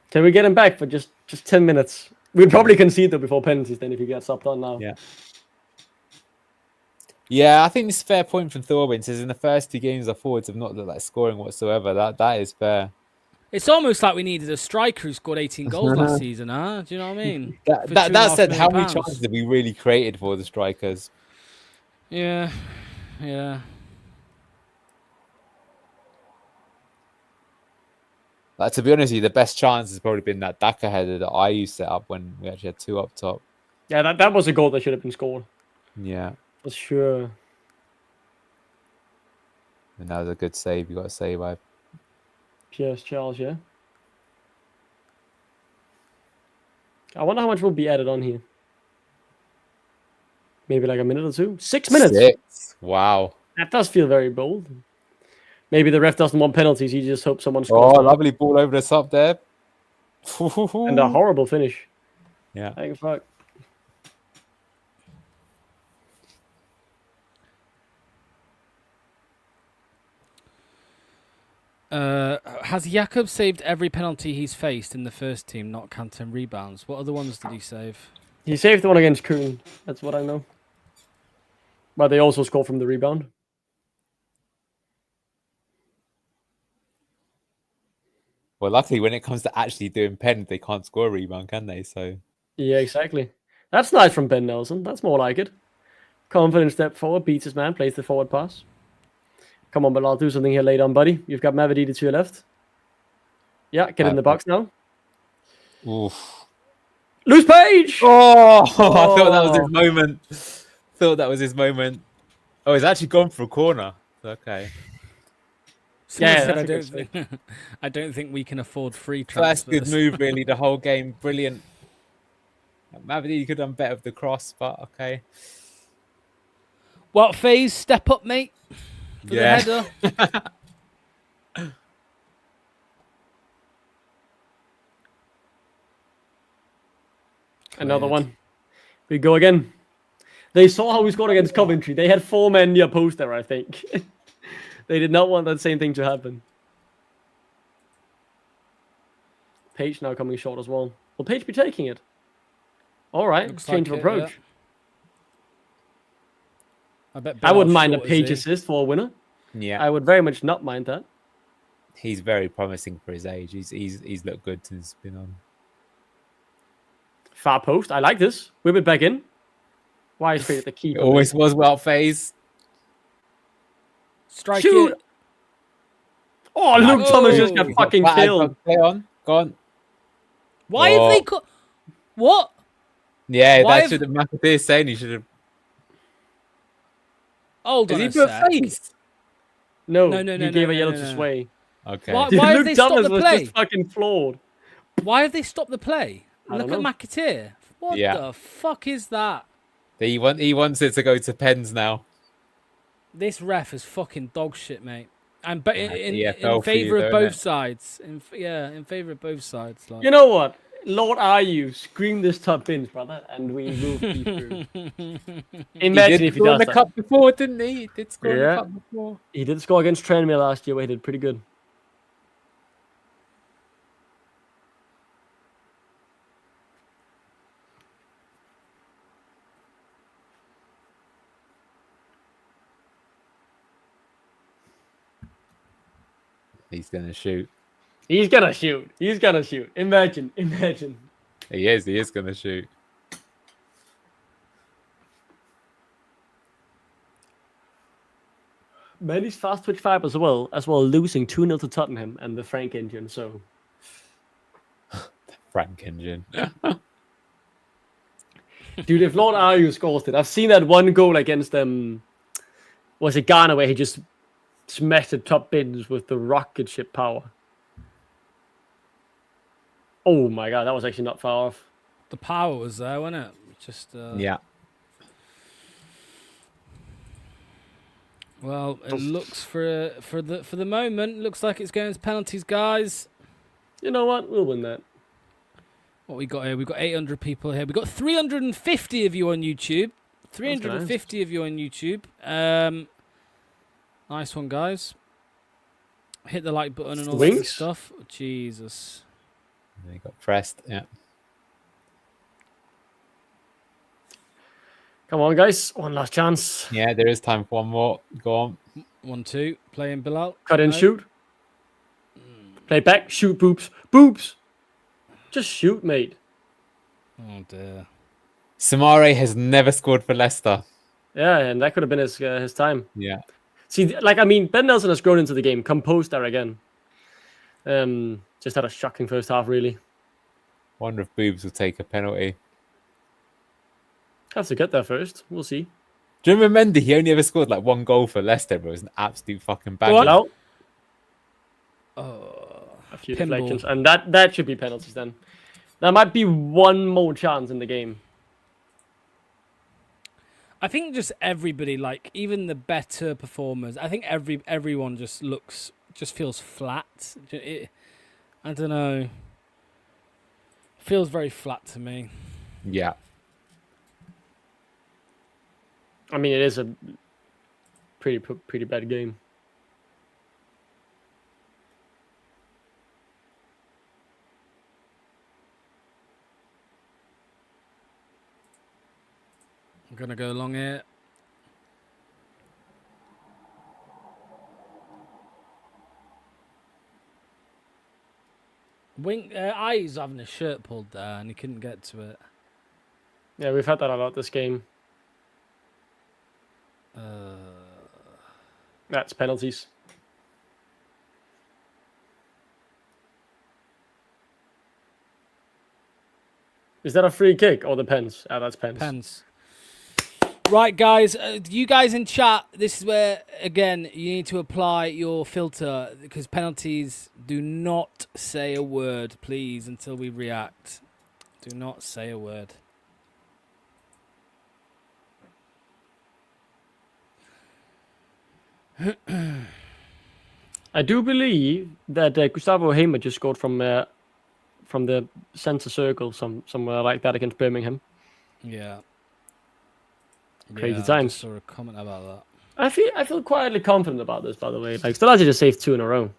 Can we get him back for just 10 minutes? We'd probably concede though before penalties then if he gets up on now. Yeah. Yeah, I think it's a fair point from Thorwin. Says in the first 2 games, our forwards have not looked like scoring whatsoever. That is fair. It's almost like we needed a striker who scored 18 goals last season, huh? Do you know what I mean? That said, how many chances have we really created for the strikers? Yeah. Like, to be honest with you, the best chance has probably been that Daka header that I used set up when we actually had 2 up top. Yeah, that was a goal that should have been scored. Yeah. For sure. And that was a good save. You got to say by Pierce Charles, yeah. I wonder how much will be added on here. Maybe like a minute or 2? 6 minutes. 6. Wow. That does feel very bold. Maybe the ref doesn't want penalties. He just hopes someone scores. Oh, lovely ball over the top there. And a horrible finish. Yeah. Thank fuck. Has Jakob saved every penalty he's faced in the first team, not counting rebounds? What other ones did he save? He saved the one against Kuhn. That's what I know. But they also scored from the rebound. Well, luckily, when it comes to actually doing pen, they can't score a rebound, can they? So yeah, exactly. That's nice from Ben Nelson. That's more like it. Confident step forward, beats his man, plays the forward pass. Come on, Bilal, do something here later on, buddy. You've got Mavididi to your left. Yeah, get in the box now. Oof. Loose Page! Oh, I thought that was his moment. Oh, he's actually gone for a corner. Okay. I don't think we can afford free transfers. First good move, really, the whole game. Brilliant. Mavididi could have done better with the cross, but okay. What phase? Step up, mate. For the header. Another one. We go again. They saw how we scored against Coventry. They had 4 men near post there, I think. They did not want that same thing to happen. Page now coming short as well. Will Page be taking it? All right. Looks Change like of approach. Yeah. I wouldn't mind a Page assist for a winner. Yeah. I would very much not mind that. He's very promising for his age. He's looked good since he's been on. Far post. I like this. Whip it back in. Why is straight at the keeper? Always was well phased. Strike Shoot! it. Oh, Luke Thomas just got fucking killed. Play on. Go on. Why have they cut? What? Yeah, that should have McAteer saying he should have. Hold on Did a he do a sec. face? No, he gave a yellow to Sway. Okay. Why Dude, have Luke they stopped Thomas the was play? just fucking flawed. Why have they stopped the play? I Look don't at know. McAteer. What the fuck is that? He wants it to go to pens now. This ref is fucking dog shit, mate. And but in favour of both sides. In favour of both sides. Like. You know what? Lord, are you scream this top bins, brother, and we will be through. Imagine if he does the that. cup before, didn't he? He did score in the cup before. He did score against Tranmere last year, where he did pretty good. He's gonna shoot. He's gonna shoot. Imagine. He is gonna shoot. Man, he's fast twitch 5 as well losing 2-0 to Tottenham and the Frank engine, so. Frank engine. Dude, if Lord Ayew scores it, I've seen that one goal against was it Ghana where he just smashed the top bins with the rocket ship power. Oh my god, that was actually not far off. The power was there, wasn't it? Just yeah. Well, it looks for the moment. Looks like it's going to penalties, guys. You know what? We'll win that. What we got here? We've got 800 people here. We've got 350 of you on YouTube. 350 of you on YouTube. Nice one, guys. Hit the like button and all that stuff. Oh, Jesus. They got pressed. Yeah. Come on, guys. One last chance. Yeah, there is time for one more. Go on. 1-2. Playing Bilal. Cut in, shoot. Play back. Shoot, boobs. Boobs. Just shoot, mate. Oh, dear. Samare has never scored for Leicester. Yeah, and that could have been his time. Yeah. See, Ben Nelson has grown into the game. Composed there again. Just had a shocking first half, really. Wonder if Boobs will take a penalty. Have to get there first. We'll see. Do you remember Mendy? He only ever scored like one goal for Leicester, but it was an absolute fucking banger. What? A few deflections. And that should be penalties then. There might be one more chance in the game. I think just everybody, like even the better performers, I think everyone just feels flat. I don't know. Feels very flat to me. Yeah. I mean, it is a pretty bad game. I'm gonna go long here. Eyes having a shirt pulled there, and he couldn't get to it. Yeah, we've had that a lot this game. That's penalties. Is that a free kick or the pens? Ah, that's pens. Pens. Right, guys. You guys in chat, this is where, again, you need to apply your filter because penalties do not say a word, please, until we react. Do not say a word. I do believe that Gustavo Hamer just scored from the center circle, somewhere like that against Birmingham. Yeah. Crazy I times. just saw a comment about that. I feel quietly confident about this, by the way. Like Stellaci just saved 2 in a row.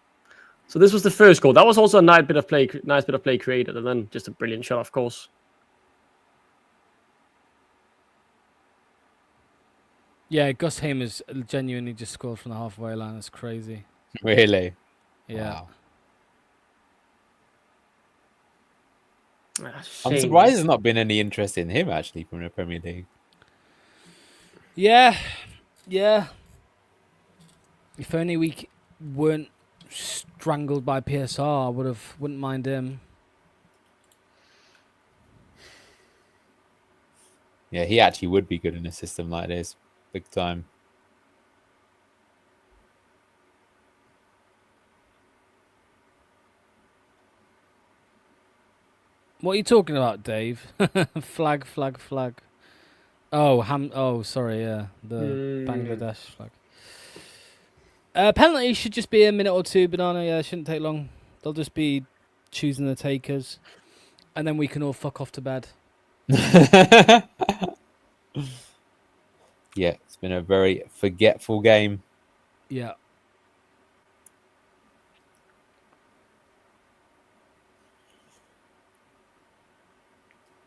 So this was the first goal. That was also a nice bit of play created, and then just a brilliant shot, of course. Yeah, Gus Hamer's genuinely just scored from the halfway line. That's crazy. Really? Yeah. Wow. I'm surprised there's not been any interest in him, actually, from the Premier League. Yeah. If only we weren't strangled by PSR, I wouldn't mind him. Yeah, he actually would be good in a system like this. Big time. What are you talking about, Dave? Flag. Oh, sorry, yeah. The Bangladesh flag. Penalty should just be a minute or two, Banana. Yeah, it shouldn't take long. They'll just be choosing the takers. And then we can all fuck off to bed. Yeah, it's been a very forgetful game. Yeah.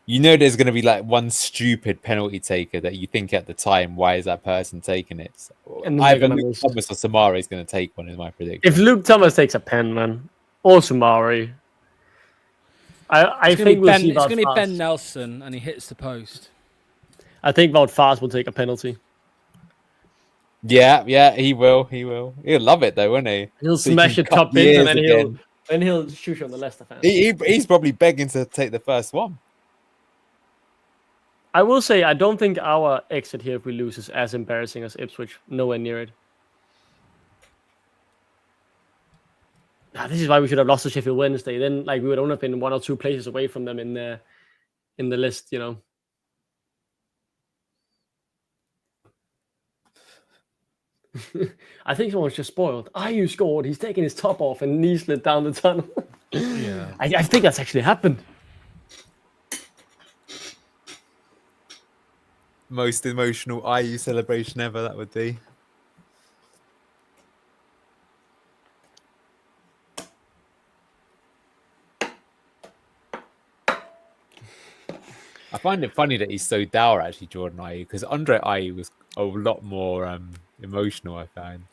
You know there's going to be like one stupid penalty taker that you think at the time, why is that person taking it? So either Luke Thomas or Samari is going to take one, is my prediction. If Luke Thomas takes a pen, man, or Samari, I think we'll see it's going to be Wout Ben Faes. Nelson, and he hits the post. I think Wout Faes will take a penalty. Yeah, he will. He'll love it though, won't he? He'll So he smash can it cut top in, and years then again. he'll shoot on the Leicester fans. He's probably begging to take the first one. I will say, I don't think our exit here, if we lose, is as embarrassing as Ipswich. Nowhere near it. This is why we should have lost to Sheffield Wednesday. Then, like, we would only have been 1 or 2 places away from them in the list, you know. I think someone's just spoiled. Ayew scored. He's taking his top off and knee slid down the tunnel. Yeah. I think that's actually happened. Most emotional Ayew celebration ever, that would be. I find it funny that he's so dour, actually, Jordan Ayew, because Andre Ayew was a lot more emotional, I find.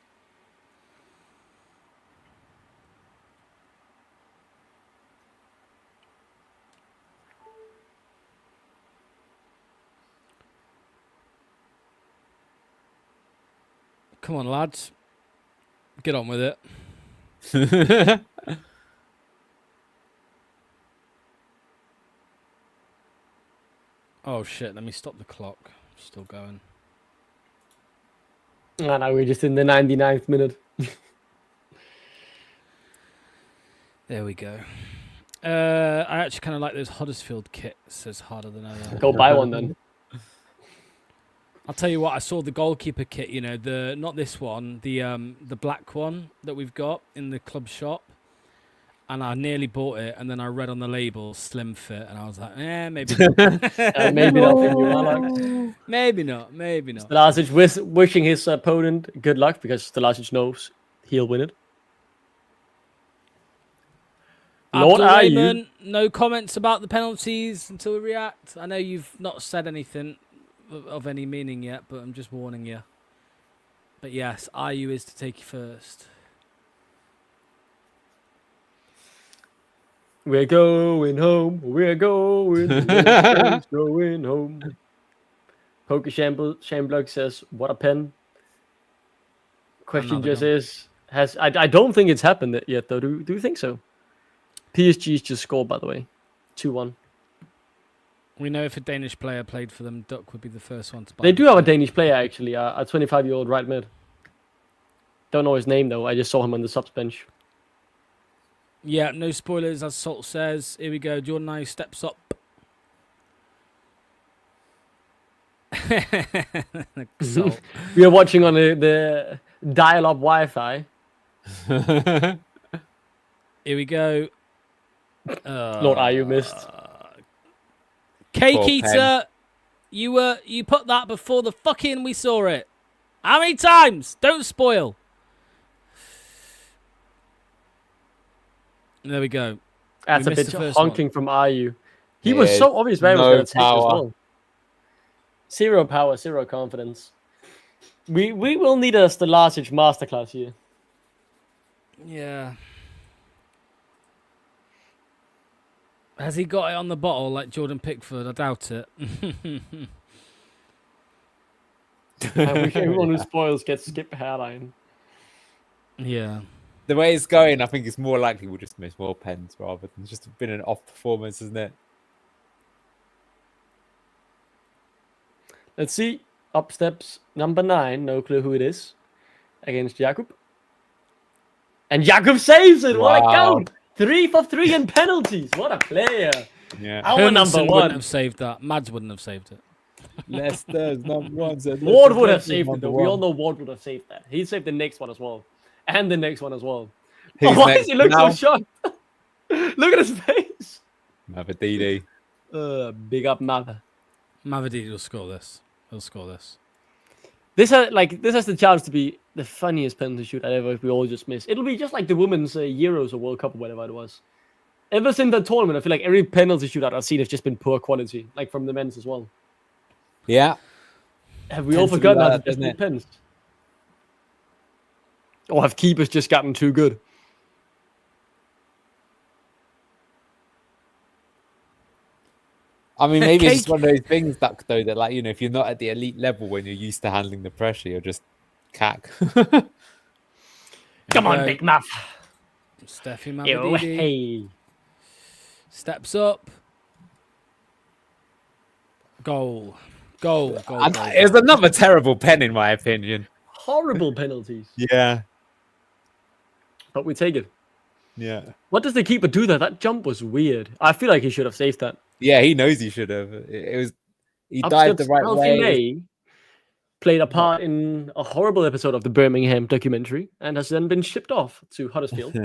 Come on, lads. Get on with it. Oh, shit. Let me stop the clock. Still going. No, we're just in the 99th minute. There we go. I actually kind of like those Huddersfield kits. It's harder than ever. Go buy one then. I'll tell you what, I saw the goalkeeper kit, you know, not this one, the black one that we've got in the club shop. And I nearly bought it, and then I read on the label slim fit, and I was like, maybe not. Maybe not for you, Alex. Maybe not. Stalacic wishing his opponent good luck, because Stalacic knows he'll win it. Lord Raymond, no comments about the penalties until we react. I know you've not said anything of any meaning yet, but I'm just warning you. But yes, Ayew is to take you first. We're going home. We're going home. Poker Shamblock says, "What a pen." Question Another just is, I don't think it's happened yet though. Do you think so? PSG's just scored, by the way, 2-1. We know if a Danish player played for them, Duck would be the first one to buy. They do have a Danish player, actually, a 25-year-old right mid. Don't know his name, though. I just saw him on the subs bench. Yeah, no spoilers, as Salt says. Here we go. Jordan Ayew steps up. Salt. We are watching on the dial-up Wi-Fi. Here we go. Lord Ayew missed. Cake Eater, you put that before the fucking we saw it. How many times? Don't spoil. There we go. That's We a missed bit the first honking one. from Ayew. He was so obvious where he was going to take as well. 0 power, 0 confidence. We will need a Stalacic masterclass here. Yeah. Has he got it on the bottle like Jordan Pickford? I doubt it. I wish everyone who spoils gets skip hairline. Yeah. The way it's going, I think it's more likely we'll just miss more pens rather than just been an off performance, isn't it? Let's see. Up steps number 9. No clue who it is. Against Jakub. And Jakub saves it. What a goal! 3 for 3 in penalties. What a player. Yeah. Our number 1. Wouldn't have saved that. Mads wouldn't have saved it. Leicester's number 1. Ward would have saved it, though. We all know Ward would have saved that. He saved the next one as well. and the next one as well. Who's Why next does he look now? so shocked? Look at his face. Mavadidi. Big up Mava. Mavadidi will score this. He'll score this. This has the chance to be the funniest penalty shoot ever if we all just miss. It'll be just like the women's Euros or World Cup or whatever it was. Ever since that tournament, I feel like every penalty shootout I've seen has just been poor quality, like from the men's as well. Yeah. Have we all forgotten how to just make pens? Or have keepers just gotten too good? I mean, maybe it's just one of those things that, though, that, like, you know, if you're not at the elite level when you're used to handling the pressure, you're just cack. Come on, Big Muff. Steffi Mavadidi. Hey. Steps up. Goal. It was another terrible pen, in my opinion. Horrible penalties. Yeah. But we take it. Yeah. What does the keeper do there? That jump was weird. I feel like he should have saved that. Yeah, he knows he should have. He dived the right way. May played a part in a horrible episode of the Birmingham documentary and has then been shipped off to Huddersfield.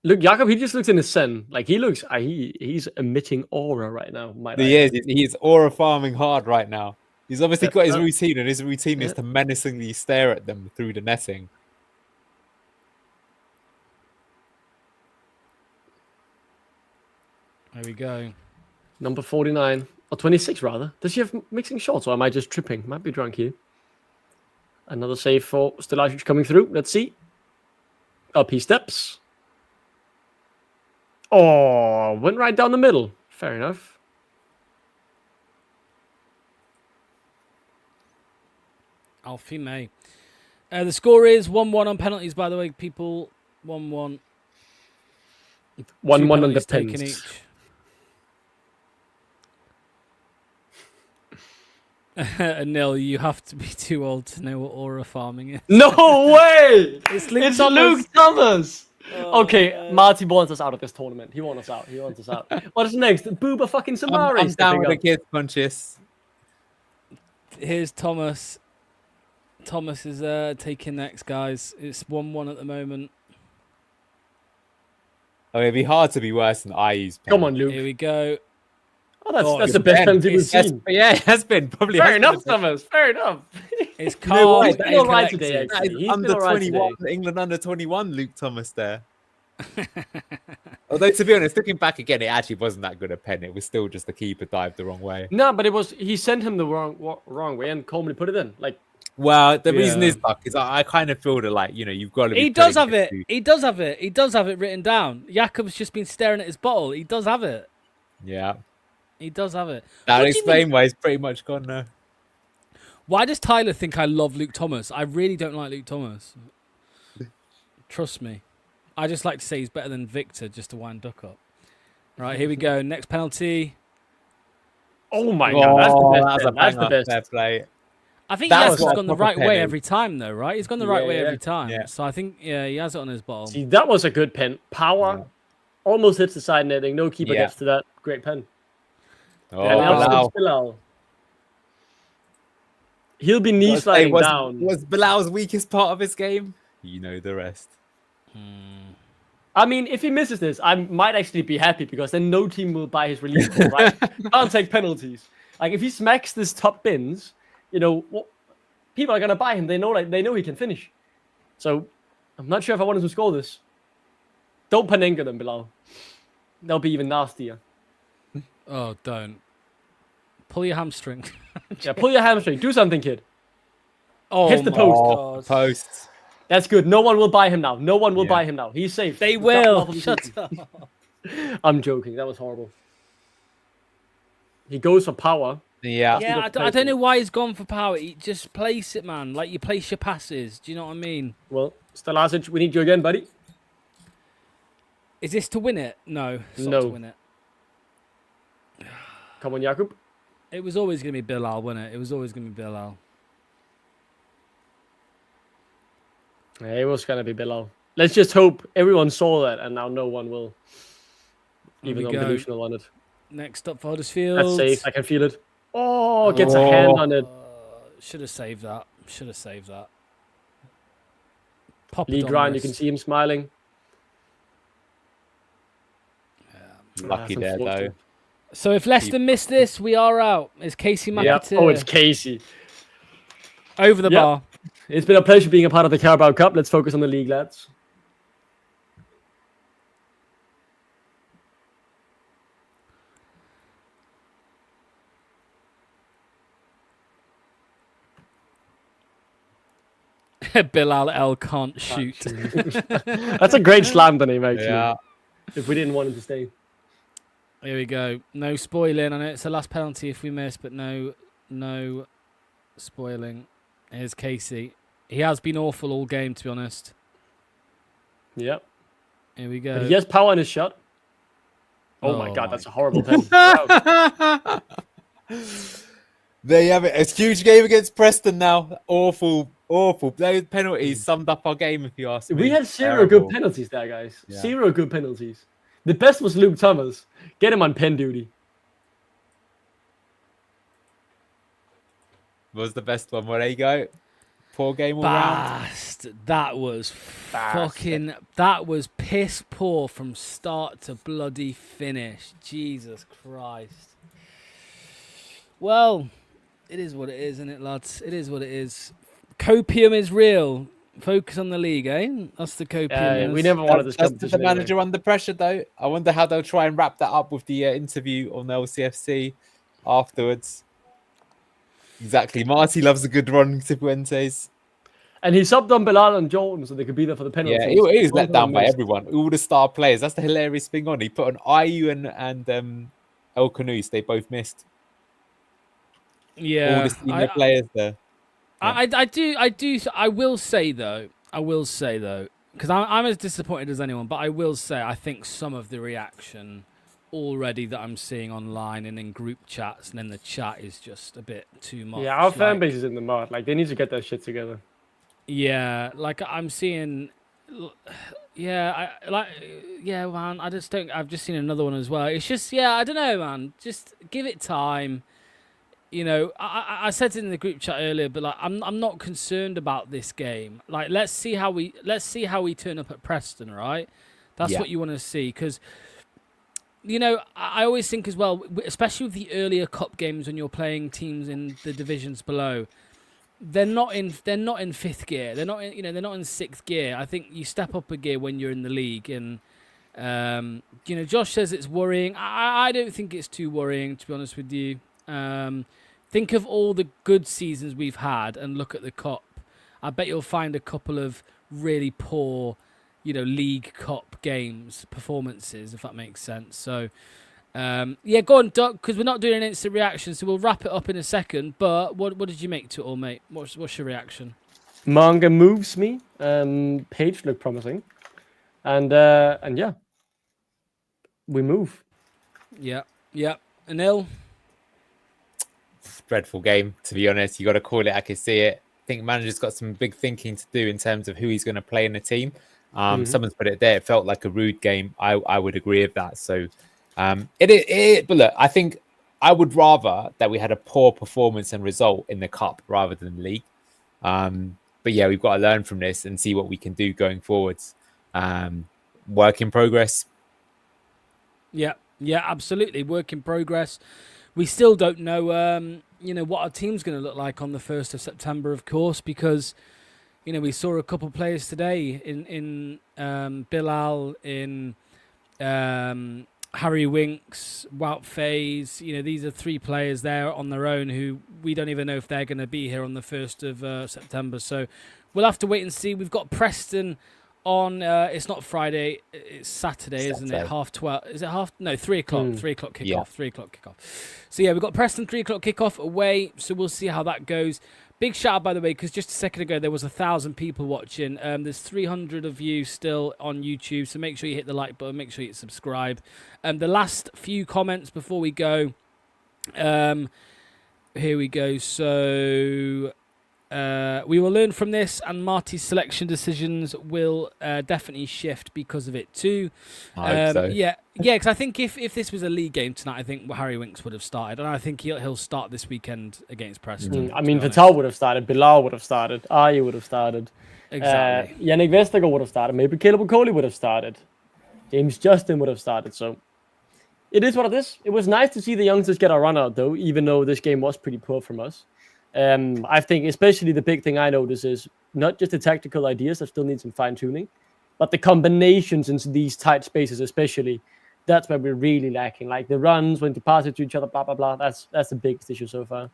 Look, Jakob, he just looks in his sun. Like, he looks, he's emitting aura right now. He's aura farming hard right now. He's obviously got his routine, and his routine is to menacingly stare at them through the netting. There we go. Number 49, or 26 rather. Does she have mixing shots, or am I just tripping? Might be drunk here. Another save for Stelajic coming through. Let's see. Up he steps. Oh, went right down the middle. Fair enough. Alfie May. The score is 1-1 on penalties, by the way, people. 1-1. 1-1 on the taken each. Nil, you have to be too old to know what aura farming is. No way! It's Luke Thomas! Okay, Marty wants us out of this tournament. He wants us out. What is next? Booba fucking Samari. I'm down with the kids, Pontius. Here's Thomas. Thomas is taking next, guys. It's 1-1 at the moment. Oh, it'd be hard to be worse than IE's pen. Come on, Luke. Here we go. Oh, that's the best penalty we've seen. Yeah, it has been. Probably Fair enough, Thomas. Fair enough. It's calm. He's been all right today, actually. He's under 21, England under 21, Luke Thomas there. Although, to be honest, looking back again, it actually wasn't that good a pen. It was still just the keeper dived the wrong way. No, but he sent him the wrong way, and Coleman put it in. Well, the reason is, because I kind of feel that, like, you know, you've got to be... He does have it. He does have it written down. Jakob's just been staring at his bottle. He does have it. Yeah. He does have it. That would explain why he's pretty much gone now. Why does Tyler think I love Luke Thomas? I really don't like Luke Thomas. Trust me. I just like to say he's better than Victor just to wind Duck up. Right, here we go. Next penalty. Oh my God. That's the best. Fair play. I think Jakob's gone the right way every time, though, right? He's gone the right way every time. Yeah. So I think, he has it on his bottom. See, that was a good pen. Power. Almost hits the side netting. No keeper gets to that. Great pen. Oh, Bilal. He'll be knee sliding down. Was Bilal's weakest part of his game? You know the rest. I mean, if he misses this, I might actually be happy because then no team will buy his release ball, right? Can't take penalties. Like, if he smacks this top bins, you know, people are gonna buy him. They know he can finish. So I'm not sure if I want him to score this. Don't Panenka them, Bilal. They'll be even nastier. Oh, don't. Pull your hamstring. Yeah, pull your hamstring. Do something, kid. Oh, hit the post. Post. That's good. No one will buy him now. No one will buy him now. He's safe. They will. Shut up. I'm joking. That was horrible. He goes for power. Yeah. Yeah, I don't know why he's gone for power. He just place it, man. Like, you place your passes. Do you know what I mean? Well, Stelajic, we need you again, buddy. Is this to win it? No. It's not No. to win it. Come on, Jakub. It was always going to be Bilal, wasn't it? It was always going to be Bilal. It was going to be Bilal. Let's just hope everyone saw that and now no one will. Even though delusional on it. Next up for Huddersfield. That's safe. I can feel it. Oh, gets a hand on it. Should have saved that. Should have saved that. Lee Grind, you can see him smiling. Lucky there, though. So if Leicester miss this, we are out. It's Casey McAteer. Oh, it's Casey. Over the bar. It's been a pleasure being a part of the Carabao Cup. Let's focus on the league, lads. Bilal El can't shoot. That's a great slam to him, actually. Yeah. If we didn't want him to stay. Here we go. No spoiling. I know it's the last penalty if we miss, but no spoiling. Here's Casey. He has been awful all game, to be honest. Yep. Here we go. But he has power in his shot. Oh my God, that's a horrible pen. There you have it. It's a huge game against Preston now. Awful. Those penalties summed up our game, if you ask me. We had zero good penalties there, guys. Yeah. 0 good penalties. The best was Luke Thomas. Get him on pen duty. What was the best one? Well, there you go. Poor game all round. That was fucking... That was piss poor from start to bloody finish. Jesus Christ. Well, it is what it is, isn't it, lads? It is what it is. Copium is real. Focus on the league, eh? That's the copium. We never wanted this competition. The manager under pressure, though. I wonder how they'll try and wrap that up with the interview on the LCFC afterwards. Exactly. Marty loves a good run, Cifuentes. And he subbed on Bilal and Jordan so they could be there for the penalties. Yeah, he was let down by everyone. All the star players. That's the hilarious thing on. He put on Ayew and El Khanous. They both missed. Yeah. All the senior players there. I will say though, because I'm as disappointed as anyone, but I will say I think some of the reaction already that I'm seeing online and in group chats and in the chat is just a bit too much. Yeah, our fan base is in the mud. Like, they need to get their shit together. Yeah, like I'm seeing. Yeah, man. I just don't. I've just seen another one as well. It's just, I don't know, man. Just give it time. You know, I said it in the group chat earlier, but like I'm not concerned about this game. Like, let's see how we turn up at Preston, right? That's what you want to see, because you know, I always think as well, especially with the earlier cup games when you're playing teams in the divisions below, they're not in fifth gear. They're not in sixth gear. I think you step up a gear when you're in the league, and you know, Josh says it's worrying. I don't think it's too worrying, to be honest with you. Think of all the good seasons we've had and look at the cup. I bet you'll find a couple of really poor, you know, League Cup games, performances, if that makes sense. So, go on, Doc, because we're not doing an instant reaction, so we'll wrap it up in a second. But what did you make to it all, mate? What's your reaction? Manga moves me. Page looked promising. And yeah, we move. Yeah. Anil? Dreadful game, to be honest. You got to call it. I can see it. I think manager's got some big thinking to do in terms of who he's going to play in the team. Someone's put it there. It felt like a rude game. I would agree with that. So but look, I think I would rather that we had a poor performance and result in the cup rather than the league. But yeah, we've got to learn from this and see what we can do going forwards. Work in progress. Yeah, absolutely. Work in progress. We still don't know, you know, what our team's going to look like on the 1st of September, of course, because, you know, we saw a couple of players today in Bilal, in Harry Winks, Wout Faze. You know, these are 3 players there on their own who we don't even know if they're going to be here on the 1st of September. So we'll have to wait and see. We've got Preston on, it's not Friday, it's Saturday, isn't it? 12:30. Is it 3 o'clock? 3 o'clock kickoff. Yeah. 3 o'clock kickoff. So yeah, we've got Preston 3 o'clock kickoff away. So we'll see how that goes. Big shout out, by the way, because just a second ago there was 1,000 people watching. There's 300 of you still on YouTube, so make sure you hit the like button. Make sure you subscribe. The last few comments before we go. Here we go. So we will learn from this, and Marty's selection decisions will definitely shift because of it too. I hope so. Yeah, because I think if this was a league game tonight, I think Harry Winks would have started, and I think he'll start this weekend against Preston. I mean, Vital would have started, Bilal would have started, Ayew would have started. Exactly. Yannick Vestergaard would have started. Maybe Caleb Okoli would have started. James Justin would have started. So it is what it is. It was nice to see the youngsters get a run out, though, even though this game was pretty poor from us. I think especially the big thing I notice is not just the tactical ideas that still need some fine-tuning, but the combinations in these tight spaces especially. That's where we're really lacking. Like the runs, when to pass it to each other, blah, blah, blah. That's the biggest issue so far.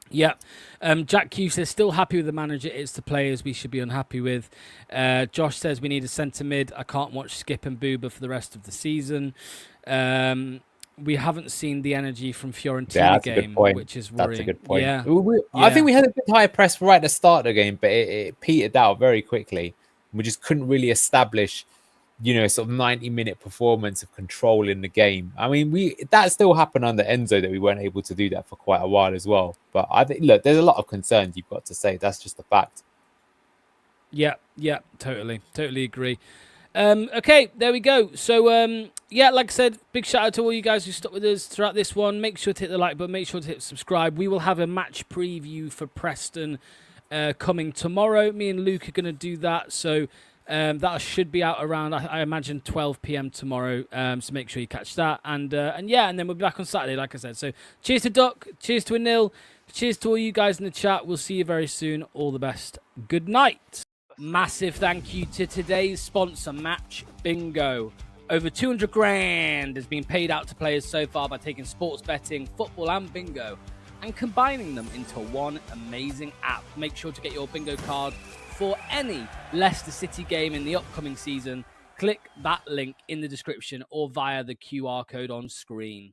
Yeah. Jack Q says, still happy with the manager. It's the players we should be unhappy with. Josh says, we need a centre mid. I can't watch Skip and Booba for the rest of the season. We haven't seen the energy from Fiorentina game, which is worrying. That's a good point. Yeah. I think we had a good high press right at the start of the game, but it petered out very quickly. We just couldn't really establish, sort of 90-minute performance of control in the game. I mean, that still happened under Enzo, that we weren't able to do that for quite a while as well. But I think, look, there's a lot of concerns you've got to say. That's just a fact. Yeah, totally agree. Okay, there we go. So, like I said, big shout out to all you guys who stuck with us throughout this one. Make sure to hit the like button. Make sure to hit subscribe. We will have a match preview for Preston coming tomorrow. Me and Luke are going to do that. So that should be out around, I imagine, 12 p.m. tomorrow. So make sure you catch that. And then we'll be back on Saturday, like I said. So cheers to Duck. Cheers to Anil. Cheers to all you guys in the chat. We'll see you very soon. All the best. Good night. Massive thank you to today's sponsor, Match Bingo. Over 200 grand has been paid out to players so far by taking sports betting, football and bingo and combining them into one amazing app. Make sure to get your bingo card for any Leicester City game in the upcoming season. Click that link in the description or via the QR code on screen.